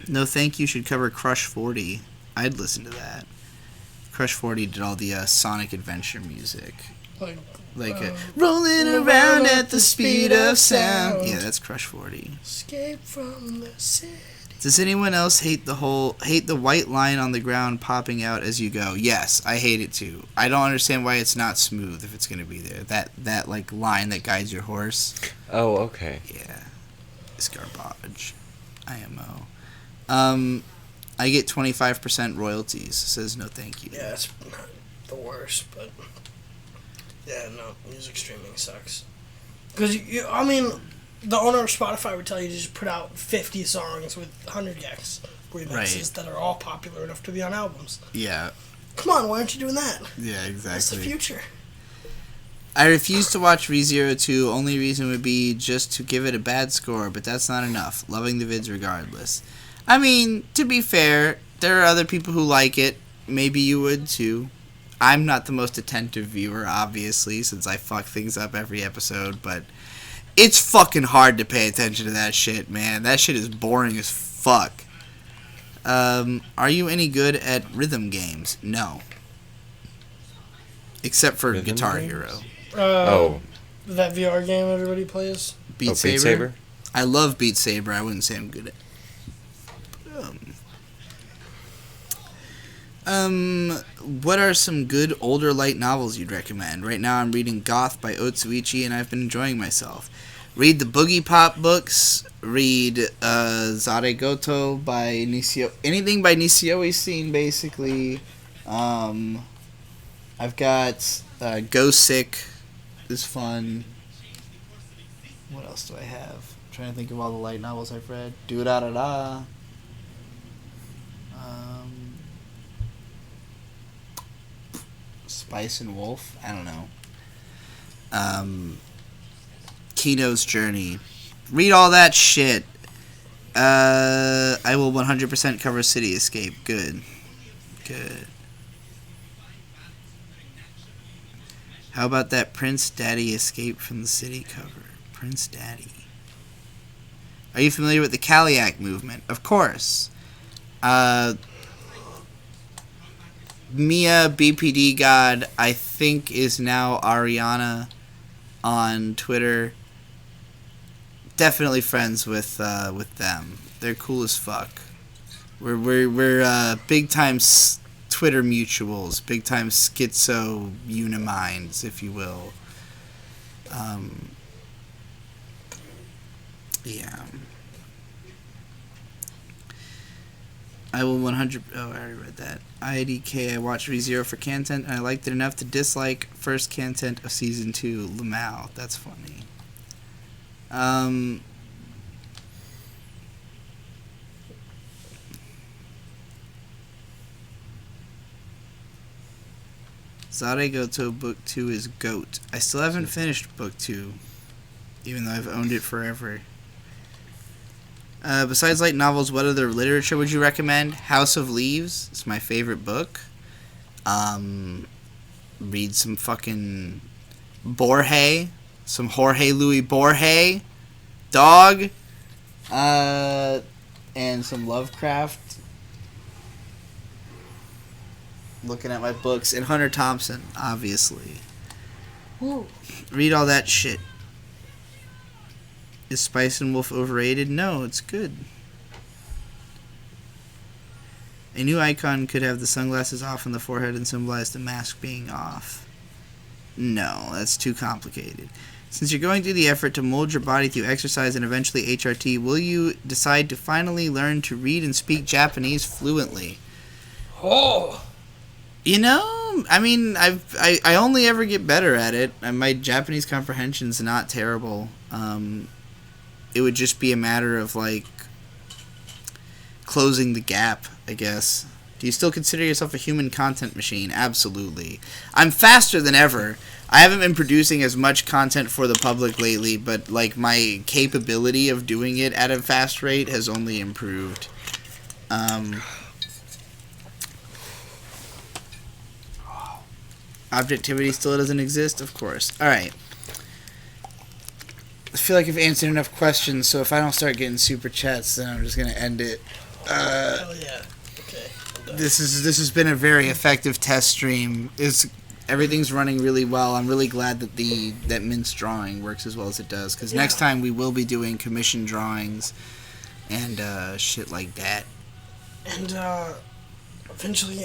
No Thank You should cover Crush 40. I'd listen to that. Crush 40 did all the Sonic Adventure music. Like rolling around at the speed of sound. Yeah, that's Crush 40. Escape from the city. Does anyone else hate the white line on the ground popping out as you go? Yes, I hate it too. I don't understand why it's not smooth if it's gonna be there. That like line that guides your horse. Oh, okay. Yeah, it's garbage. IMO. I get 25% royalties. Says no thank you. Yeah, it's not the worst, but yeah, no, music streaming sucks. Because I mean, the owner of Spotify would tell you to just put out 50 songs with 100 Gex remixes Right. that are all popular enough to be on albums. Yeah. Come on, why aren't you doing that? Yeah, exactly. That's the future. I refuse to watch ReZero2. Only reason would be just to give it a bad score, but that's not enough. Loving the vids regardless. I mean, to be fair, there are other people who like it. Maybe you would too. I'm not the most attentive viewer, obviously, since I fuck things up every episode, but it's fucking hard to pay attention to that shit, man. That shit is boring as fuck. Are you any good at rhythm games? No. Except for Rhythm Guitar games? Hero. That VR game everybody plays. Beat Beat Saber? I love Beat Saber. I wouldn't say I'm good at. What are some good older light novels you'd recommend? Right now I'm reading Goth by Otsuichi and I've been enjoying myself. Read the Boogie Pop books. Read Zare Goto by Nishio. Anything by Nishio Scene, basically. I've got Go Sick is fun. What else do I have? I'm trying to think of all the light novels I've read. Do Da Da Da. Spice and Wolf. I don't know. Kino's Journey. Read all that shit. I will 100% cover City Escape. Good. How about that Prince Daddy Escape from the City cover? Prince Daddy. Are you familiar with the Kaliak movement? Of course. Mia BPD God, I think, is now Ariana. on Twitter. Definitely friends with them. They're cool as fuck. We're big time Twitter mutuals, big time schizo uniminds, if you will. Yeah. I will 100. Oh, I already read that. IDK. I watched ReZero for content, and I liked it enough to dislike first content of season 2. Lamau. That's funny. Zare Goto Book 2 is GOAT. I still haven't finished Book 2, even though I've owned it forever. Besides light novels, what other literature would you recommend? House of Leaves is my favorite book. Read some fucking Borges, some Jorge Luis Borges, dog, and some Lovecraft. Looking at my books, and Hunter Thompson, obviously. Woo. Read all that shit. Is Spice and Wolf overrated? No, it's good. A new icon could have the sunglasses off on the forehead and symbolize the mask being off. No, that's too complicated. Since you're going through the effort to mold your body through exercise and eventually HRT, will you decide to finally learn to read and speak Japanese fluently? Oh. You know, I mean, I only ever get better at it. My Japanese comprehension's not terrible. It would just be a matter of, like, closing the gap, I guess. Do you still consider yourself a human content machine? Absolutely. I'm faster than ever. I haven't been producing as much content for the public lately, but, like, my capability of doing it at a fast rate has only improved. Objectivity still doesn't exist? Of course. Alright. I feel like I've answered enough questions, so if I don't start getting super chats, then I'm just going to end it. Hell yeah. Okay. This has been a very effective test stream. Everything's running really well. I'm really glad that that Mint's drawing works as well as it does, because next time we will be doing commission drawings and shit like that. And eventually,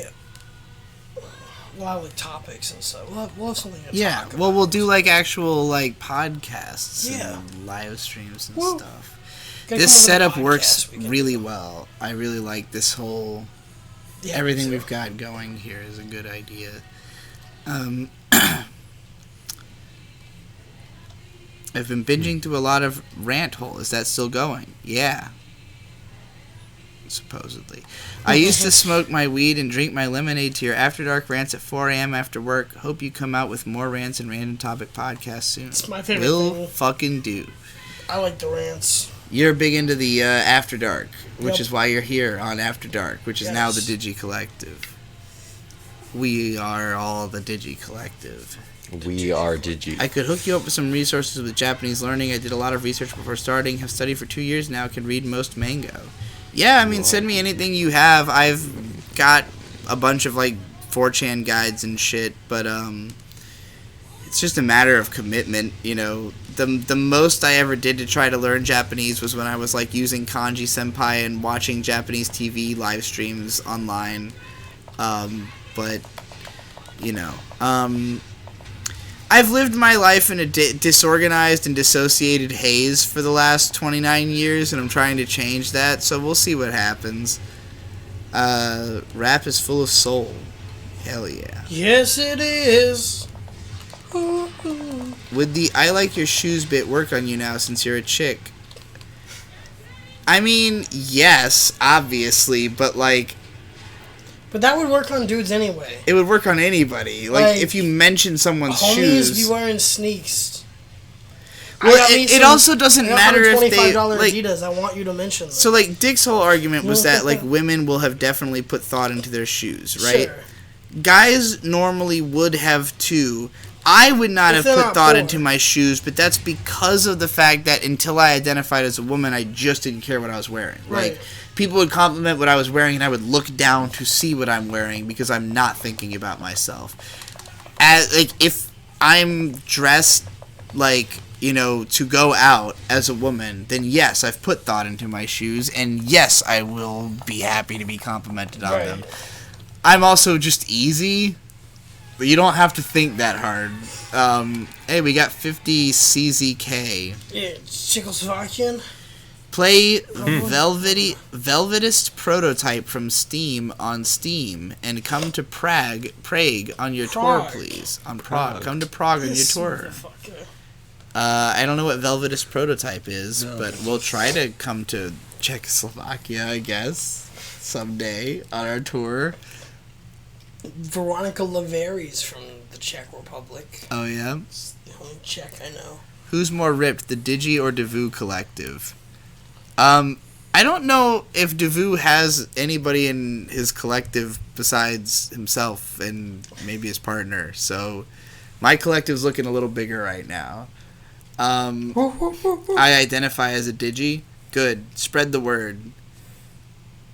we'll have like topics and stuff. We'll have something to talk about. Well, we'll do like actual like podcasts Yeah. and live streams and Well, stuff. Gotta This come up setup with a podcast works we can really do. well. I really like this whole Yeah, everything so- we've got going here is a good idea. I've been binging through a lot of Rant Hole. Is that still going? Yeah. Supposedly. I used to smoke my weed and drink my lemonade to your After Dark rants at 4 a.m. after work. Hope you come out with more rants and random topic podcasts soon. It's my favorite Will thing. fucking do. I like the rants. You're big into the After Dark, which Yep. is why you're here on After Dark, which is now the Yes. Digi Collective. We are all the Digi Collective. We are Digi. I could hook you up with some resources with Japanese learning. I did a lot of research before starting. Have studied for 2 years now. Can read most mango. Yeah, I mean, send me anything you have. I've got a bunch of, like, 4chan guides and shit, but, it's just a matter of commitment, you know. The most I ever did to try to learn Japanese was when I was, like, using Kanji Senpai and watching Japanese TV live streams online. But, you know, I've lived my life in a disorganized and dissociated haze for the last 29 years, and I'm trying to change that, so we'll see what happens. Rap is full of soul. Hell yeah. Yes, it is. Would the I like your shoes bit work on you now since you're a chick? I mean, yes, obviously, but, like, But that would work on dudes anyway. it would work on anybody. Like, Like, if you mention someone's Homies shoes. be wearing sneaks. Well, I got me it some- also doesn't I got matter if they $125 like. Adidas. I want you to mention them. So, like, Dick's whole argument was that, like, women will have definitely put thought into their shoes, right? Sure. Guys normally would have too. I would not If have they're put not thought poor. into my shoes, but that's because of the fact that until I identified as a woman, I just didn't care what I was wearing. Right. Like, people would compliment what I was wearing, and I would look down to see what I'm wearing because I'm not thinking about myself. As, like, if I'm dressed like, to go out as a woman, then yes, I've put thought into my shoes, and yes, I will be happy to be complimented on them. I'm also just easy, but you don't have to think that hard. Hey, we got 50 CZK. Yeah, Czechoslovakian. Play Velvetist Prototype from Steam on Steam, and come to Prague on your tour, please. On Prague. Come to Prague on your tour. I don't know what Velvetist Prototype is, but we'll try to come to Czechoslovakia, I guess, someday on our tour. Veronica Laveri's from the Czech Republic. Oh, yeah? It's the only Czech I know. Who's more ripped, the Digi or Devu Collective? I don't know if Devu has anybody in his collective besides himself and maybe his partner, so my collective's looking a little bigger right now. I identify as a Digi. Good. Spread the word.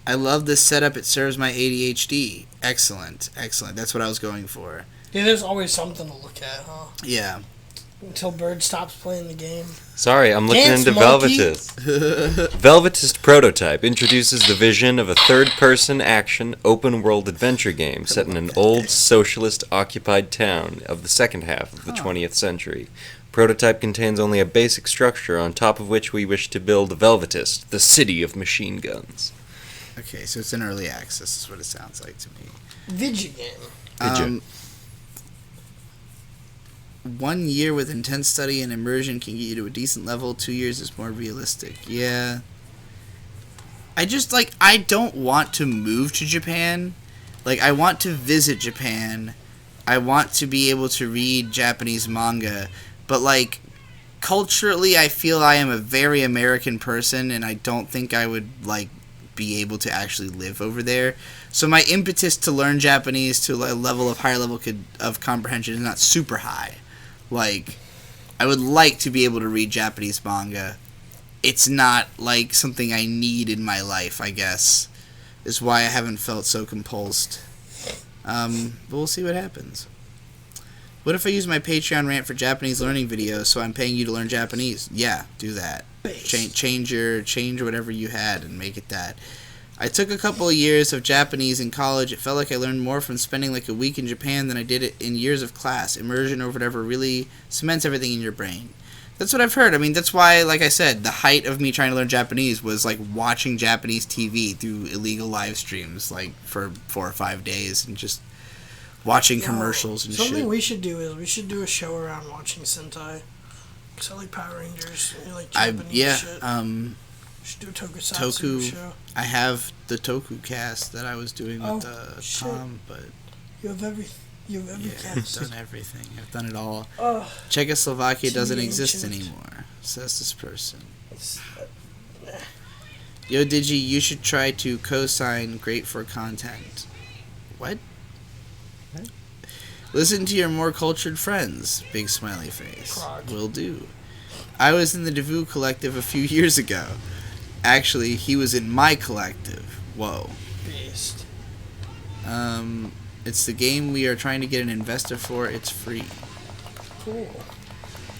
I love this setup. It serves my ADHD. Excellent. That's what I was going for. Yeah, there's always something to look at, huh? Yeah. Until Bird stops playing the game. Sorry, I'm looking into Velvetist. Velvetist Prototype introduces the vision of a third-person action open-world adventure game set in an old socialist occupied town of the second half of the 20th century. Prototype contains only a basic structure on top of which we wish to build Velvetist, the city of machine guns. Okay, so it's in early access, is what it sounds like to me. Video game. 1 year with intense study and immersion can get you to a decent level. 2 years is more realistic. Yeah. I don't want to move to Japan. Like, I want to visit Japan. I want to be able to read Japanese manga. But, like, culturally, I feel I am a very American person, and I don't think I would, like, be able to actually live over there. So my impetus to learn Japanese to a higher level of comprehension is not super high. Like, I would like to be able to read Japanese manga. It's not, like, something I need in my life, I guess. Is why I haven't felt so compulsed. But we'll see what happens. What if I use my Patreon rant for Japanese learning videos, so I'm paying you to learn Japanese? Yeah, do that. Change whatever you had and make it that. I took a couple of years of Japanese in college. It felt like I learned more from spending like a week in Japan than I did in years of class. Immersion or whatever really cements everything in your brain. That's what I've heard. I mean, that's why, like I said, the height of me trying to learn Japanese was like watching Japanese TV through illegal live streams, like for 4 or 5 days, and just watching commercials and something shit. we should do is we should do a show around watching Sentai. Because I like Power Rangers. I like Japanese shit. We should do a Tokusatsu show. I have the Toku cast that I was doing with Tom, but you have every cast. I've done everything. I've done it all. Czechoslovakia doesn't exist anymore, says this person. Yo, Digi, you should try to co-sign Great for Content. What? Listen to your more cultured friends. Big smiley face. Prague. Will do. I was in the Devu Collective a few years ago. Actually, he was in my collective. Whoa. Beast. It's the game we are trying to get an investor for. It's free. Cool.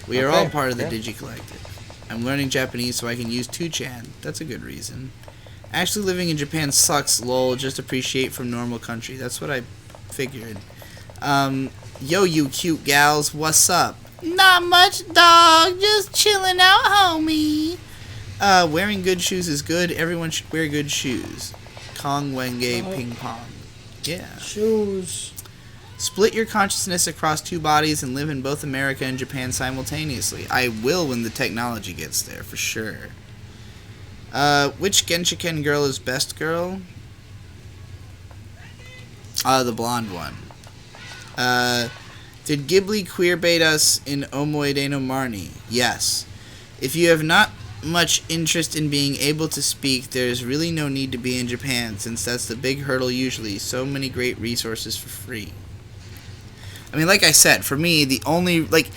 We are all part of the Digi Collective. I'm learning Japanese so I can use 2chan. That's a good reason. Actually, living in Japan sucks, lol. Just appreciate from normal country. That's what I figured. Yo, you cute gals, what's up? Not much, dog. Just chilling out, homie. Wearing good shoes is good. Everyone should wear good shoes. Kong Wenge Ping Pong. Yeah. Shoes. Split your consciousness across 2 bodies and live in both America and Japan simultaneously. I will when the technology gets there, for sure. Which Genshiken girl is best girl? The blonde one. Did Ghibli queerbait us in Omoide no Marni? Yes. If you have not much interest in being able to speak, there's really no need to be in Japan, since that's the big hurdle usually. So many great resources for free. I mean, like I said, for me, the only, like,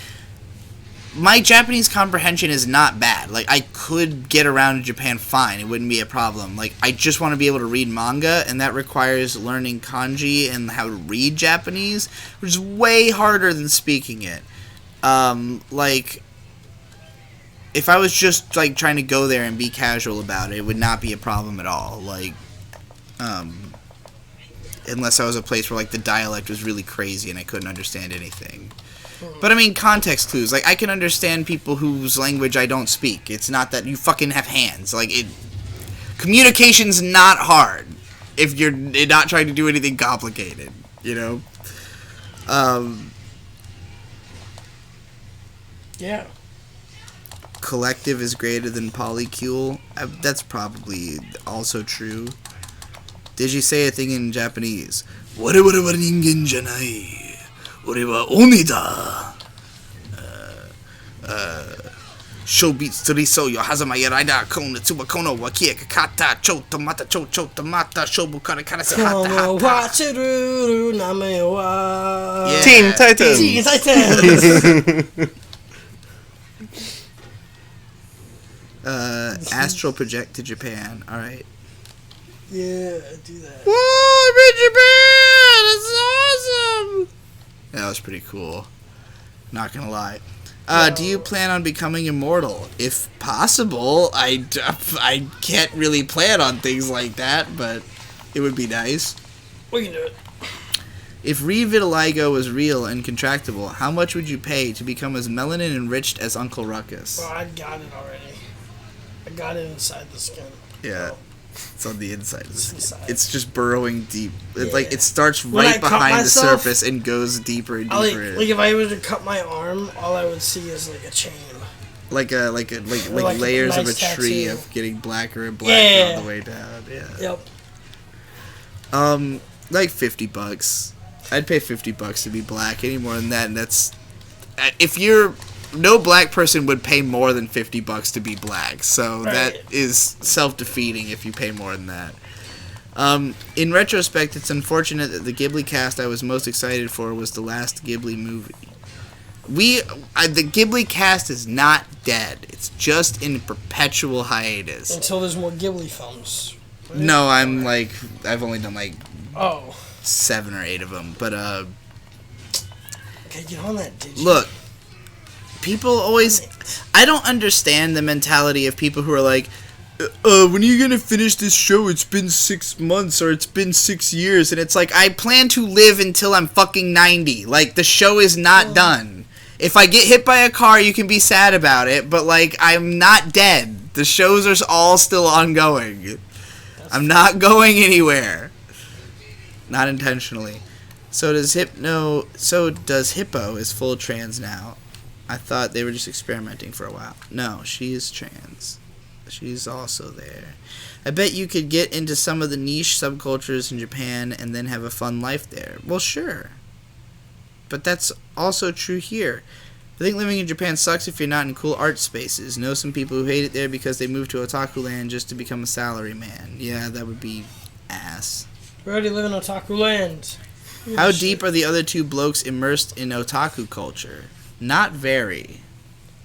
my Japanese comprehension is not bad. Like, I could get around in Japan fine. It wouldn't be a problem. Like, I just want to be able to read manga, and that requires learning kanji and how to read Japanese, which is way harder than speaking it. Like, if I was just like trying to go there and be casual about it, it would not be a problem at all. Like, unless I was a place where like the dialect was really crazy and I couldn't understand anything. But I mean, context clues. Like, I can understand people whose language I don't speak. It's not that you fucking have hands. Like, communication's not hard if you're not trying to do anything complicated, you know? Yeah. Collective is greater than polycule. That's probably also true. Did you say a thing in Japanese? Ware ware wa ningen janai. Ore wa oni da. Shobitsu so yo hazama yaraida kona tsuba kono wa kie kakata cho tomata cho tomata shobu kara kara se hata Komo hata. wa chiruru name wa. Yeah. Teen Titans. Teen Titans. Astral project to Japan. All right. Yeah, do that. Whoa, I'm in Japan! It's awesome! That was pretty cool. Not gonna lie. Do you plan on becoming immortal? If possible, I can't really plan on things like that, but it would be nice. We can do it. If revitiligo was real and contractable, how much would you pay to become as melanin enriched as Uncle Ruckus? Well, I got it already. I got it inside the skin. Yeah. It's on the inside. Inside. It's just burrowing deep. Yeah. Like it starts When I right cut behind the myself, surface and goes deeper and I deeper. like if I was to cut my arm, all I would see is like a chain. like like layers a of a nice tree tattoo. of getting blacker and blacker all the way down. Yeah. Yep. Like $50. I'd pay $50 to be black. Any more than that, and that's if you're. No black person would pay more than $50 to be black, so Right. that is self-defeating if you pay more than that. In retrospect, it's unfortunate that the Ghibli cast I was most excited for was the last Ghibli movie. The Ghibli cast is not dead. It's just in perpetual hiatus. Until there's more Ghibli films. Right? No, I've only done like Oh. 7 or 8 of them, but Okay, get on that, did you? look. People always... I don't understand the mentality of people who are like, when are you going to finish this show? It's been 6 months or it's been 6 years. And it's like, I plan to live until I'm fucking 90. Like, the show is not done. If I get hit by a car, you can be sad about it. But, like, I'm not dead. The shows are all still ongoing. I'm not going anywhere. Not intentionally. So does Hippo is full trans now. I thought they were just experimenting for a while. No, she is trans. She's also there. I bet you could get into some of the niche subcultures in Japan and then have a fun life there. Well, sure. But that's also true here. I think living in Japan sucks if you're not in cool art spaces. Know some people who hate it there because they moved to otaku land just to become a salaryman. Yeah, that would be ass. We already live in Otaku land. How deep are the other two blokes immersed in otaku culture? Not very.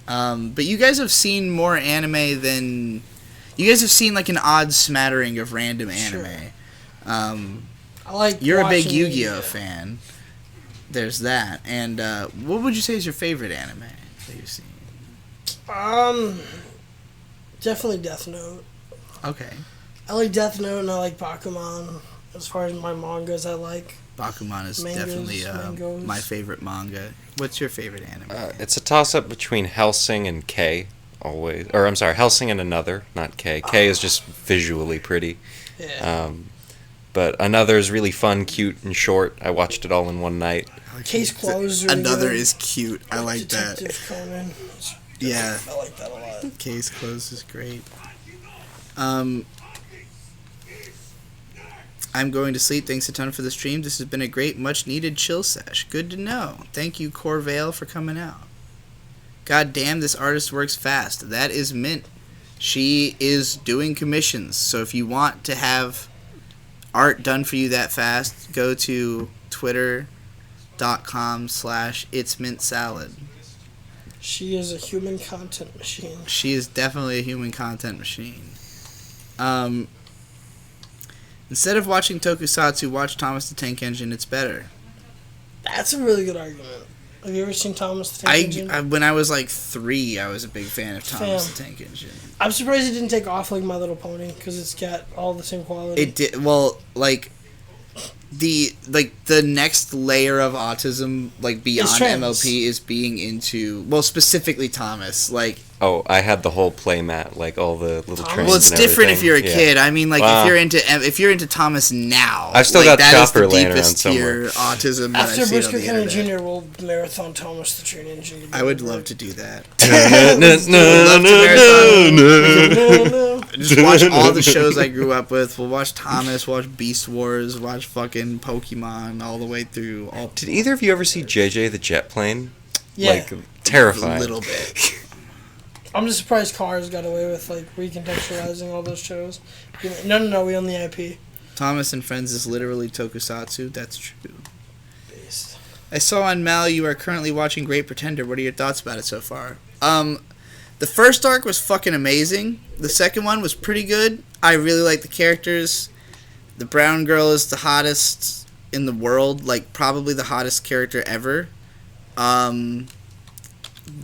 But you guys have seen more anime than... You guys have seen like an odd smattering of random anime. I like You're a big watching Yu-Gi-Oh fan. There's that. And what would you say is your favorite anime that you've seen? Definitely Death Note. Okay. I like Death Note and I like Bakuman. As far as my mangas, I like. Bakuman is Mangas, definitely mangoes. my favorite manga. What's your favorite anime? It's a toss-up between Hellsing and K, always. Or, I'm sorry, Hellsing and Another, not K. K is just visually pretty. Yeah. But Another is really fun, cute, and short. I watched it all in one night. Case Closed. Really Another good. is cute. I like that. Detective Conan. Yeah. I like that a lot. Case Closed is great. I'm going to sleep. Thanks a ton for the stream. This has been a great, much-needed chill sesh. Good to know. Thank you, Corvale, for coming out. God damn, this artist works fast. That is Mint. She is doing commissions. So if you want to have art done for you that fast, go to twitter.com/itsmintsalad. She is a human content machine. She is definitely a human content machine. Instead of watching Tokusatsu, watch Thomas the Tank Engine. It's better. That's a really good argument. Have you ever seen Thomas the Tank Engine? When I was like 3, I was a big fan of Thomas the Tank Engine. I'm surprised it didn't take off like My Little Pony because it's got all the same quality. It did well, like the next layer of autism, like beyond MLP, is being into specifically Thomas, like. Oh, I had the whole playmat, like all the little trains. Well, it's and different if everything. you're a kid. I mean, like if you're into Thomas now, I've still like, got Chopper laying around somewhere. Autism that After I've seen Briscoe on the County internet. Jr. will marathon Thomas the Train Engine. I would love to do that. No. Just watch all the shows I grew up with. We'll watch Thomas, watch Beast Wars, watch fucking Pokemon all the way through. Did either of you ever see JJ the Jet Plane? Yeah. Like, terrifying. A little bit. I'm just surprised Cars got away with like recontextualizing all those shows. No, we own the IP. Thomas and Friends is literally tokusatsu. That's true. Based. I saw on Mal you are currently watching Great Pretender. What are your thoughts about it so far? The first arc was fucking amazing. The second one was pretty good. I really like the characters. The brown girl is the hottest in the world, like probably the hottest character ever.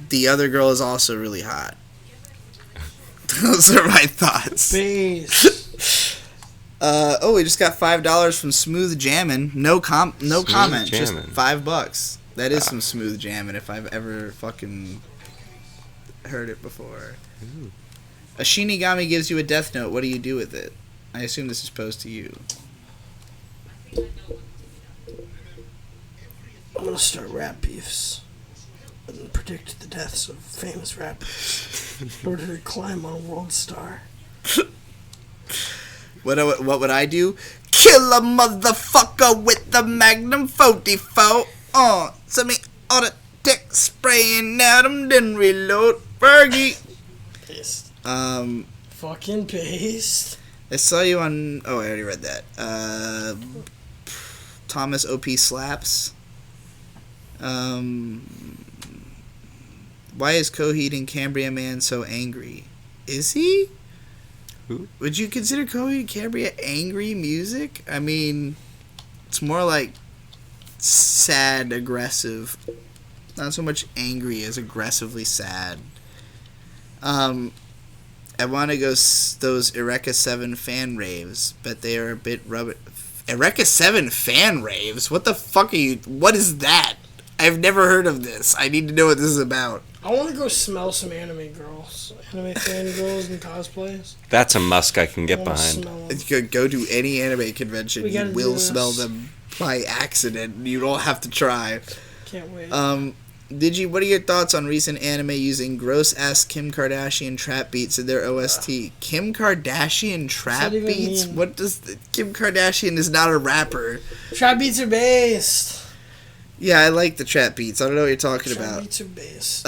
The other girl is also really hot. Those are my thoughts. Based. We just got $5 from Smooth Jammin'. No comment, Jammin'. just $5. That is some smooth jammin' if I've ever fucking heard it before. Ooh. A Shinigami gives you a death note. What do you do with it? I assume this is posed to you. I'm gonna start rap beefs and predict the deaths of famous rappers in order to climb on a world star. What would I do? Kill a motherfucker with the Magnum 44. Send me all the tech spraying at him, then reload. Fergie. Based. Fucking based. I saw you on. Oh, I already read that. Thomas OP slaps. Why is Coheed and Cambria Man so angry? Is he? Who? Would you consider Coheed and Cambria angry music? I mean, it's more like sad, aggressive. Not so much angry as aggressively sad. I want to go those Eureka 7 fan raves, but they are a bit rubbish. Eureka 7 fan raves? What the fuck are you... What is that? I've never heard of this. I need to know what this is about. I want to go smell some anime girls. Anime fan girls and cosplays. That's a musk I can I get wanna behind. smell 'em. You could go to any anime convention. We You gotta will do this. smell them by accident. You don't have to try. Can't wait. Digi, what are your thoughts on recent anime using gross-ass Kim Kardashian trap beats in their OST? Kim Kardashian trap that even beats? mean? What does... Kim Kardashian is not a rapper. Trap beats are based. Yeah, I like the trap beats. I don't know what you're talking Trap about. beats are based.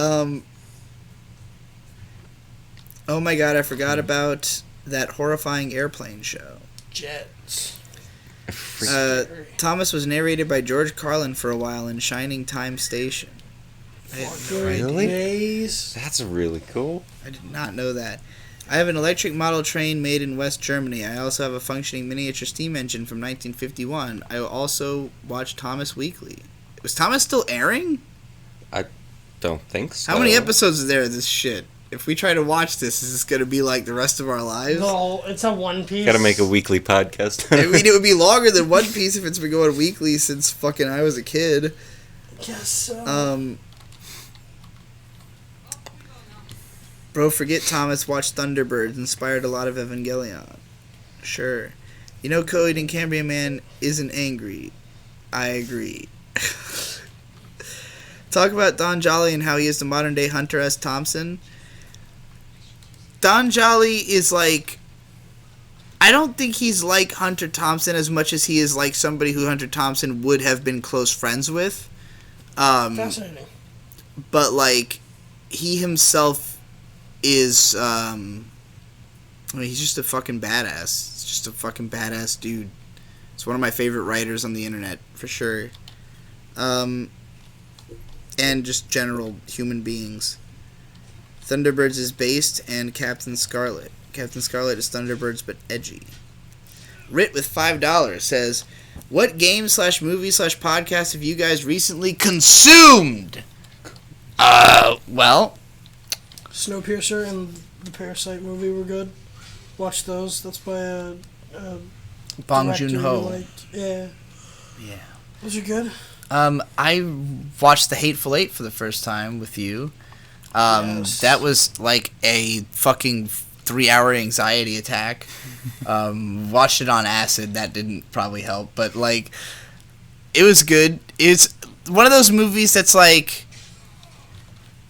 Oh my god, I forgot about that horrifying airplane show. Jets. Thomas was narrated by George Carlin for a while in Shining Time Station. I had no idea. Really? Based. That's really cool. I did not know that. I have an electric model train made in West Germany. I also have a functioning miniature steam engine from 1951. I also watched Thomas Weekly. Was Thomas still airing? Don't think so. How many episodes is there of this shit? If we try to watch this, is this going to be like the rest of our lives? No, it's a One Piece. Gotta make a weekly podcast. I mean, it would be longer than One Piece if it's been going weekly since fucking I was a kid. Guess so. Bro, forget Thomas watched Thunderbirds, inspired a lot of Evangelion. Sure. You know Coheed and Cambria Man isn't angry. I agree. Talk about Don Jolly and how he is the modern day Hunter S. Thompson. Don Jolly is like... I don't think he's like Hunter Thompson as much as he is like somebody who Hunter Thompson would have been close friends with. Fascinating. But, like, he himself is, I mean, he's just a fucking badass. He's just a fucking badass dude. He's one of my favorite writers on the internet, for sure. And just general human beings. Thunderbirds is based, and Captain Scarlet. Captain Scarlet is Thunderbirds, but edgy. Rit with $5 says, What game/movie/podcast have you guys recently consumed? Well, Snowpiercer and the Parasite movie were good. Watch those. That's by Bong director Joon-ho. Yeah. Yeah. Those are good. I watched The Hateful Eight for the first time with you. Yes. That was like a fucking 3-hour anxiety attack. Watched it on acid. That didn't probably help, but like, it was good. It's one of those movies that's like,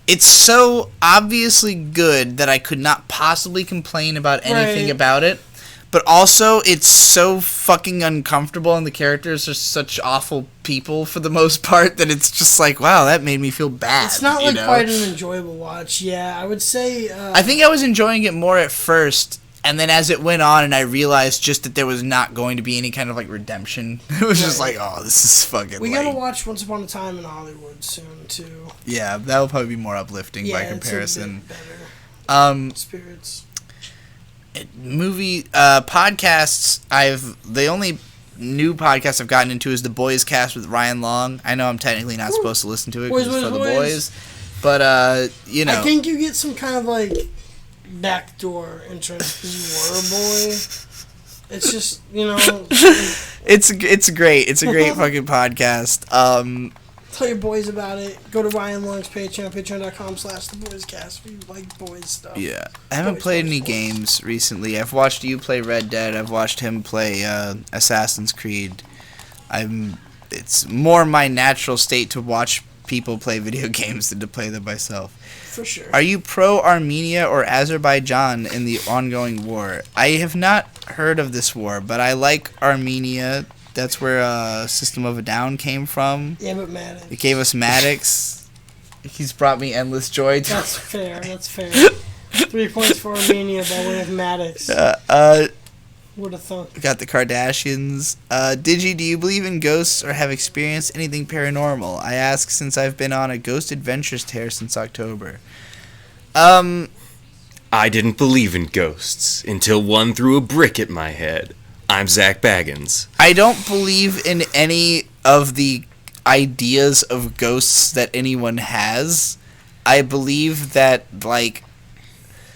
it's so obviously good that I could not possibly complain about anything Right. about it. But also, it's so fucking uncomfortable, and the characters are such awful people for the most part that it's just like, wow, that made me feel bad. It's not you like know? quite an enjoyable watch. Yeah, I would say. I think I was enjoying it more at first, and then as it went on, and I realized just that there was not going to be any kind of like redemption. It was just like, oh, this is fucking. we lame. gotta watch Once Upon a Time in Hollywood soon too. Yeah, that will probably be more uplifting by It's a comparison. bit better. Spirits. Movie podcasts. The only new podcast I've gotten into is the Boys Cast with Ryan Long. I know I'm technically not supposed to listen to it because it's for the boys, but you know, I think you get some kind of like backdoor interest because you were a boy. It's just, you know. it's great. It's a great fucking podcast. Tell your boys about it. Go to Ryan Long's Patreon, patreon.com/theboyscast if you like boys stuff. Yeah, I haven't Boys, played boys, any boys. games recently. I've watched you play Red Dead. I've watched him play Assassin's Creed. It's more my natural state to watch people play video games than to play them myself. For sure. Are you pro Armenia or Azerbaijan in the ongoing war? I have not heard of this war, but I like Armenia. That's where System of a Down came from. Yeah, but Maddox. It gave us Maddox. He's brought me endless joy. That's fair. 3 points for Armenia by way of Maddox. Would have thunk. Got the Kardashians. Digi, do you believe in ghosts or have experienced anything paranormal? I ask since I've been on a ghost adventures tear since October. I didn't believe in ghosts until one threw a brick at my head. I'm Zach Baggins. I don't believe in any of the ideas of ghosts that anyone has. I believe that, like,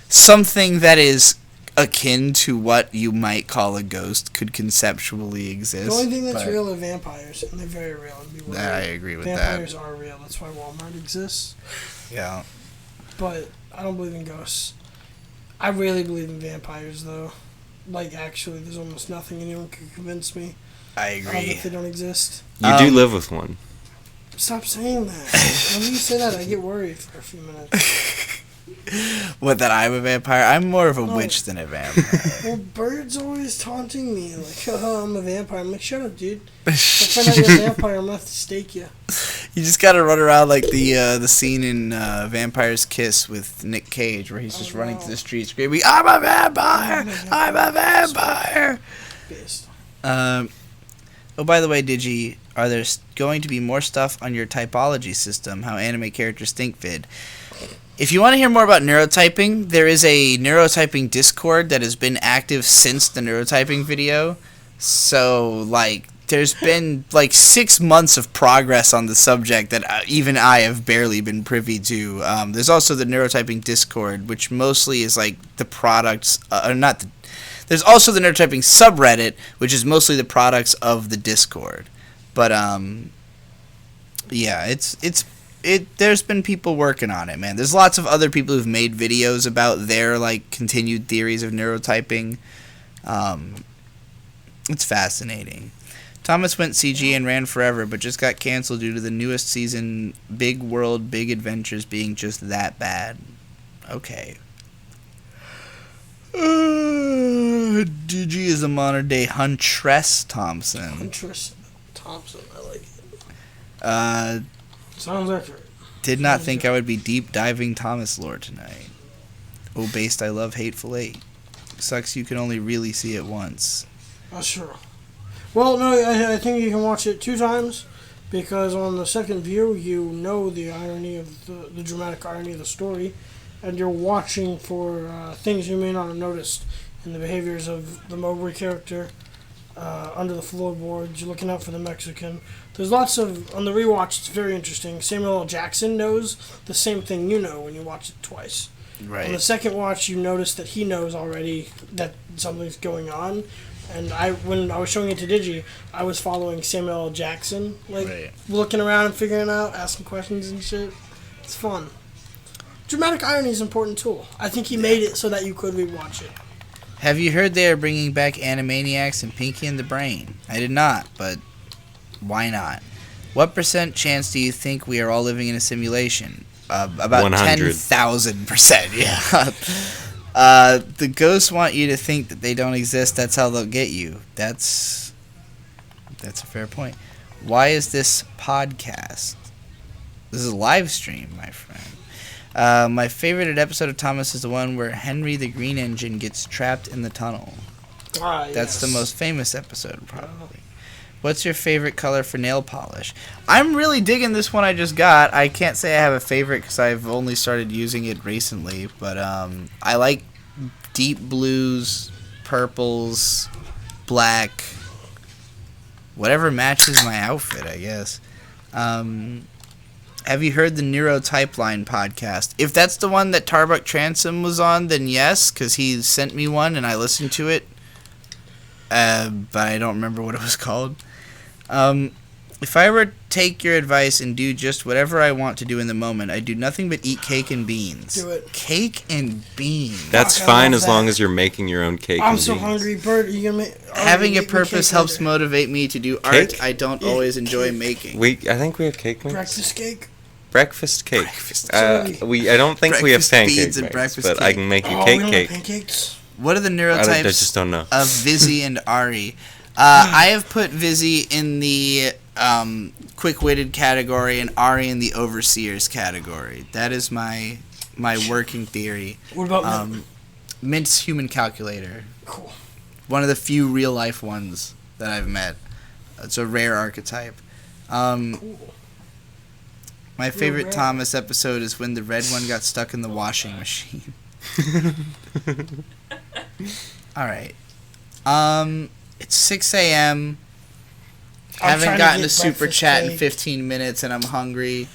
something that is akin to what you might call a ghost could conceptually exist. The only thing that's but real are vampires, and they're very real. I agree with vampires are real. That's why Walmart exists. that. Yeah. But I don't believe in ghosts. I really believe in vampires, though. Like, actually, there's almost nothing anyone can convince me I of agree. if they don't exist. You do live with one. Stop saying that. When you say that, I get worried for a few minutes. What, that I'm a vampire? I'm more of a No. witch than a vampire. Well, Bird's always taunting me, like, oh, I'm a vampire. I'm like, shut up, dude. If I find out you're a vampire, I'm gonna have to stake you. You just gotta run around like the scene in Vampire's Kiss with Nick Cage, where he's just running through the street screaming, "I'm a vampire! I'm a vampire!" Based. Oh, by the way, Digi, are there going to be more stuff on your typology system? How anime characters think vid. If you want to hear more about neurotyping, there is a neurotyping Discord that has been active since the neurotyping video. So, like, there's been, like, 6 months of progress on the subject that even I have barely been privy to. There's also the neurotyping Discord, which mostly is, like, the products, there's also the neurotyping subreddit, which is mostly the products of the Discord. But, yeah, there's been people working on it, man. There's lots of other people who've made videos about their, like, continued theories of neurotyping. It's fascinating. Thomas went CG and ran forever, but just got canceled due to the newest season, Big World, Big Adventures, being just that bad. Okay. Digi is a modern-day Huntress Thompson. Huntress Thompson, I like it. Uh... Sounds accurate. Did not think I would be deep diving Thomas lore tonight. Oh, based, I love Hateful Eight. Sucks you can only really see it once. Sure. Well, no, I think you can watch it 2 times, because on the second view, you know the irony of the dramatic irony of the story, and you're watching for things you may not have noticed in the behaviors of the Mowgli character, Under the Floorboards. You're looking out for the Mexican. There's lots of on the rewatch. It's very interesting. Samuel L. Jackson knows the same thing you know when you watch it twice. Right. On the second watch, you notice that he knows already that something's going on. And when I was showing it to Digi, I was following Samuel L. Jackson, looking around and figuring it out, asking questions and shit. It's fun. Dramatic irony is an important tool. I think he made it so that you could rewatch it. Have you heard they are bringing back Animaniacs and Pinky and the Brain? I did not, but why not? What % chance do you think we are all living in a simulation? About 100. 10,000%, yeah. The ghosts want you to think that they don't exist. That's how they'll get you. That's a fair point. Why is this podcast? This is a live stream, my friend. My favorite episode of Thomas is the one where Henry the Green Engine gets trapped in the tunnel. That's the most famous episode, probably. What's your favorite color for nail polish? I'm really digging this one I just got. I can't say I have a favorite because I've only started using it recently, but I like deep blues, purples, black, whatever matches my outfit, I guess. Have you heard the Neurotypeline podcast? If that's the one that Tarbuck Transom was on, then yes, because he sent me one and I listened to it, but I don't remember what it was called. If I were to take your advice and do just whatever I want to do in the moment, I'd do nothing but eat cake and beans. Do it. Cake and beans. That's Fuck, I fine love as that. long as you're making your own cake. I'm and so beans. hungry, Bert. Are you gonna make? Having a make me purpose cake helps later. motivate me to do Cake? art I don't Yeah, always enjoy cake. making. I think we have cake mix. Breakfast cake. Breakfast cake. Breakfast I don't think we have Breakfast pancake beans and mix, breakfast but I cake. can make you Oh, cake we don't cake. have pancakes. What are the I neurotypes just don't know. of Vizzy and Ari? I have put Vizzy in the quick-witted category and Ari in the overseers category. That is my working theory. What about Mint? Mint's human calculator. Cool. One of the few real-life ones that I've met. It's a rare archetype. Cool. My favorite rare. Thomas episode is when the red one got stuck in the washing machine. Alright. It's 6 a.m. I'm Haven't trying to gotten get a super breakfast chat in cake. 15 minutes and I'm hungry.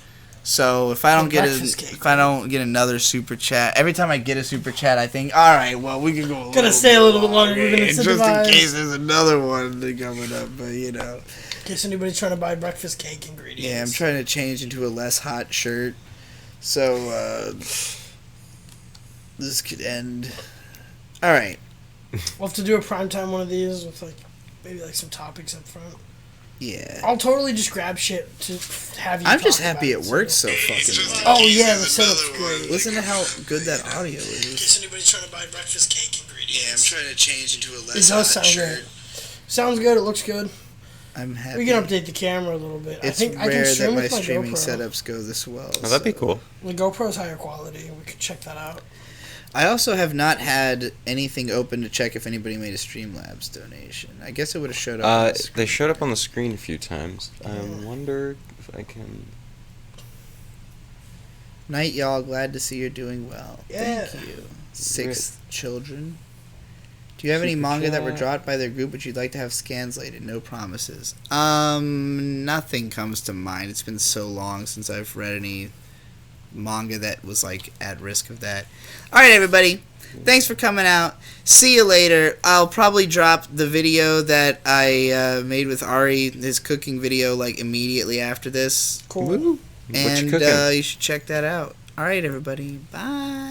So if I don't get breakfast cake. if I don't get another super chat, every time I get a super chat, I think, all right, well we can go. Stay a little bit longer. We're gonna just in incentivize. case there's another one coming up, but you know. In case anybody's trying to buy breakfast cake ingredients. Yeah, I'm trying to change into a less hot shirt, so this could end. All right. We'll have to do a primetime one of these with maybe some topics up front. Yeah. I'll totally just grab shit to have you. I'm just talk happy about it it, works so. so fucking well. Oh yeah, the setup's great. Listen to how good that audio In is. case anybody's trying to buy breakfast cake ingredients. Yeah, I'm trying to change into a It less does hot sound shirt. good. Sounds good. It looks good. I'm happy. We can update the camera a little bit. It's I think I rare can stream that my with my streaming GoPro. setups go this well. Oh, that'd be cool. The GoPro's higher quality. We could check that out. I also have not had anything open to check if anybody made a Streamlabs donation. I guess it would have showed up. On the screen. They showed up on the screen a few times. I wonder if I can. Night, y'all. Glad to see you're doing well. Yeah. Thank you. Sixth children. Do you have any manga that were dropped by their group which you'd like to have scanslated? No promises. Nothing comes to mind. It's been so long since I've read any manga that was at risk of that. All right, everybody. Thanks for coming out. See you later. I'll probably drop the video that I made with Ari, his cooking video, immediately after this. Cool. Woo. What you And cooking? you should check that out. All right, everybody. Bye.